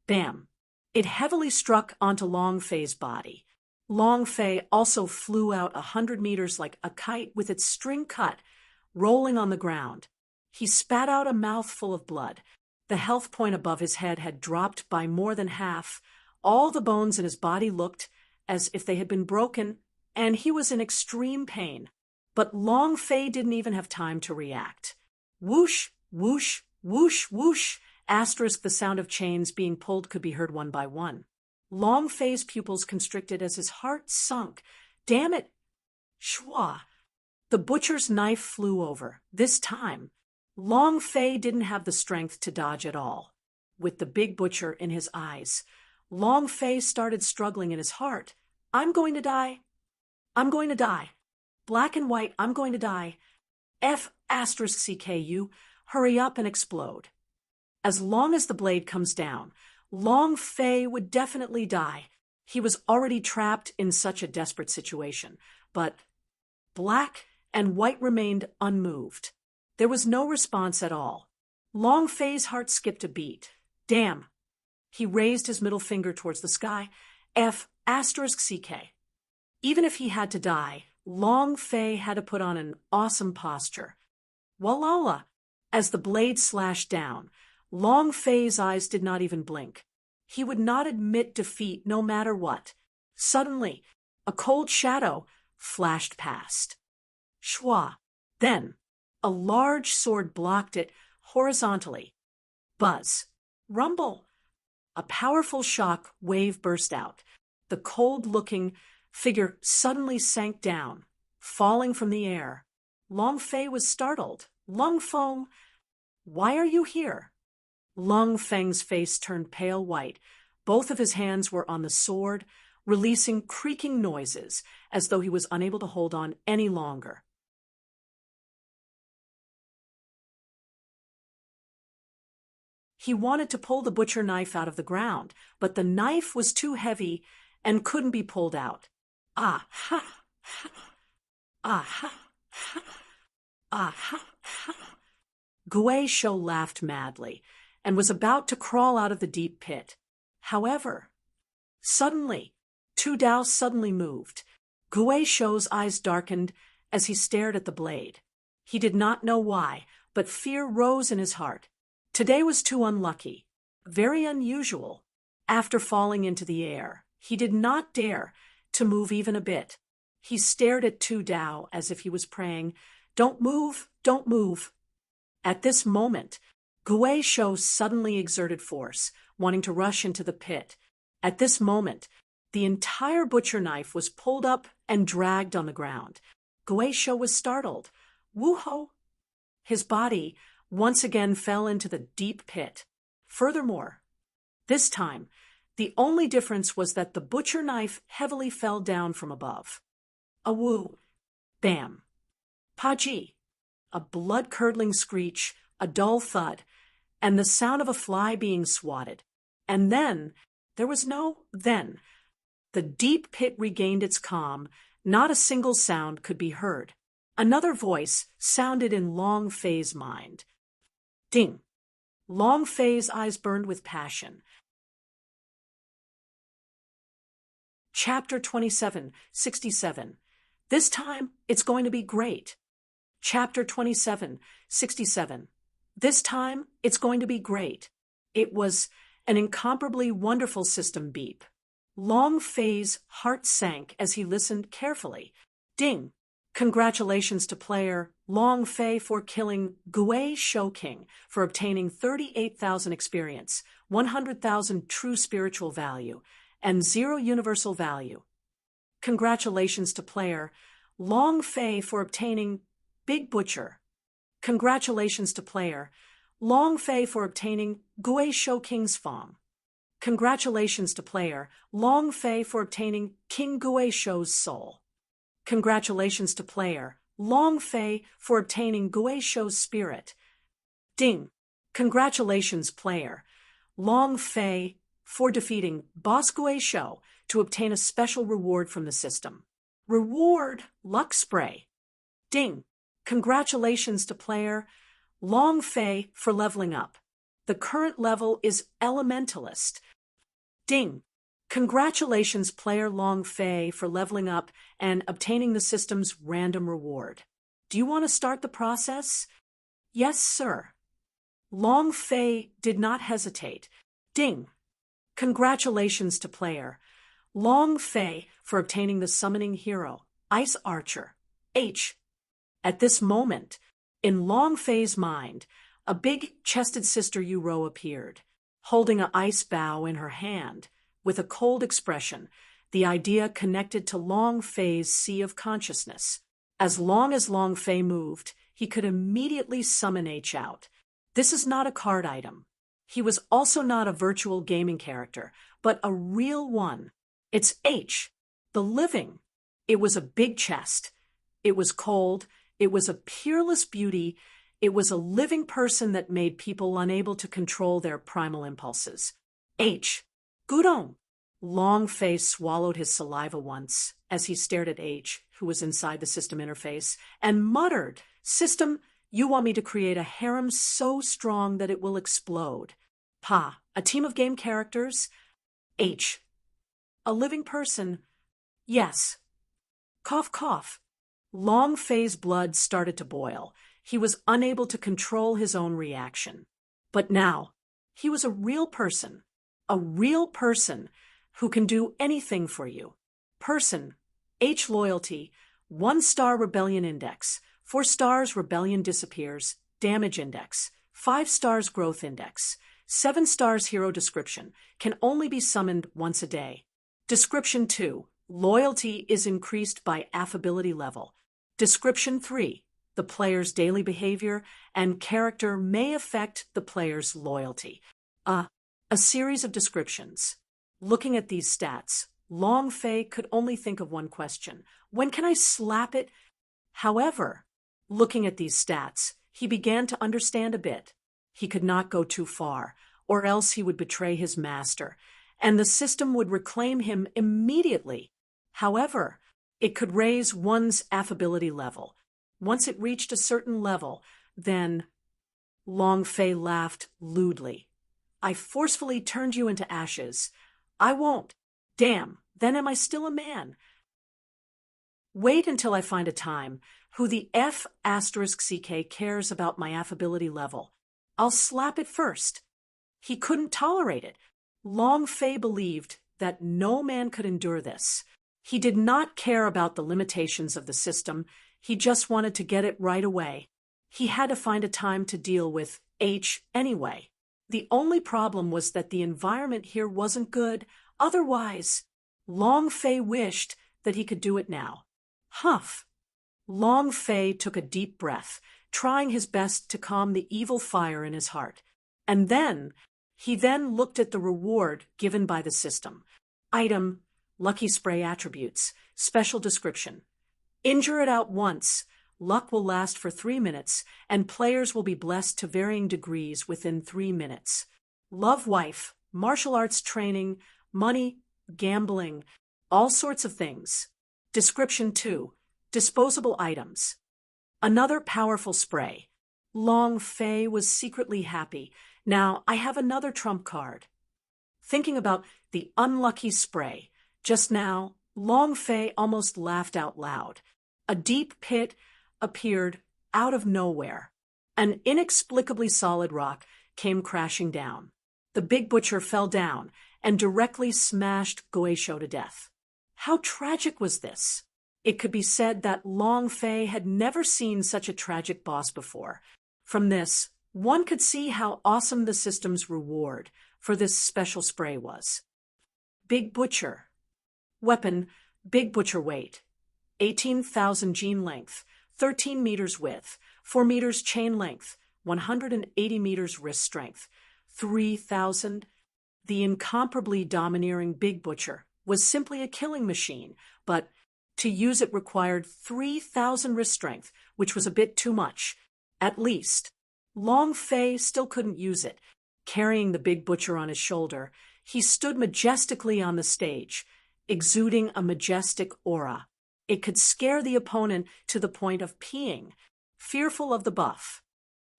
Bam! It heavily struck onto Long Fei's body. Long Fei also flew out 100 meters like a kite with its string cut, rolling on the ground. He spat out a mouthful of blood. The health point above his head had dropped by more than half. All the bones in his body looked as if they had been broken, and he was in extreme pain. But Long Fei didn't even have time to react. Whoosh, whoosh, whoosh, whoosh, **, the sound of chains being pulled could be heard one by one. Long Fei's pupils constricted as his heart sunk. Damn it! Shwa! The butcher's knife flew over. This time, Long Fei didn't have the strength to dodge at all. With the big butcher in his eyes, Long Fei started struggling in his heart. I'm going to die. I'm going to die. Black and white, I'm going to die. F asterisk CKU, hurry up and explode. As long as the blade comes down, Long Fei would definitely die. He was already trapped in such a desperate situation, but black and white remained unmoved. There was no response at all. Long Fei's heart skipped a beat. Damn. He raised his middle finger towards the sky. F asterisk CK. Even if he had to die, Long Fei had to put on an awesome posture. Walala! As the blade slashed down, Long Fei's eyes did not even blink. He would not admit defeat no matter what. Suddenly, a cold shadow flashed past. Schwa. Then, a large sword blocked it horizontally. Buzz. Rumble. A powerful shock wave burst out. The cold-looking figure suddenly sank down, falling from the air. Long Fei was startled. Lung Feng, why are you here? Lung Feng's face turned pale white. Both of his hands were on the sword, releasing creaking noises, as though he was unable to hold on any longer. He wanted to pull the butcher knife out of the ground, but the knife was too heavy and couldn't be pulled out. Ah ha ha! Ah ha ha! Ah ha ha! Gui Shou laughed madly and was about to crawl out of the deep pit. However, suddenly, Tu Dao suddenly moved. Gui Shou's eyes darkened as he stared at the blade. He did not know why, but fear rose in his heart. Today was too unlucky, very unusual. After falling into the air, he did not dare to move even a bit. He stared at Tu Dao as if he was praying, "Don't move, don't move." At this moment, Gui Shou suddenly exerted force, wanting to rush into the pit. At this moment, the entire butcher knife was pulled up and dragged on the ground. Gui Shou was startled. Woo-ho! His body once again fell into the deep pit. Furthermore, this time, the only difference was that the butcher knife heavily fell down from above. A woo! Bam! Paji! A blood-curdling screech, a dull thud, and the sound of a fly being swatted. And then, there was no then. The deep pit regained its calm. Not a single sound could be heard. Another voice sounded in Long Fei's mind. Ding! Long Fei's eyes burned with passion. Chapter 27:67. This time, it's going to be great. Chapter 27:67. This time, it's going to be great. It was an incomparably wonderful system beep. Long Fei's heart sank as he listened carefully. Ding! Congratulations to player Long Fei for killing Gui Shou King for obtaining 38,000 experience, 100,000 true spiritual value, and 0 universal value. Congratulations to player Long Fei for obtaining Big Butcher. Congratulations to player Long Fei for obtaining Gui Shou King's Fong. Congratulations to player Long Fei for obtaining King Gui Shou's soul. Congratulations to player Long Fei for obtaining Gui Shou's spirit. Ding! Congratulations player Long Fei for defeating Boss Gui Shou to obtain a special reward from the system. Reward Luck Spray. Ding! Congratulations to player Long Fei for leveling up. The current level is Elementalist. Ding! Congratulations player Long Fei for leveling up and obtaining the system's random reward. Do you want to start the process? Yes, sir. Long Fei did not hesitate. Ding! Congratulations to player Long Fei for obtaining the summoning hero, Ice Archer. H. At this moment, in Long Fei's mind, a big-chested Sister Yuro appeared, holding an ice bow in her hand. With a cold expression, the idea connected to Long Fei's sea of consciousness. As long as Long Fei moved, he could immediately summon H out. This is not a card item. He was also not a virtual gaming character, but a real one. It's H, the living. It was a big chest. It was cold. It was a peerless beauty. It was a living person that made people unable to control their primal impulses. H. Gudong. Long Fei swallowed his saliva once as he stared at H, who was inside the system interface, and muttered, "System, you want me to create a harem so strong that it will explode." Pa. A team of game characters. H. A living person. Yes. Cough, cough. Long Fei's blood started to boil. He was unable to control his own reaction. But now, he was a real person who can do anything for you. Person, H loyalty, 1-star rebellion index, 4 stars rebellion disappears, damage index, 5 stars growth index, 7 stars hero description, can only be summoned once a day. Description 2, loyalty is increased by affability level. Description 3, the player's daily behavior and character may affect the player's loyalty. A series of descriptions. Looking at these stats, Long Fei could only think of one question: when can I slap it? However, looking at these stats, he began to understand a bit. He could not go too far, or else he would betray his master, and the system would reclaim him immediately. However, it could raise one's affability level. Once it reached a certain level, then Long Fei laughed lewdly. I forcefully turned you into ashes. I won't. Damn, then am I still a man? Wait until I find a time. Who the F*CK cares about my affability level? I'll slap it first. He couldn't tolerate it. Long Fei believed that no man could endure this. He did not care about the limitations of the system. He just wanted to get it right away. He had to find a time to deal with H anyway. The only problem was that the environment here wasn't good. Otherwise, Long Fei wished that he could do it now. Huff. Long Fei took a deep breath, trying his best to calm the evil fire in his heart. And then, he looked at the reward given by the system. Item, Lucky Spray attributes, special description. Injure it out once. Luck will last for 3 minutes, and players will be blessed to varying degrees within 3 minutes. Love wife, martial arts training, money, gambling, all sorts of things. Description 2, disposable items. Another powerful spray. Long Fei was secretly happy. Now I have another trump card. Thinking about the unlucky spray, just now, Long Fei almost laughed out loud. A deep pit appeared out of nowhere. An inexplicably solid rock came crashing down. The big butcher fell down and directly smashed Goeisho to death. How tragic was this? It could be said that Long Fei had never seen such a tragic boss before. From this, one could see how awesome the system's reward for this special spray was. Big Butcher. Weapon, Big Butcher weight. 18,000 gene length. 13 meters width, 4 meters chain length, 180 meters wrist strength, 3,000. The incomparably domineering Big Butcher was simply a killing machine, but to use it required 3,000 wrist strength, which was a bit too much. At least, Long Fei still couldn't use it. Carrying the Big Butcher on his shoulder, he stood majestically on the stage, exuding a majestic aura. It could scare the opponent to the point of peeing, fearful of the buff.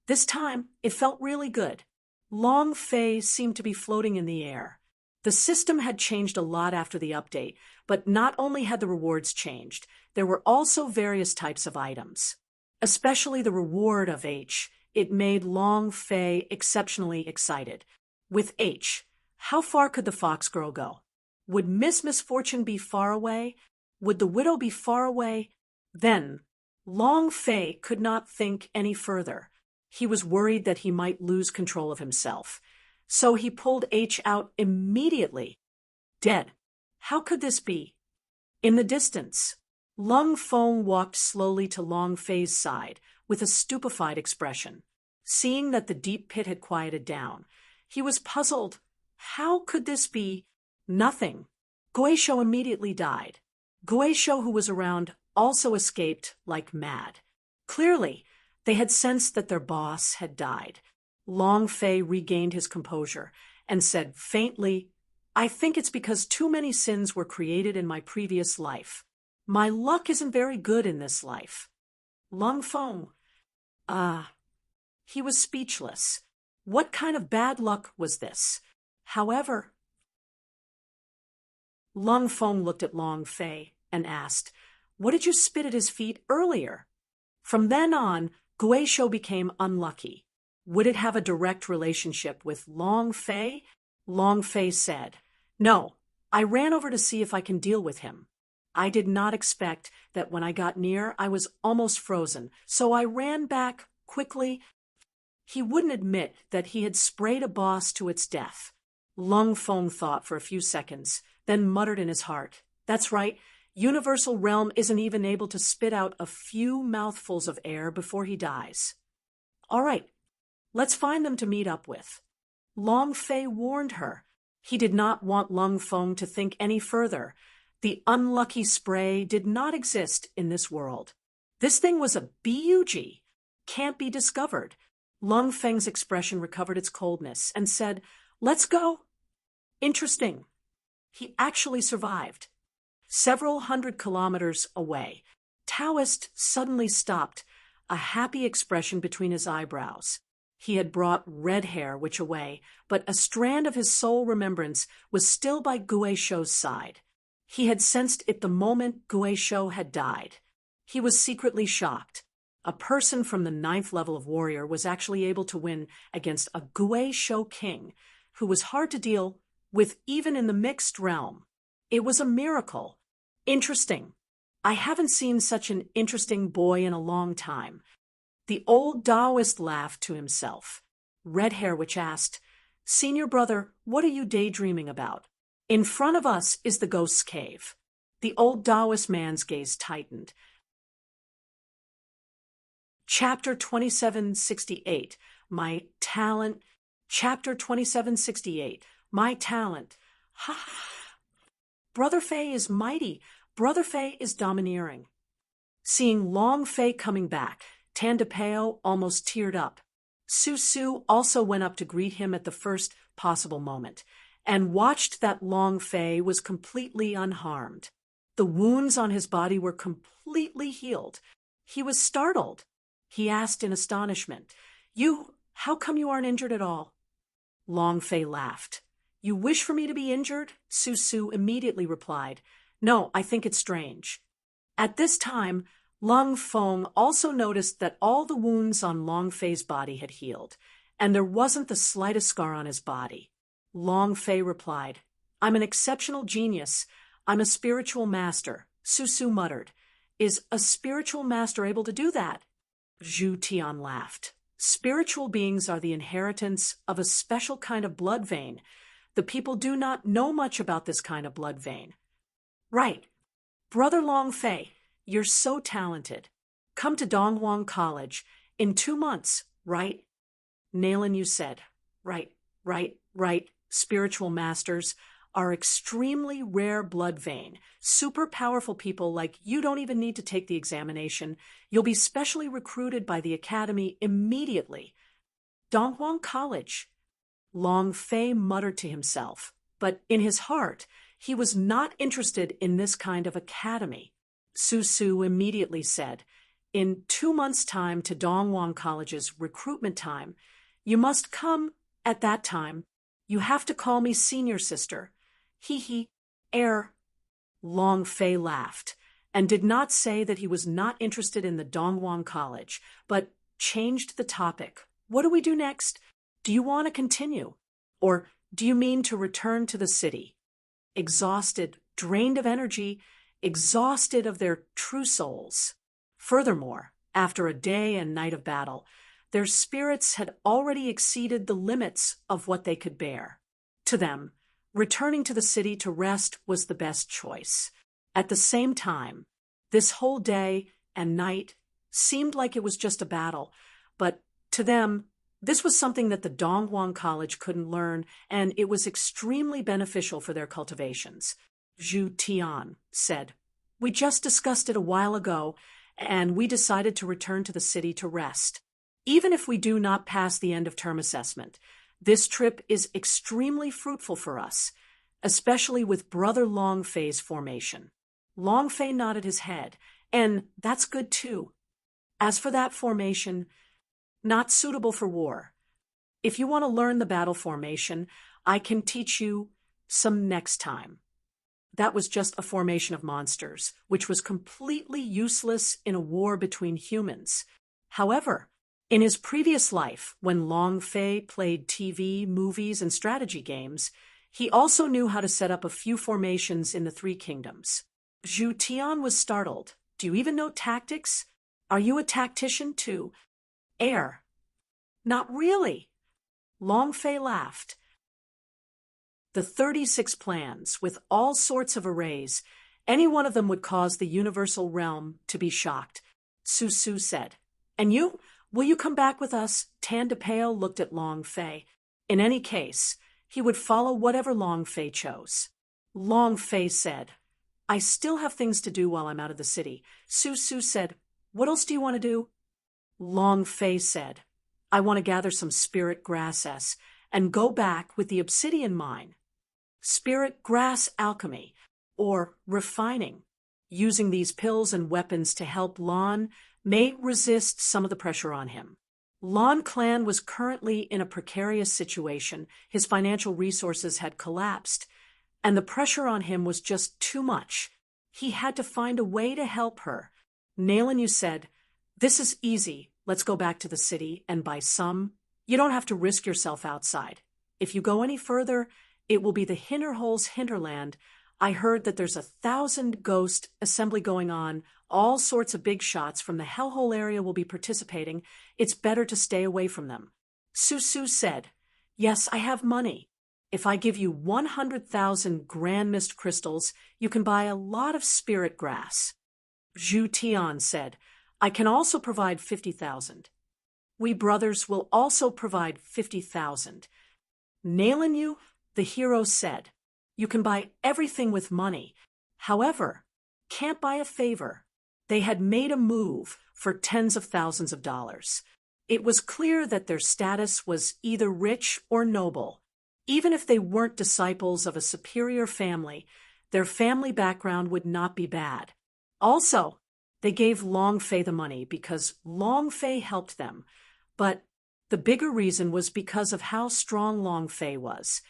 This time, it felt really good. Long Fei seemed to be floating in the air. The system had changed a lot after the update, but not only had the rewards changed, there were also various types of items. Especially the reward of H. It made Long Fei exceptionally excited. With H, how far could the fox girl go? Would Miss Misfortune be far away? Would the widow be far away? Then, Long Fei could not think any further. He was worried that he might lose control of himself. So he pulled H out immediately. Dead. How could this be? In the distance, Lung Feng walked slowly to Long Fei's side with a stupefied expression. Seeing that the deep pit had quieted down, he was puzzled. How could this be? Nothing. Goeisho immediately died. Goeisho, who was around, also escaped like mad. Clearly, they had sensed that their boss had died. Long Fei regained his composure and said faintly, I think it's because too many sins were created in my previous life. My luck isn't very good in this life. Lung Feng, he was speechless. What kind of bad luck was this? However, Lung Feng looked at Long Fei and asked, what did you spit at his feet earlier? From then on, Guizhou became unlucky. Would it have a direct relationship with Long Fei? Long Fei said, no, I ran over to see if I can deal with him. I did not expect that when I got near, I was almost frozen, so I ran back quickly. He wouldn't admit that he had sprayed a boss to its death. Lung Feng thought for a few seconds, then muttered in his heart, that's right, Universal Realm isn't even able to spit out a few mouthfuls of air before he dies. All right, let's find them to meet up with. Long Fei warned her. He did not want Lung Feng to think any further. The unlucky spray did not exist in this world. This thing was a bug, can't be discovered. Lung Feng's expression recovered its coldness and said, let's go. Interesting. He actually survived. Several 100 kilometers away, Taoist suddenly stopped, a happy expression between his eyebrows. He had brought red hair which away, but a strand of his soul remembrance was still by Guizhou's side. He had sensed it the moment Guizhou had died. He was secretly shocked. A person from the 9th level of warrior was actually able to win against a Guizhou king, who was hard to deal with even in the mixed realm. It was a miracle. Interesting. I haven't seen such an interesting boy in a long time. The old Taoist laughed to himself. Red Hair which asked, Senior brother, what are you daydreaming about? In front of us is the Ghost's Cave. The old Taoist man's gaze tightened. Chapter 2768, My Talent. Chapter 2768, My Talent. Ha! Brother Fei is mighty. Brother Fei is domineering. Seeing Long Fei coming back, Tandapeo almost teared up. Su also went up to greet him at the first possible moment, and watched that Long Fei was completely unharmed. The wounds on his body were completely healed. He was startled. He asked in astonishment, how come you aren't injured at all? Long Fei laughed. You wish for me to be injured? Su immediately replied, No, I think it's strange. At this time, Lung Feng also noticed that all the wounds on Long Fei's body had healed, and there wasn't the slightest scar on his body. Long Fei replied, I'm an exceptional genius. I'm a spiritual master. Su muttered, Is a spiritual master able to do that? Zhu Tian laughed. Spiritual beings are the inheritance of a special kind of blood vein. The people do not know much about this kind of blood vein. Right. Brother Long Fei, you're so talented. Come to Donghuang College in 2 months, right? Nailan, you said. Right. Spiritual masters are extremely rare blood vein. Super powerful people like you don't even need to take the examination. You'll be specially recruited by the academy immediately. Donghuang College. Long Fei muttered to himself, but in his heart, he was not interested in this kind of academy. Su immediately said, In 2 months' time to Donghuang College's recruitment time, you must come at that time. You have to call me senior sister. Long Fei laughed, and did not say that he was not interested in the Donghuang College, but changed the topic. What do we do next? Do you want to continue? Or do you mean to return to the city? Exhausted, drained of energy, exhausted of their true souls. Furthermore, after a day and night of battle, their spirits had already exceeded the limits of what they could bear. To them, returning to the city to rest was the best choice. At the same time, this whole day and night seemed like it was just a battle, but to them, this was something that the Donghuang College couldn't learn, and it was extremely beneficial for their cultivations. Zhu Tian said, We just discussed it a while ago, and we decided to return to the city to rest. Even if we do not pass the end of term assessment, this trip is extremely fruitful for us, especially with Brother Longfei's formation. Longfei nodded his head, and that's good too. As for that formation, not suitable for war. If you want to learn the battle formation, I can teach you some next time. That was just a formation of monsters, which was completely useless in a war between humans. However, in his previous life, when Longfei played TV, movies, and strategy games, he also knew how to set up a few formations in the Three Kingdoms. Zhu Tian was startled. Do you even know tactics? Are you a tactician too? Air. Not really. Longfei laughed. The 36 plans, with all sorts of arrays, any one of them would cause the universal realm to be shocked, Su Su said. And you? Will you come back with us? Tan de Peo looked at Longfei. In any case, he would follow whatever Longfei chose. Longfei said, I still have things to do while I'm out of the city. Su Su said, what else do you want to do? Longfei said, I want to gather some spirit grasses and go back with the obsidian mine. Spirit grass alchemy, or refining. Using these pills and weapons to help Lon may resist some of the pressure on him. Lon Clan was currently in a precarious situation. His financial resources had collapsed, and the pressure on him was just too much. He had to find a way to help her. Nailan said, this is easy. Let's go back to the city and buy some. You don't have to risk yourself outside. If you go any further, it will be the Hinterhole's hinterland. I heard that there's 1,000 ghost assembly going on. All sorts of big shots from the Hellhole area will be participating. It's better to stay away from them. Su Su said, yes, I have money. If I give you 100,000 Grand Mist crystals, you can buy a lot of spirit grass. Zhu Tian said, I can also provide 50,000. We brothers will also provide 50,000. Nailan you, the hero said, you can buy everything with money. However, can't buy a favor. They had made a move for tens of thousands of dollars. It was clear that their status was either rich or noble. Even if they weren't disciples of a superior family, their family background would not be bad. Also, they gave Longfei the money because Longfei helped them, but the bigger reason was because of how strong Longfei was,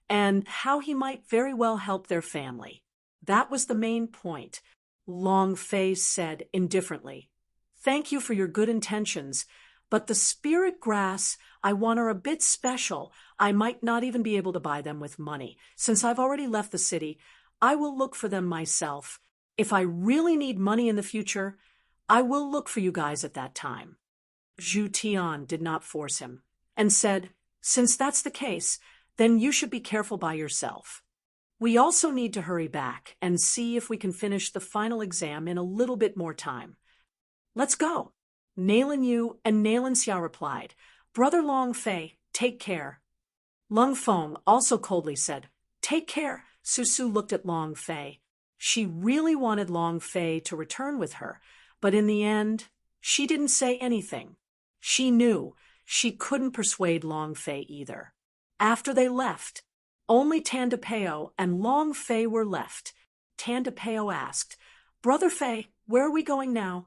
and how he might very well help their family. That was the main point. Longfei said indifferently, thank you for your good intentions, but the spirit grass I want are a bit special. I might not even be able to buy them with money. Since I've already left the city, I will look for them myself. If I really need money in the future, I will look for you guys at that time. Zhu Tian did not force him, and said, since that's the case, then you should be careful by yourself. We also need to hurry back and see if we can finish the final exam in a little bit more time. Let's go. Nailan Yu and Nailan Xiao replied, Brother Longfei, take care. Lung Feng also coldly said, take care. Su Su looked at Longfei. She really wanted Longfei to return with her, but in the end, she didn't say anything. She knew she couldn't persuade Longfei either. After they left, only Tan de Peo and Longfei were left. Tan de Peo asked, Brother Fei, where are we going now?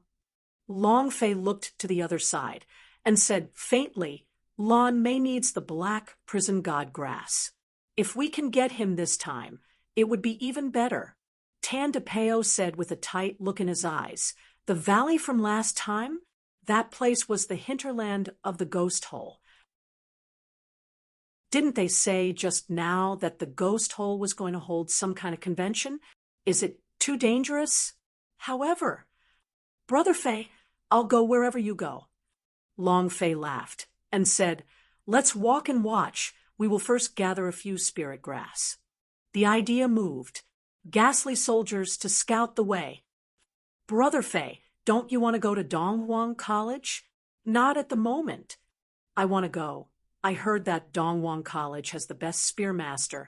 Longfei looked to the other side and said faintly, Lon Mei needs the black prison god grass. If we can get him this time, it would be even better. Tan de Peo said with a tight look in his eyes, the valley from last time? That place was the hinterland of the ghost hole. Didn't they say just now that the ghost hole was going to hold some kind of convention? Is it too dangerous? However, Brother Fei, I'll go wherever you go. Longfei laughed and said, let's walk and watch. We will first gather a few spirit grass. The idea moved. Ghastly soldiers to scout the way. Brother Fei, don't you want to go to Donghuang College? Not at the moment. I want to go. I heard that Donghuang College has the best spearmaster.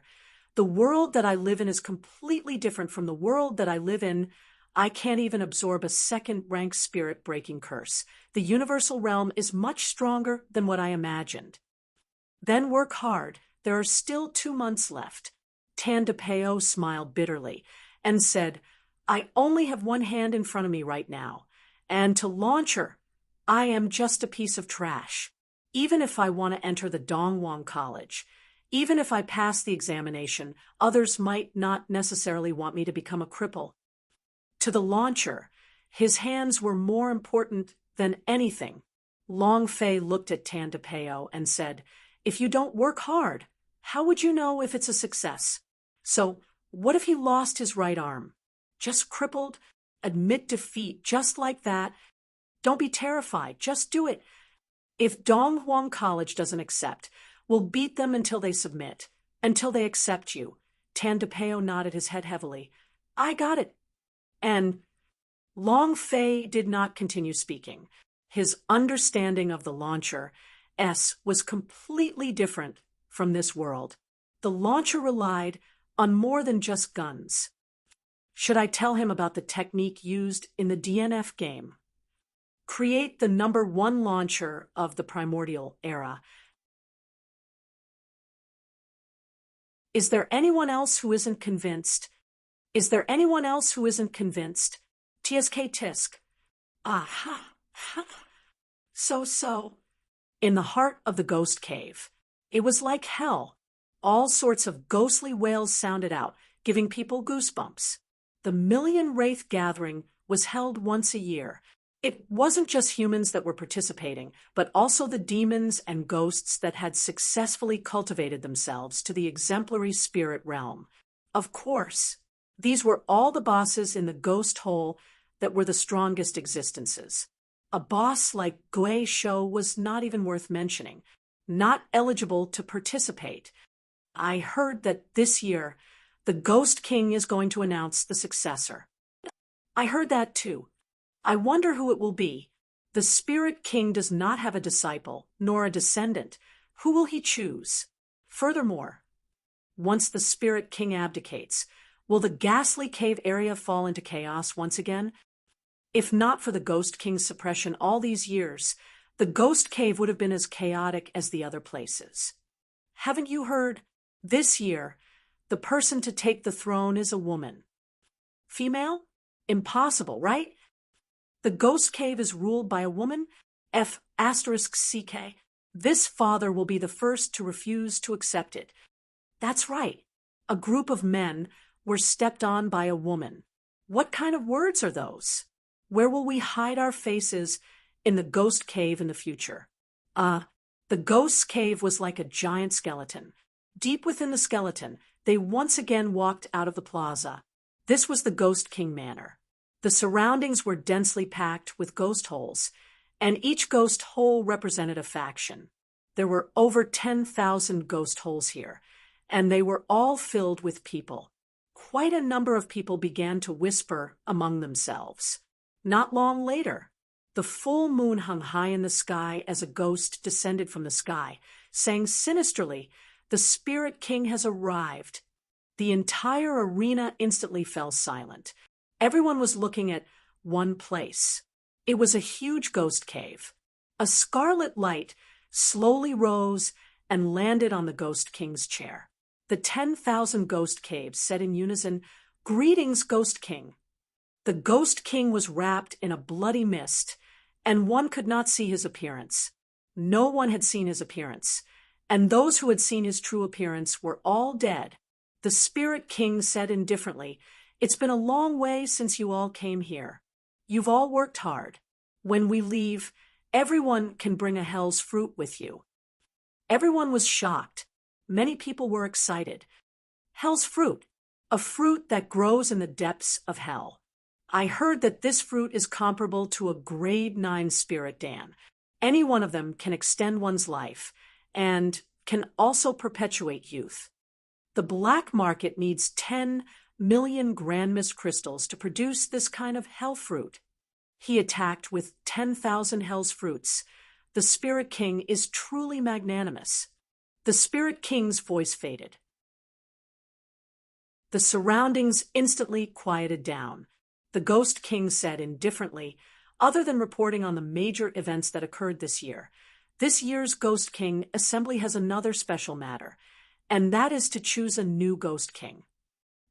The world that I live in is completely different from the world that I live in. I can't even absorb a second-rank spirit-breaking curse. The universal realm is much stronger than what I imagined. Then work hard. There are still 2 months left. Tandapeo smiled bitterly and said, I only have one hand in front of me right now. And to launch her, I am just a piece of trash. Even if I want to enter the Dongwon College, even if I pass the examination, others might not necessarily want me to become a cripple. To the launcher, his hands were more important than anything. Long Fei looked at Tandapeo and said, if you don't work hard, how would you know if it's a success? So, what if he lost his right arm? Just crippled? Admit defeat just like that? Don't be terrified, just do it. If Dongwon College doesn't accept, we'll beat them until they submit, until they accept you. Tandapeo nodded his head heavily. I got it. And Long Fei did not continue speaking. His understanding of the launcher, S, was completely different from this world. The launcher relied on more than just guns. Should I tell him about the technique used in the DNF game? Create the #1 launcher of the primordial era. Is there anyone else who isn't convinced? Is there anyone else who isn't convinced? TSK Tisk. Aha, ha. So. In the heart of the ghost cave. It was like hell. All sorts of ghostly wails sounded out, giving people goosebumps. The Million Wraith Gathering was held once a year. It wasn't just humans that were participating, but also the demons and ghosts that had successfully cultivated themselves to the exemplary spirit realm. Of course, these were all the bosses in the ghost hole that were the strongest existences. A boss like Gui Shou was not even worth mentioning, not eligible to participate. I heard that this year, the Ghost King is going to announce the successor. I heard that too. I wonder who it will be. The Spirit King does not have a disciple, nor a descendant. Who will he choose? Furthermore, once the Spirit King abdicates, will the ghastly cave area fall into chaos once again? If not for the Ghost King's suppression all these years, the Ghost Cave would have been as chaotic as the other places. Haven't you heard? This year, the person to take the throne is a woman. Female? Impossible, right? The Ghost Cave is ruled by a woman? F***CK. This father will be the first to refuse to accept it. That's right. A group of men were stepped on by a woman. What kind of words are those? Where will we hide our faces in the Ghost Cave in the future? The Ghost Cave was like a giant skeleton. Deep within the skeleton, they once again walked out of the plaza. This was the Ghost King Manor. The surroundings were densely packed with ghost holes, and each ghost hole represented a faction. There were over 10,000 ghost holes here, and they were all filled with people. Quite a number of people began to whisper among themselves. Not long later, the full moon hung high in the sky as a ghost descended from the sky, saying sinisterly, "The Spirit King has arrived." The entire arena instantly fell silent. Everyone was looking at one place. It was a huge ghost cave. A scarlet light slowly rose and landed on the Ghost King's chair. The 10,000 ghost caves said in unison, "Greetings, Ghost King." The Ghost King was wrapped in a bloody mist, and one could not see his appearance. No one had seen his appearance, and those who had seen his true appearance were all dead. The Spirit King said indifferently, "It's been a long way since you all came here. You've all worked hard. When we leave, everyone can bring a hell's fruit with you." Everyone was shocked. Many people were excited. Hell's fruit, a fruit that grows in the depths of hell. I heard that this fruit is comparable to a grade 9 spirit Dan. Any one of them can extend one's life and can also perpetuate youth. The black market needs 10 million grand mist crystals to produce this kind of hell fruit. He attacked with 10,000 hell's fruits. The Spirit King is truly magnanimous. The Spirit King's voice faded. The surroundings instantly quieted down. The Ghost King said indifferently, other than reporting on the major events that occurred this year. This year's Ghost King Assembly has another special matter, and that is to choose a new Ghost King.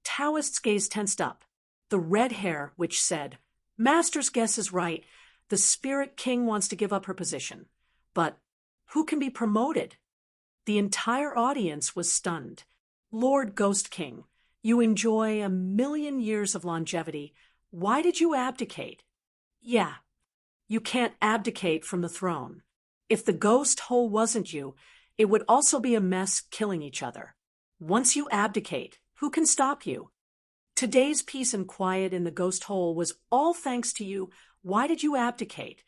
Taoist's gaze tensed up. The red hair, which said, "Master's guess is right. The Spirit King wants to give up her position. But who can be promoted?" The entire audience was stunned. "Lord Ghost King, you enjoy 1,000,000 years of longevity. Why did you abdicate?" "Yeah, you can't abdicate from the throne. If the ghost hole wasn't you, it would also be a mess killing each other. Once you abdicate, who can stop you? Today's peace and quiet in the ghost hole was all thanks to you. Why did you abdicate?"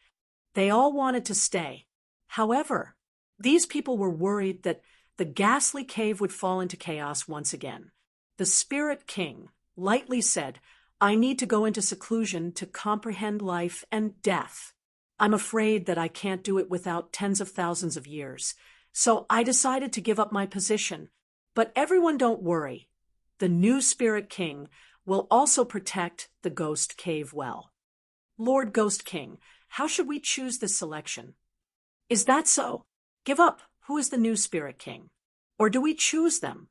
They all wanted to stay. However, these people were worried that the ghastly cave would fall into chaos once again. The Spirit King lightly said, "I need to go into seclusion to comprehend life and death. I'm afraid that I can't do it without tens of thousands of years. So I decided to give up my position. But everyone don't worry. The new Spirit King will also protect the Ghost Cave well." "Lord Ghost King, how should we choose this selection?" "Is that so? Give up. Who is the new Spirit King? Or do we choose them?"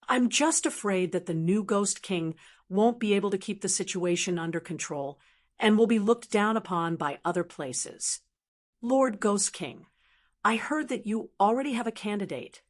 "I'm just afraid that the new Ghost King won't be able to keep the situation under control and will be looked down upon by other places." "Lord Ghost King, I heard that you already have a candidate."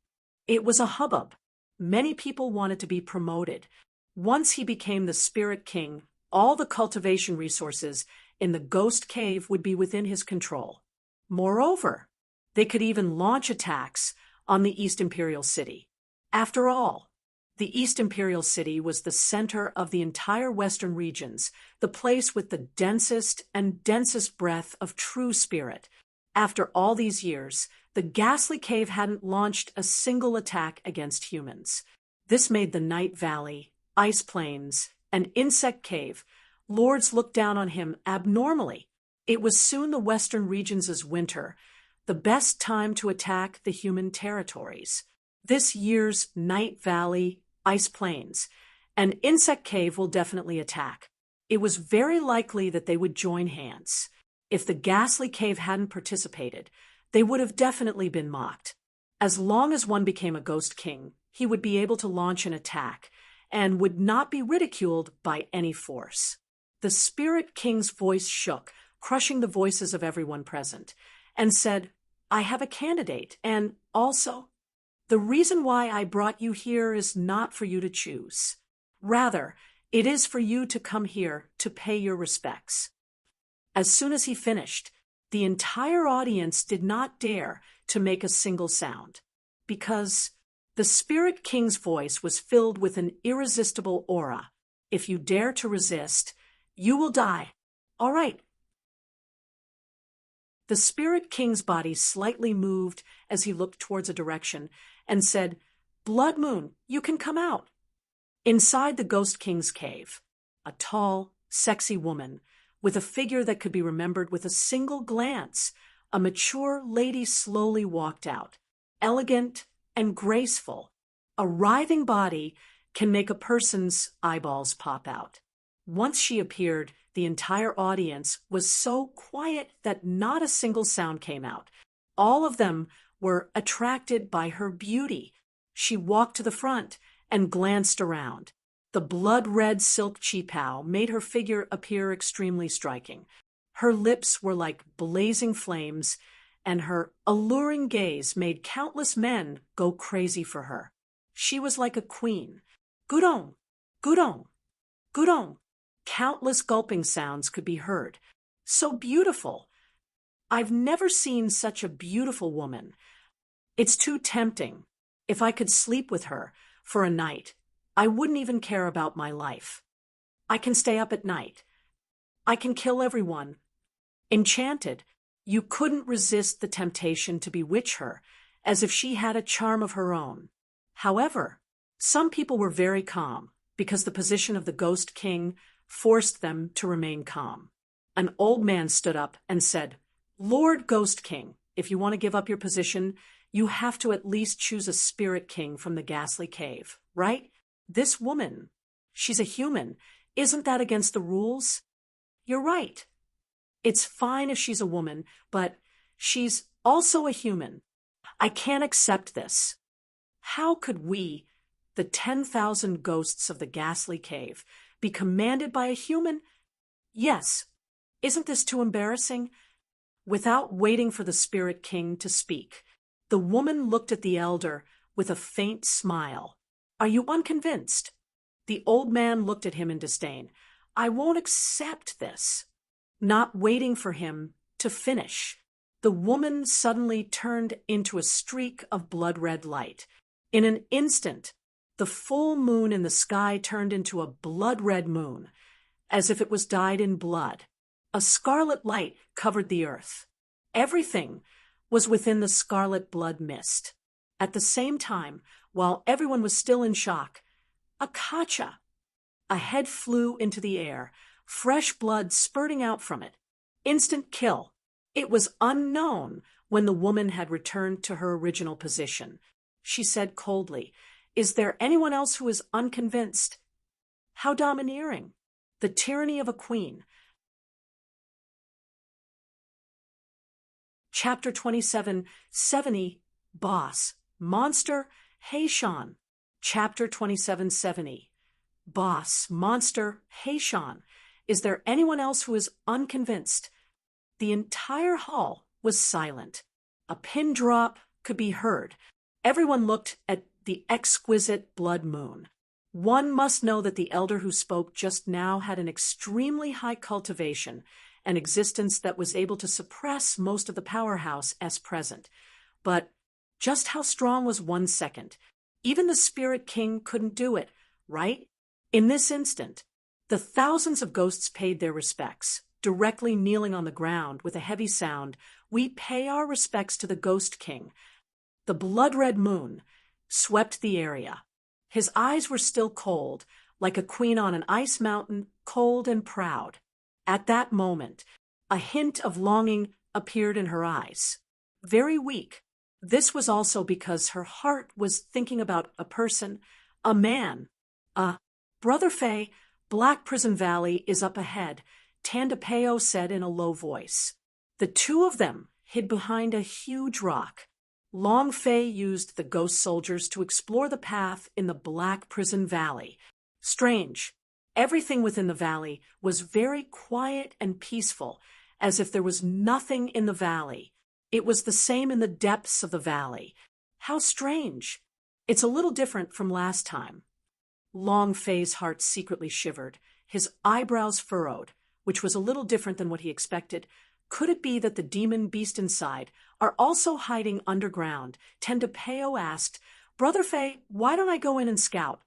It was a hubbub. Many people wanted to be promoted. Once he became the Spirit King, all the cultivation resources in the Ghost Cave would be within his control. Moreover, they could even launch attacks on the East Imperial City. After all, the East Imperial City was the center of the entire Western regions, the place with the densest breath of true spirit. After all these years, the ghastly cave hadn't launched a single attack against humans. This made the Night Valley, Ice Plains, and Insect Cave lords look down on him abnormally. It was soon the Western regions' winter, the best time to attack the human territories. This year's Night Valley, Ice Plains, and Insect Cave will definitely attack. It was very likely that they would join hands. If the ghastly cave hadn't participated, they would have definitely been mocked. As long as one became a Ghost King, he would be able to launch an attack and would not be ridiculed by any force. The Spirit King's voice shook, crushing the voices of everyone present, and said, "I have a candidate, and also, the reason why I brought you here is not for you to choose. Rather, it is for you to come here to pay your respects." As soon as he finished, the entire audience did not dare to make a single sound, because the Spirit King's voice was filled with an irresistible aura. If you dare to resist, you will die. All right. The Spirit King's body slightly moved as he looked towards a direction and said, "Blood Moon, you can come out." Inside the Ghost King's cave, a tall, sexy woman with a figure that could be remembered with a single glance, a mature lady slowly walked out, elegant and graceful. A writhing body can make a person's eyeballs pop out. Once she appeared, the entire audience was so quiet that not a single sound came out. All of them were attracted by her beauty. She walked to the front and glanced around. The blood-red silk cheapao made her figure appear extremely striking. Her lips were like blazing flames, and her alluring gaze made countless men go crazy for her. She was like a queen. Gudong, gudong, gudong. Countless gulping sounds could be heard. So beautiful. I've never seen such a beautiful woman. It's too tempting. If I could sleep with her for a night, I wouldn't even care about my life. I can stay up at night. I can kill everyone. Enchanted, you couldn't resist the temptation to bewitch her, as if she had a charm of her own. However, some people were very calm, because the position of the Ghost King forced them to remain calm. An old man stood up and said, "Lord Ghost King, if you want to give up your position, you have to at least choose a Spirit King from the ghastly cave, right? This woman, she's a human, Isn't that against the rules? You're right. It's fine if she's a woman, but she's also a human. I can't accept this. How could we, the 10,000 ghosts of the ghastly cave, be commanded by a human? Yes. Isn't this too embarrassing? Without waiting for the Spirit King to speak, the woman looked at the elder with a faint smile. Are you unconvinced? The old man looked at him in disdain. I won't accept this. Not waiting for him to finish, the woman suddenly turned into a streak of blood-red light. In an instant, the full moon in the sky turned into a blood-red moon, as if it was dyed in blood. A scarlet light covered the earth. Everything was within the scarlet blood mist. At the same time, while everyone was still in shock, Akacha! A head flew into the air, fresh blood spurting out from it. Instant kill. It was unknown when the woman had returned to her original position. She said coldly, Is there anyone else who is unconvinced? How domineering. The tyranny of a queen. Chapter 2770, Boss, Monster, Heishan. Chapter 2770, Boss, Monster, Heishan. Is there anyone else who is unconvinced? The entire hall was silent. A pin drop could be heard. Everyone looked at the exquisite blood moon. One must know that the elder who spoke just now had an extremely high cultivation, an existence that was able to suppress most of the powerhouse as present. But just how strong was 1 second? Even the Spirit King couldn't do it, right? In this instant, the thousands of ghosts paid their respects. Directly kneeling on the ground with a heavy sound, we pay our respects to the Ghost King. The blood-red moon swept the area. His eyes were still cold, like a queen on an ice mountain, cold and proud. At that moment, a hint of longing appeared in her eyes. Very weak. This was also because her heart was thinking about a person, a man. Brother Faye, Black Prison Valley is up ahead, Tandapeo said in a low voice. The two of them hid behind a huge rock. Long Fei used the ghost soldiers to explore the path in the Black Prison Valley. Strange. Everything within the valley was very quiet and peaceful, as if there was nothing in the valley. It was the same in the depths of the valley. How strange. It's a little different from last time. Long Fei's heart secretly shivered, his eyebrows furrowed, which was a little different than what he expected. Could it be that the demon beast inside are also hiding underground? Tandapeo asked, Brother Fei, why don't I go in and scout?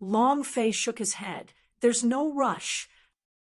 Long Fei shook his head. There's no rush.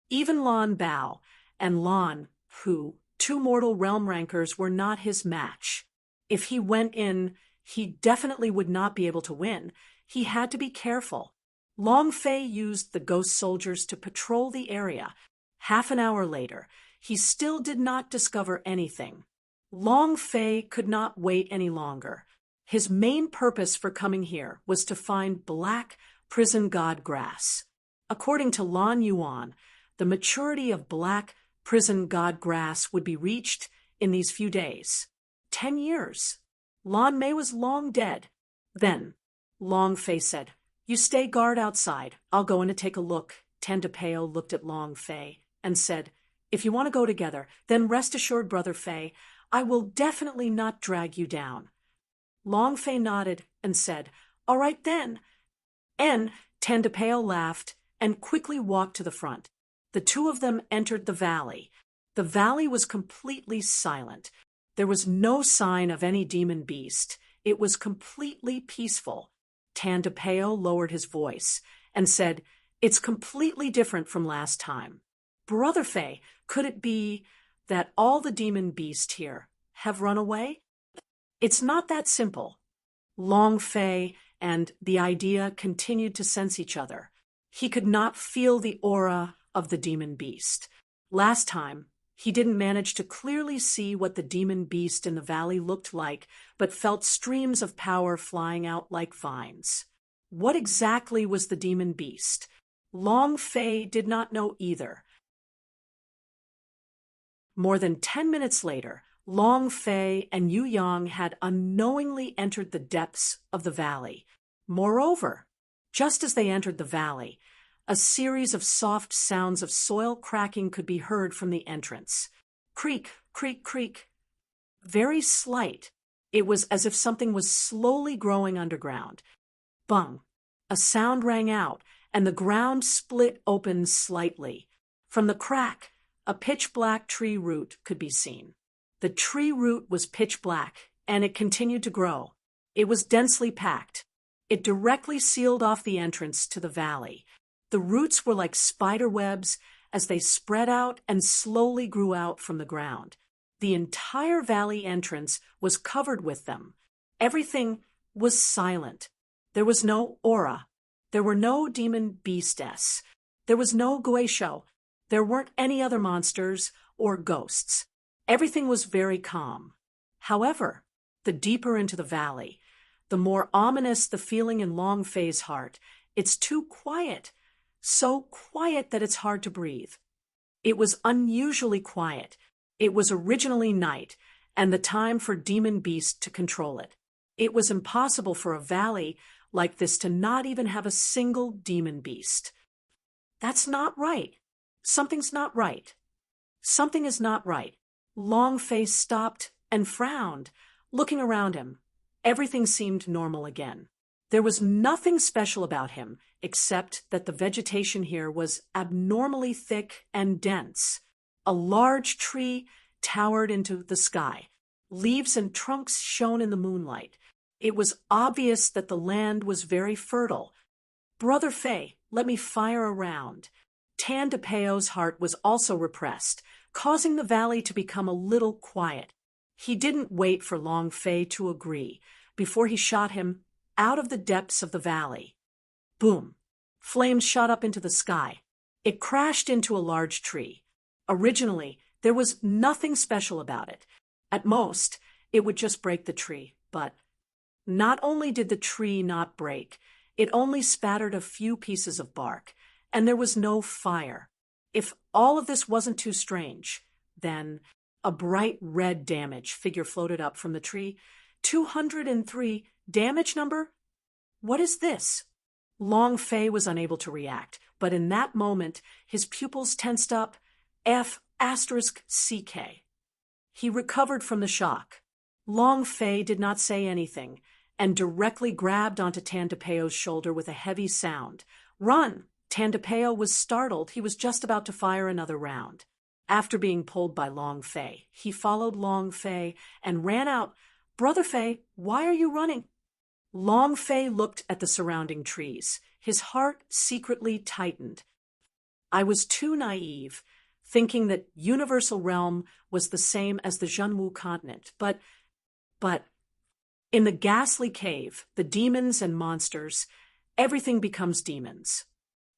Even Lan Bao and Lan Hu, two mortal realm rankers, were not his match. If he went in, he definitely would not be able to win. He had to be careful. Long Fei used the ghost soldiers to patrol the area. Half an hour later, he still did not discover anything. Long Fei could not wait any longer. His main purpose for coming here was to find Black Prison God Grass. According to Lan Yuan, the maturity of Black Prison God Grass would be reached in these few days. 10 years. Lan Mei was long dead. Then, Long Fei said, You stay guard outside. I'll go in to take a look. Tandapeo looked at Long Fei and said, If you want to go together, then rest assured, Brother Fei, I will definitely not drag you down. Long Fei nodded and said, All right then. And Tandapeo laughed and quickly walked to the front. The two of them entered the valley. The valley was completely silent. There was no sign of any demon beast. It was completely peaceful. Tandapeo lowered his voice and said, It's completely different from last time. Brother Fei, could it be that all the demon beasts here have run away? It's not that simple. Long Fei and the idea continued to sense each other. He could not feel the aura of the demon beast. Last time, he didn't manage to clearly see what the demon beast in the valley looked like, but felt streams of power flying out like vines. What exactly was the demon beast? Long Fei did not know either. More than 10 minutes later, Long Fei and Yu Yang had unknowingly entered the depths of the valley. Moreover, just as they entered the valley, a series of soft sounds of soil cracking could be heard from the entrance. Creak, creak, creak. Very slight. It was as if something was slowly growing underground. Bung! A sound rang out, and the ground split open slightly. From the crack, a pitch-black tree root could be seen. The tree root was pitch black, and it continued to grow. It was densely packed. It directly sealed off the entrance to the valley. The roots were like spider webs as they spread out and slowly grew out from the ground. The entire valley entrance was covered with them. Everything was silent. There was no aura. There were no demon beastess. There was no guisho. There weren't any other monsters or ghosts. Everything was very calm. However, the deeper into the valley, the more ominous the feeling in Long Fei's heart. It's too quiet. So quiet that it's hard to breathe. It was unusually quiet. It was originally night, and the time for demon beast to control it. It was impossible for a valley like this to not even have a single demon beast. That's not right. Something's not right. Something is not right. Long Fei stopped and frowned, looking around him. Everything seemed normal again. There was nothing special about him, except that the vegetation here was abnormally thick and dense. A large tree towered into the sky. Leaves and trunks shone in the moonlight. It was obvious that the land was very fertile. Brother Fei, let me fire a round. Tan de Peo's heart was also repressed, causing the valley to become a little quiet. He didn't wait for Long Fei to agree before he shot him out of the depths of the valley. Boom! Flames shot up into the sky. It crashed into a large tree. Originally, there was nothing special about it. At most, it would just break the tree, but not only did the tree not break, it only spattered a few pieces of bark, and there was no fire. If all of this wasn't too strange, then a bright red damage figure floated up from the tree. 203 damage number? What is this? Long Fei was unable to react, but in that moment, his pupils tensed up. F***CK. He recovered from the shock. Long Fei did not say anything, and directly grabbed onto Tan de Peo's shoulder with a heavy sound. Run! Tan de Peo was startled. He was just about to fire another round. After being pulled by Long Fei, he followed Long Fei and ran out. Brother Fei, why are you running? Long Fei looked at the surrounding trees. His heart secretly tightened. I was too naive, thinking that Universal Realm was the same as the Zhenwu continent, but in the ghastly cave, the demons and monsters, everything becomes demons.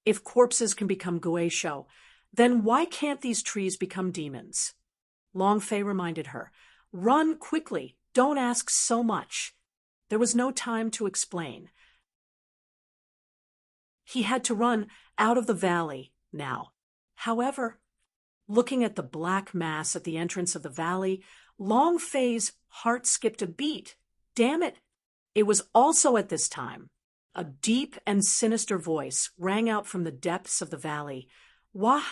If corpses can become guisho, then why can't these trees become demons? Long Fei reminded her, run quickly, don't ask so much. There was no time to explain. He had to run out of the valley now. However, looking at the black mass at the entrance of the valley, Long Fei's heart skipped a beat. Damn it! It was also at this time. A deep and sinister voice rang out from the depths of the valley. Wah!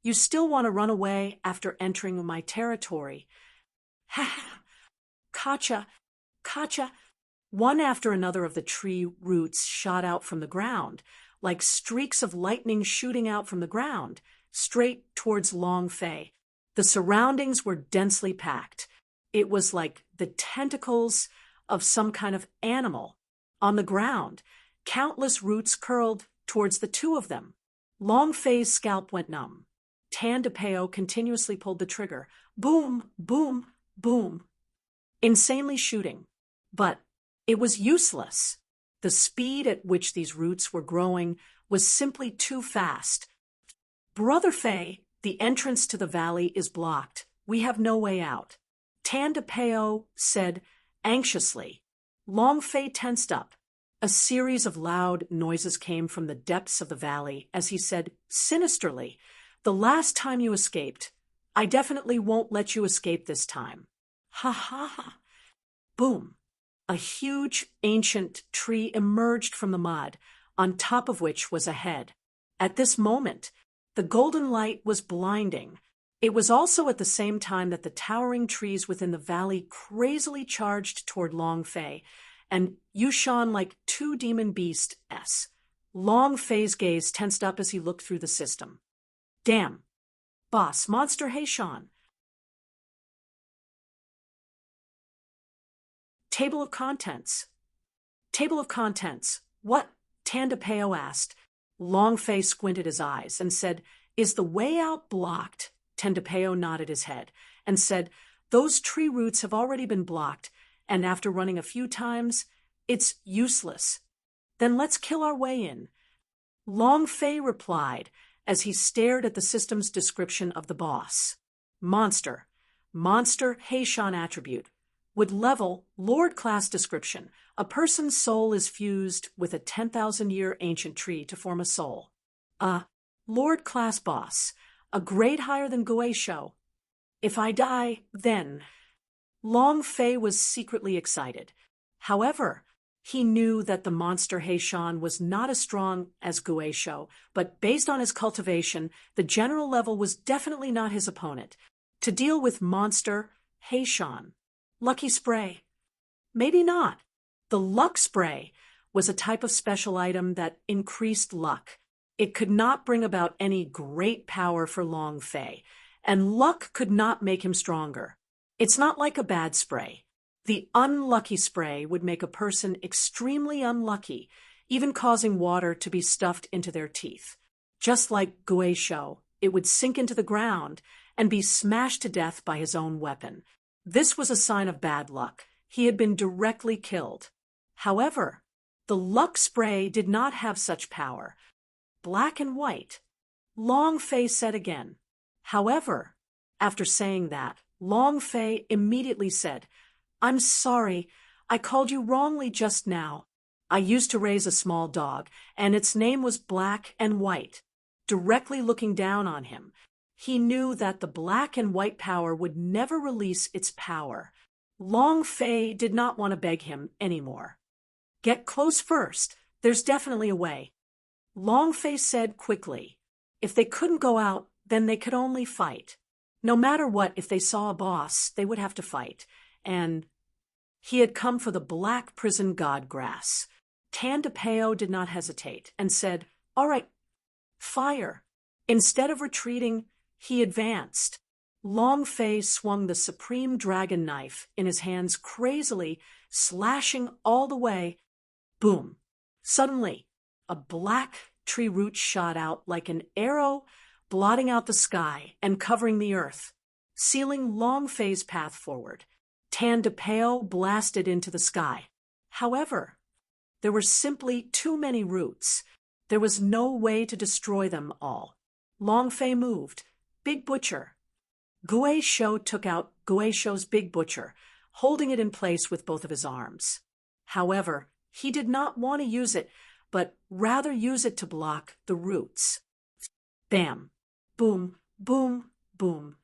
You still want to run away after entering my territory? Ha ha! Kacha! Kacha! One after another of the tree roots shot out from the ground, like streaks of lightning shooting out from the ground, straight towards Long Fei. The surroundings were densely packed. It was like the tentacles of some kind of animal. On the ground, countless roots curled towards the two of them. Long Fei's scalp went numb. Tan de Peo continuously pulled the trigger. Boom, boom, boom. Insanely shooting. But it was useless. The speed at which these roots were growing was simply too fast. Brother Fei, the entrance to the valley is blocked. We have no way out. Tan de Peo said anxiously. Long Fei tensed up. A series of loud noises came from the depths of the valley as he said sinisterly, "The last time you escaped. I definitely won't let you escape this time." Ha ha ha. Boom. A huge, ancient tree emerged from the mud, on top of which was a head. At this moment, the golden light was blinding. It was also at the same time that the towering trees within the valley crazily charged toward Long Fei, and you shone like two demon beasts. Long Fei's gaze tensed up as he looked through the system. Damn. Boss, Monster Heishan. Table of contents. Table of contents. What? Tandapeo asked. Long Fei squinted his eyes and said, "Is the way out blocked?" Tandapeo nodded his head and said, "Those tree roots have already been blocked, and after running a few times, it's useless." "Then let's kill our way in." Long Fei replied as he stared at the system's description of the boss. Monster Heishan attribute. Would level, Lord class description. A person's soul is fused with a 10,000-year ancient tree to form a soul. Lord class boss. A grade higher than Guisho. If I die, then. Long Fei was secretly excited. However, he knew that the monster Heishan was not as strong as Guisho, but based on his cultivation, the general level was definitely not his opponent. To deal with monster Heishan. Lucky spray. Maybe not. The luck spray was a type of special item that increased luck. It could not bring about any great power for Long Fei, and luck could not make him stronger. It's not like a bad spray. The unlucky spray would make a person extremely unlucky, even causing water to be stuffed into their teeth. Just like Guisho, it would sink into the ground and be smashed to death by his own weapon. This was a sign of bad luck. He had been directly killed. However, the luck spray did not have such power. Black and white. Long Fei said again. However, after saying that, Long Fei immediately said, "I'm sorry, I called you wrongly just now. I used to raise a small dog, and its name was Black and White." Directly looking down on him, he knew that the black and white power would never release its power. Long Fei did not want to beg him anymore. "Get close first. There's definitely a way." Long Fei said quickly. If they couldn't go out, then they could only fight. No matter what, if they saw a boss, they would have to fight. And he had come for the black prison godgrass. Tandapeo did not hesitate and said, "All right, fire." Instead of retreating, he advanced. Long Fei swung the supreme dragon knife in his hands crazily, slashing all the way. Boom. Suddenly, a black tree root shot out like an arrow, blotting out the sky and covering the earth, sealing Long Fei's path forward. Tandapeo blasted into the sky. However, there were simply too many roots. There was no way to destroy them all. Long Fei moved. Big Butcher. Guisho took out Guisho's Big Butcher, holding it in place with both of his arms. However, he did not want to use it, but rather use it to block the roots. Bam. Boom, boom, boom.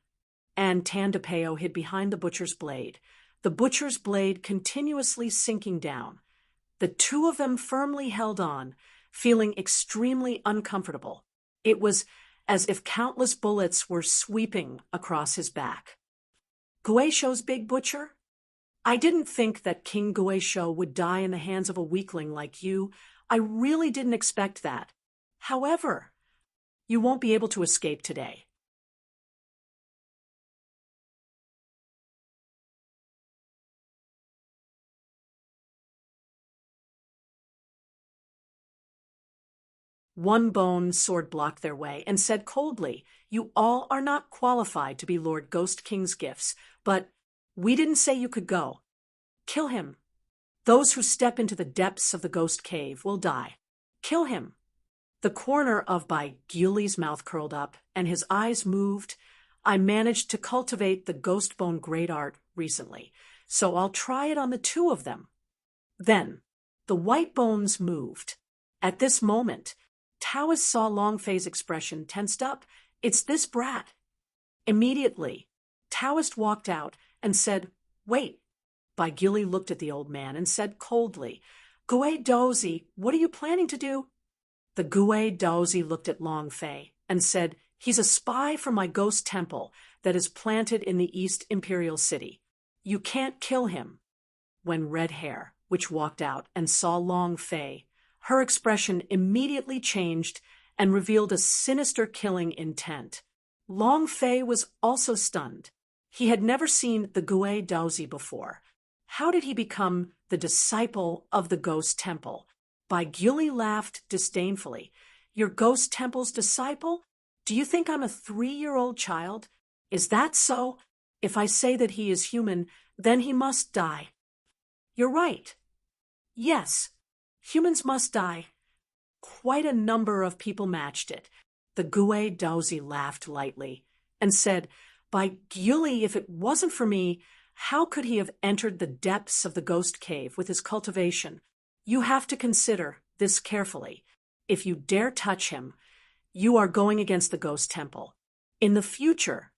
And Tandapeo hid behind the butcher's blade, the butcher's blade continuously sinking down. The two of them firmly held on, feeling extremely uncomfortable. It was as if countless bullets were sweeping across his back. Guisho's Big Butcher? I didn't think that King Guisho would die in the hands of a weakling like you. I really didn't expect that. However, you won't be able to escape today. One bone sword blocked their way and said coldly, "You all are not qualified to be Lord Ghost King's gifts, but we didn't say you could go. Kill him. Those who step into the depths of the ghost cave will die. Kill him." The corner of Bai Gyuli's mouth curled up, and his eyes moved. "I managed to cultivate the ghost bone great art recently, so I'll try it on the two of them." Then, The white bones moved. At this moment, Taoist saw Long Fei's expression tensed up. "It's this brat." Immediately, Taoist walked out and said, "Wait." Bai Gili looked at the old man and said coldly, "Gui Dozi, what are you planning to do?" The Gui Dozi looked at Long Fei and said, "He's a spy for my ghost temple that is planted in the East Imperial City. You can't kill him." When Red Hair, which walked out and saw Long Fei, her expression immediately changed and revealed a sinister killing intent. Long Fei was also stunned. He had never seen the Gui Daozi before. How did he become the disciple of the ghost temple? Bai Gili laughed disdainfully. "Your ghost temple's disciple? Do you think I'm a 3-year-old child? Is that so? If I say that he is human, then he must die." "You're right. Yes, humans must die." Quite a number of people matched it. The Gui Daozi laughed lightly and said, "By Gili, if it wasn't for me, how could he have entered the depths of the ghost cave with his cultivation? You have to consider this carefully. If you dare touch him, you are going against the ghost temple. In the future,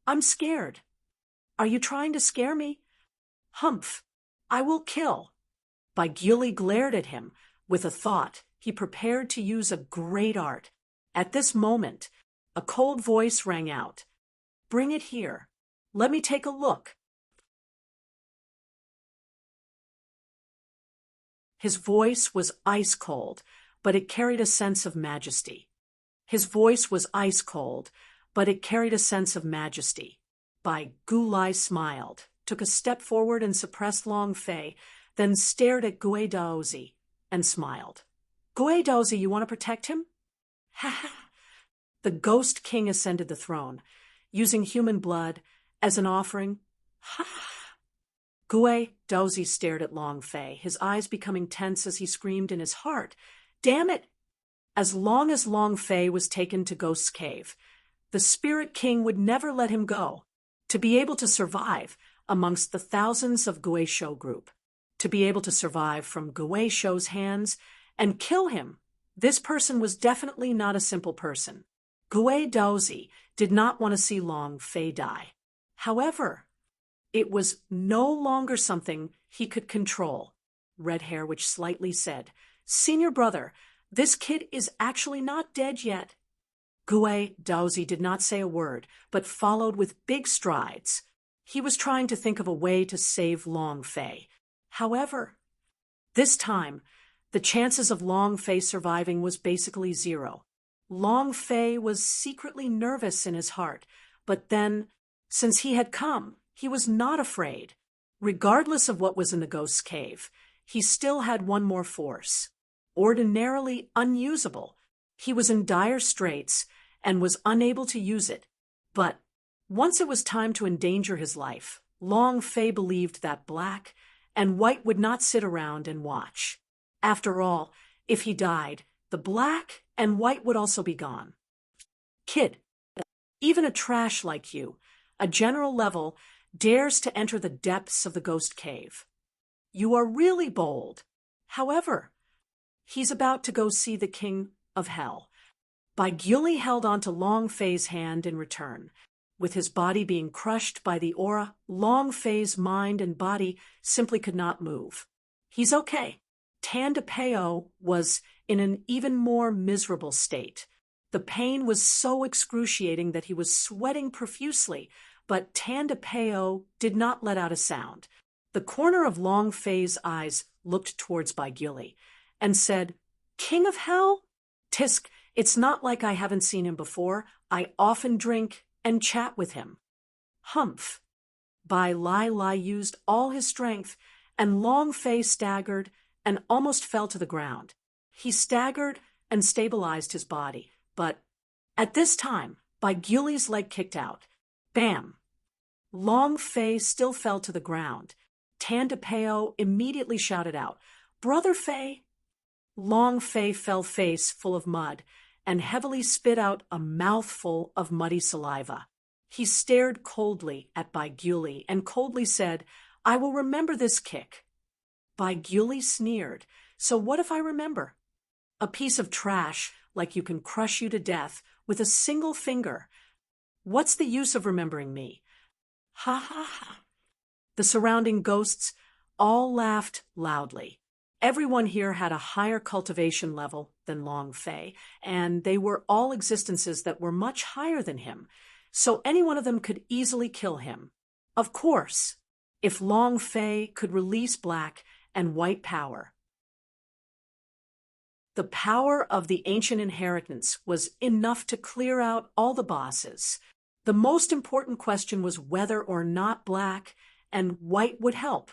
I'm scared. Are you trying to scare me? Humph, I will kill." Bai Gili glared at him with a thought. He prepared to use a great art. At this moment, a cold voice rang out. "Bring it here. Let me take a look." His voice was ice cold, but it carried a sense of majesty. His voice was ice cold, but it carried a sense of majesty. Bai Guli smiled, took a step forward and suppressed Long Fei, then stared at Gui Daozi and smiled. "Gui Daozi, you want to protect him?" "Ha ha." The ghost king ascended the throne, using human blood as an offering. "Ha ha." Gui Daozi stared at Long Fei, his eyes becoming tense as he screamed in his heart, "Damn it!" As long as Long Fei was taken to Ghost's Cave, the Spirit King would never let him go. To be able to survive amongst the thousands of Gui Shou group, to be able to survive from Gui Shou's hands and kill him, this person was definitely not a simple person. Gui Daozi did not want to see Long Fei die. However, it was no longer something he could control. Red Hair, which slightly said, "Senior brother, this kid is actually not dead yet." Gui Daozi did not say a word, but followed with big strides. He was trying to think of a way to save Long Fei. However, this time, the chances of Long Fei surviving was basically zero. Long Fei was secretly nervous in his heart, but then, since he had come, he was not afraid. Regardless of what was in the ghost's cave, he still had one more force. Ordinarily unusable, he was in dire straits and was unable to use it. But once it was time to endanger his life, Long Fei believed that black and white would not sit around and watch. After all, if he died, the black and white would also be gone. "Kid, even a trash like you, a general level, dares to enter the depths of the ghost cave. You are really bold. However, he's about to go see the king of hell." Bai Gili held onto Long Fei's hand in return. With his body being crushed by the aura, Long Fei's mind and body simply could not move. "He's okay." Tanda Peo was in an even more miserable state. The pain was so excruciating that he was sweating profusely, but Tanda Peo did not let out a sound. The corner of Long Fei's eyes looked towards Bai Gili and said, "King of Hell? Tisk, it's not like I haven't seen him before. I often drink and chat with him." Humph. Bai Lai Lai used all his strength, and Long Fei staggered and almost fell to the ground. He staggered and stabilized his body, but at this time, Bai Gili's leg kicked out. Bam! Long Fei still fell to the ground. Tanda Peo immediately shouted out, "Brother Fei!" Long Fei fell face full of mud and heavily spit out a mouthful of muddy saliva. He stared coldly at Bai Gili and coldly said, "I will remember this kick." Bai Guli sneered. So what if I remember? A piece of trash, like you can crush you to death with a single finger. What's the use of remembering me? Ha ha ha. The surrounding ghosts all laughed loudly. Everyone here had a higher cultivation level than Long Fei, and they were all existences that were much higher than him, so any one of them could easily kill him. Of course, if Long Fei could release black and white power. The power of the ancient inheritance was enough to clear out all the bosses. The most important question was whether or not black and white would help.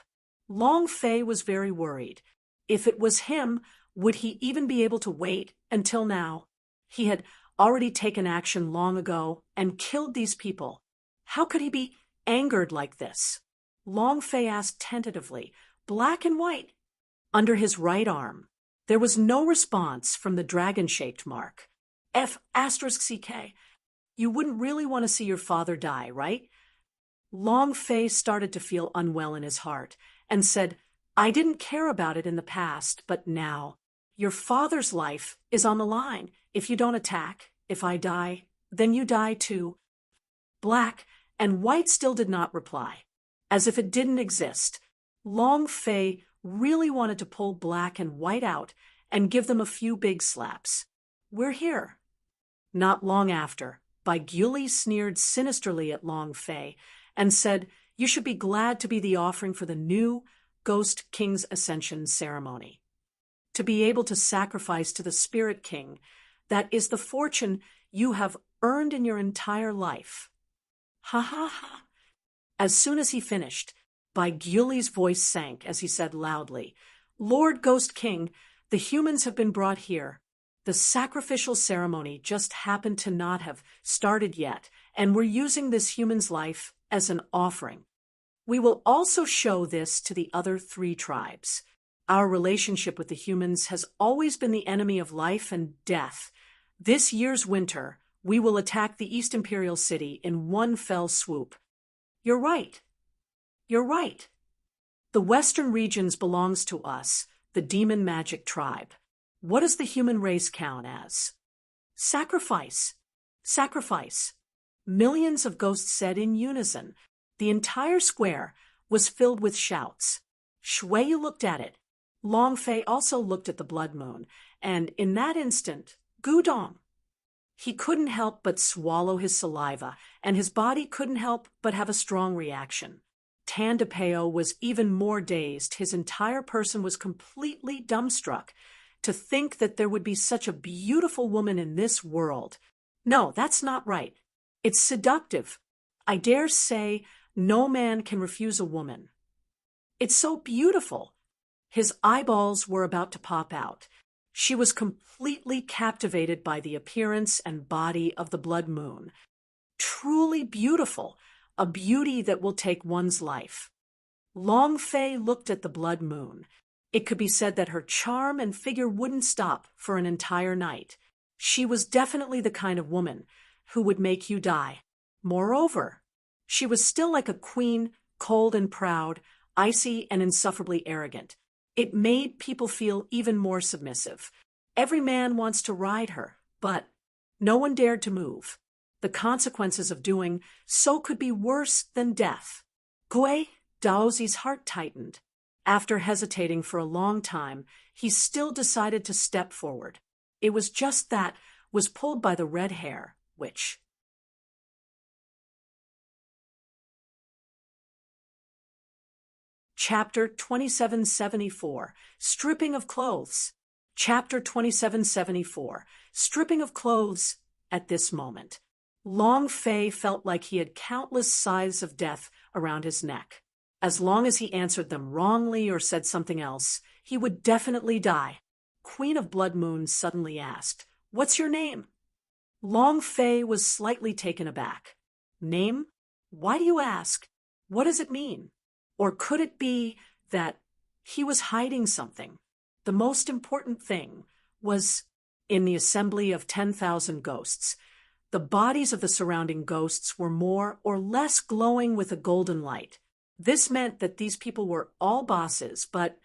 Long Fei was very worried. If it was him, would he even be able to wait until now? He had already taken action long ago and killed these people. How could he be angered like this? Long Fei asked tentatively, black and white. Under his right arm, there was no response from the dragon-shaped mark. F***CK. You wouldn't really want to see your father die, right? Long Fei started to feel unwell in his heart and said, I didn't care about it in the past, but now. Your father's life is on the line. If you don't attack, if I die, then you die too. Black and white still did not reply, as if it didn't exist. Long Fei really wanted to pull black and white out and give them a few big slaps. We're here. Not long after, Bai Guli sneered sinisterly at Long Fei and said, you should be glad to be the offering for the new Ghost King's Ascension ceremony. To be able to sacrifice to the Spirit King, that is the fortune you have earned in your entire life. Ha ha ha. As soon as he finished, Bai Guli's voice sank as he said loudly, Lord Ghost King, the humans have been brought here. The sacrificial ceremony just happened to not have started yet, and we're using this human's life as an offering. We will also show this to the other 3 tribes. Our relationship with the humans has always been the enemy of life and death. This year's winter, we will attack the East Imperial City in one fell swoop. You're right. You're right. The western regions belongs to us, the demon magic tribe. What does the human race count as? Sacrifice. Sacrifice. Millions of ghosts said in unison. The entire square was filled with shouts. Shui looked at it. Long Fei also looked at the blood moon, and in that instant, Gudong. He couldn't help but swallow his saliva, and his body couldn't help but have a strong reaction. Tandapeo was even more dazed. His entire person was completely dumbstruck. To think that there would be such a beautiful woman in this world. No, that's not right. It's seductive. I dare say no man can refuse a woman. It's so beautiful. His eyeballs were about to pop out. She was completely captivated by the appearance and body of the blood moon. Truly beautiful, a beauty that will take one's life. Long Fei looked at the blood moon. It could be said that her charm and figure wouldn't stop for an entire night. She was definitely the kind of woman who would make you die. Moreover, she was still like a queen, cold and proud, icy and insufferably arrogant. It made people feel even more submissive. Every man wants to ride her, but no one dared to move. The consequences of doing so could be worse than death. Gui Daozi's heart tightened. After hesitating for a long time, he still decided to step forward. It was just that was pulled by the red hair, which... Chapter 2774, Stripping of Clothes. Chapter 2774, Stripping of Clothes. At this moment, Long Fei felt like he had countless scythes of death around his neck. As long as he answered them wrongly or said something else, he would definitely die. Queen of Blood Moon suddenly asked, "What's your name?" Long Fei was slightly taken aback. Name? Why do you ask? What does it mean? Or could it be that he was hiding something? The most important thing was, in the assembly of 10,000 ghosts, the bodies of the surrounding ghosts were more or less glowing with a golden light. This meant that these people were all bosses, but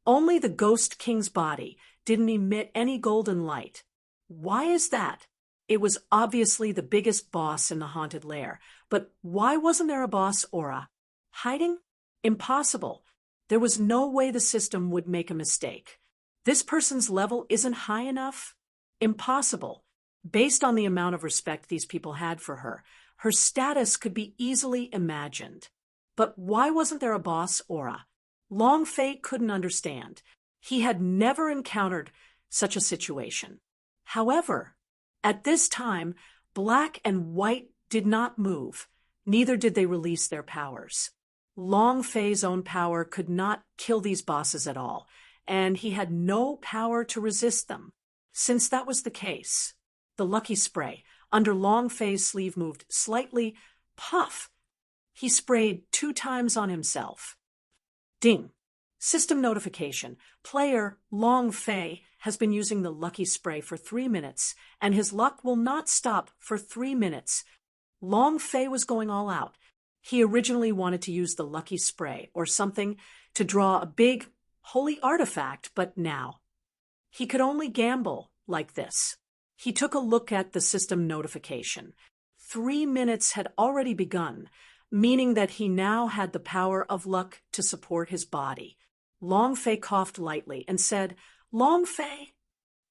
Only the Ghost King's body didn't emit any golden light. Why is that? It was obviously the biggest boss in the haunted lair, but why wasn't there a boss aura? Hiding? Impossible. There was no way the system would make a mistake. This person's level isn't high enough? Impossible. Based on the amount of respect these people had for her, her status could be easily imagined. But why wasn't there a boss aura? Long Fei couldn't understand. He had never encountered such a situation. However, at this time, black and white did not move. Neither did they release their powers. Long Fei's own power could not kill these bosses at all, and he had no power to resist them. Since that was the case, the lucky spray under Long Fei's sleeve moved slightly. Puff! He sprayed 2 times on himself. Ding! System notification. Player Long Fei has been using the lucky spray for 3 minutes, and his luck will not stop for 3 minutes. Long Fei was going all out. He originally wanted to use the lucky spray or something to draw a big, holy artifact, but now he could only gamble like this. He took a look at the system notification. 3 minutes had already begun, meaning that he now had the power of luck to support his body. Long Fei coughed lightly and said, "Long Fei?"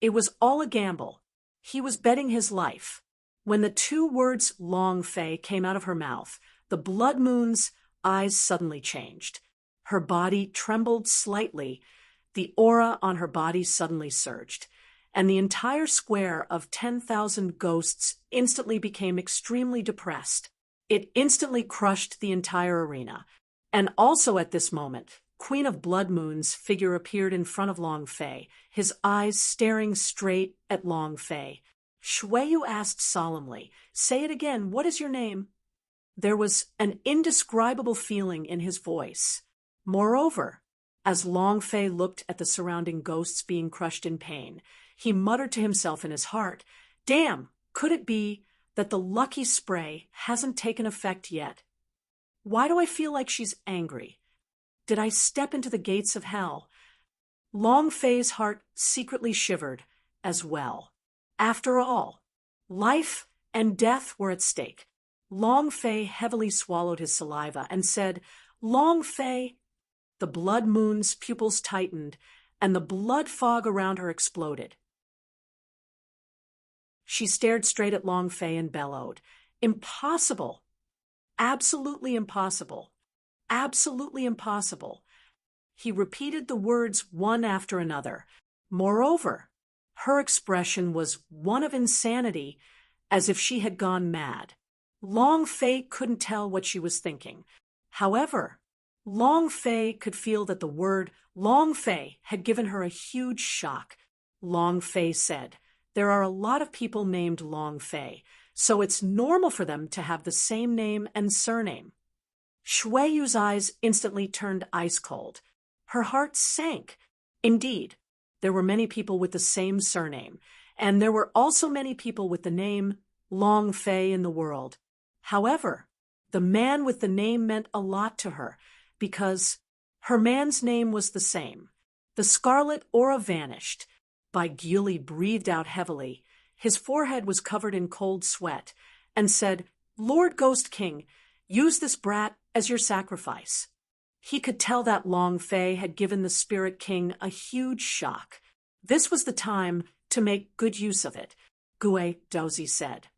It was all a gamble. He was betting his life. When the 2 words Long Fei came out of her mouth, the Blood Moon's eyes suddenly changed. Her body trembled slightly. The aura on her body suddenly surged, and the entire square of 10,000 ghosts instantly became extremely depressed. It instantly crushed the entire arena. And also at this moment, Queen of Blood Moon's figure appeared in front of Long Fei, his eyes staring straight at Long Fei. Shuiyu asked solemnly, "Say it again, what is your name?" There was an indescribable feeling in his voice. Moreover, as Long Fei looked at the surrounding ghosts being crushed in pain, he muttered to himself in his heart, "Damn, could it be that the lucky spray hasn't taken effect yet? Why do I feel like she's angry? Did I step into the gates of hell?" Long Fei's heart secretly shivered as well. After all, life and death were at stake. Long Fei heavily swallowed his saliva and said, "Long Fei." The Blood Moon's pupils tightened, and the blood fog around her exploded. She stared straight at Long Fei and bellowed, "Impossible! Absolutely impossible! Absolutely impossible!" He repeated the words one after another. Moreover, her expression was one of insanity, as if she had gone mad. Long Fei couldn't tell what she was thinking. However, Long Fei could feel that the word Long Fei had given her a huge shock. Long Fei said, "There are a lot of people named Long Fei, so it's normal for them to have the same name and surname." Shuiyu's eyes instantly turned ice cold. Her heart sank. Indeed, there were many people with the same surname, and there were also many people with the name Long Fei in the world. However, the man with the name meant a lot to her, because her man's name was the same. The scarlet aura vanished. Bai Gyuli breathed out heavily. His forehead was covered in cold sweat, and said, "Lord Ghost King, use this brat as your sacrifice." He could tell that Long Fei had given the Spirit King a huge shock. This was the time to make good use of it, Gue Dozi said.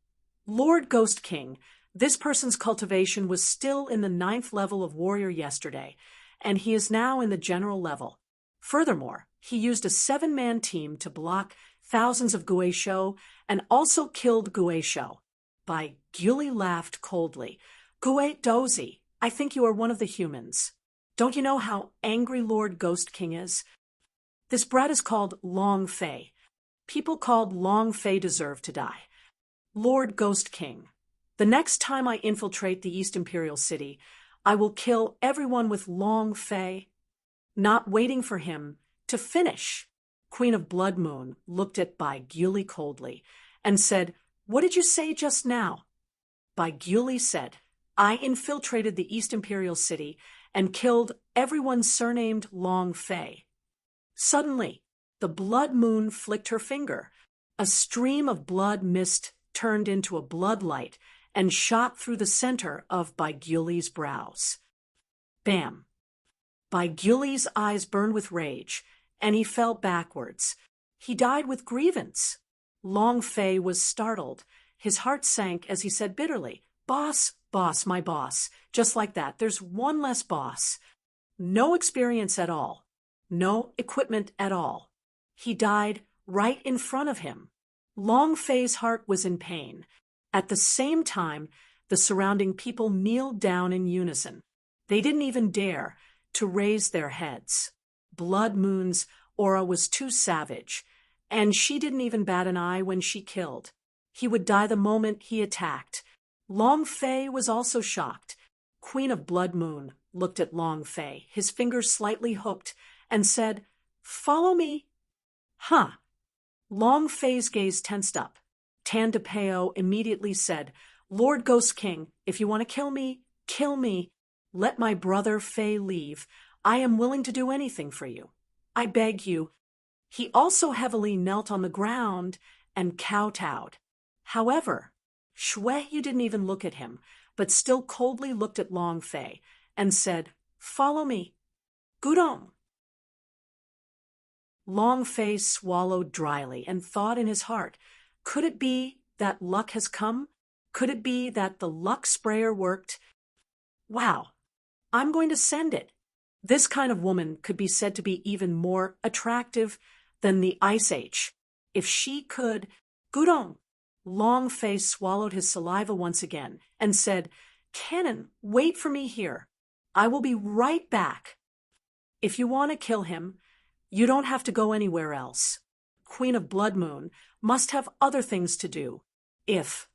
"Lord Ghost King, this person's cultivation was still in the 9th level of warrior yesterday, and he is now in the general level. Furthermore, he used a 7-man team to block thousands of Guisho and also killed Guisho." Bai Gyuli laughed coldly. "Gue Dozi, I think you are one of the humans. Don't you know how angry Lord Ghost King is? This brat is called Long Fei. People called Long Fei deserve to die. Lord Ghost King, the next time I infiltrate the East Imperial City, I will kill everyone with Long Fei." Not waiting for him to finish, Queen of Blood Moon looked at Bai Gyuli coldly and said, "What did you say just now?" Bai Gyuli said, "I infiltrated the East Imperial City and killed everyone surnamed Long Fei." Suddenly, the blood moon flicked her finger. A stream of blood mist turned into a bloodlight and shot through the center of Baiguli's brows. Bam! Baiguli's eyes burned with rage, and he fell backwards. He died with grievance. Long Fei was startled. His heart sank as he said bitterly, "Boss, boss, my boss." Just like that, there's one less boss. No experience at all. No equipment at all. He died right in front of him. Long Fei's heart was in pain. At the same time, the surrounding people kneeled down in unison. They didn't even dare to raise their heads. Blood Moon's aura was too savage, and she didn't even bat an eye when she killed. He would die the moment he attacked. Long Fei was also shocked. Queen of Blood Moon looked at Long Fei, his fingers slightly hooked, and said, "Follow me." Huh. Long Fei's gaze tensed up. Tan de Peo immediately said, "Lord Ghost King, if you want to kill me, kill me. Let my brother Fei leave. I am willing to do anything for you. I beg you." He also heavily knelt on the ground and kowtowed. However, Shui didn't even look at him, but still coldly looked at Long Fei and said, "Follow me." Gudong. Long Fei swallowed dryly and thought in his heart, could it be that luck has come? Could it be that the luck sprayer worked? Wow, I'm going to send it. This kind of woman could be said to be even more attractive than the Ice Age. If she could, Gudong. Long Fei swallowed his saliva once again and said, "Cannon, wait for me here. I will be right back. If you want to kill him, you don't have to go anywhere else. Queen of Blood Moon must have other things to do." If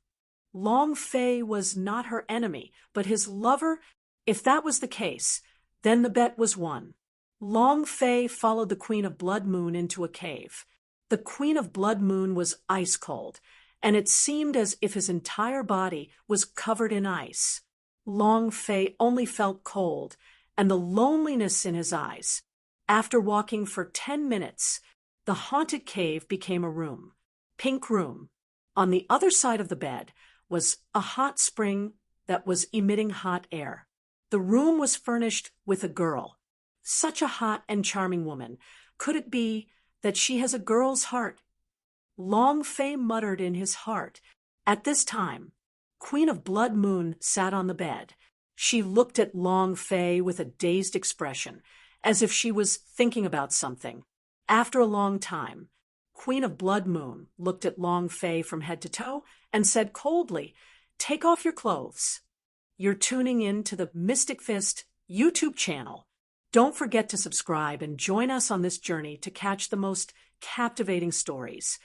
Long Fei was not her enemy, but his lover, if that was the case, then the bet was won. Long Fei followed the Queen of Blood Moon into a cave. The Queen of Blood Moon was ice cold, and it seemed as if his entire body was covered in ice. Long Fei only felt cold and the loneliness in his eyes. After walking for 10 minutes, the haunted cave became a room. Pink room. On the other side of the bed was a hot spring that was emitting hot air. The room was furnished with a girl. Such a hot and charming woman. Could it be that she has a girl's heart? Long Fei muttered in his heart. At this time, Queen of Blood Moon sat on the bed. She looked at Long Fei with a dazed expression, as if she was thinking about something. After a long time, Queen of Blood Moon looked at Long Fei from head to toe and said coldly, "Take off your clothes. You're tuning in to the Mystic Fist YouTube channel. Don't forget to subscribe and join us on this journey to catch the most captivating stories.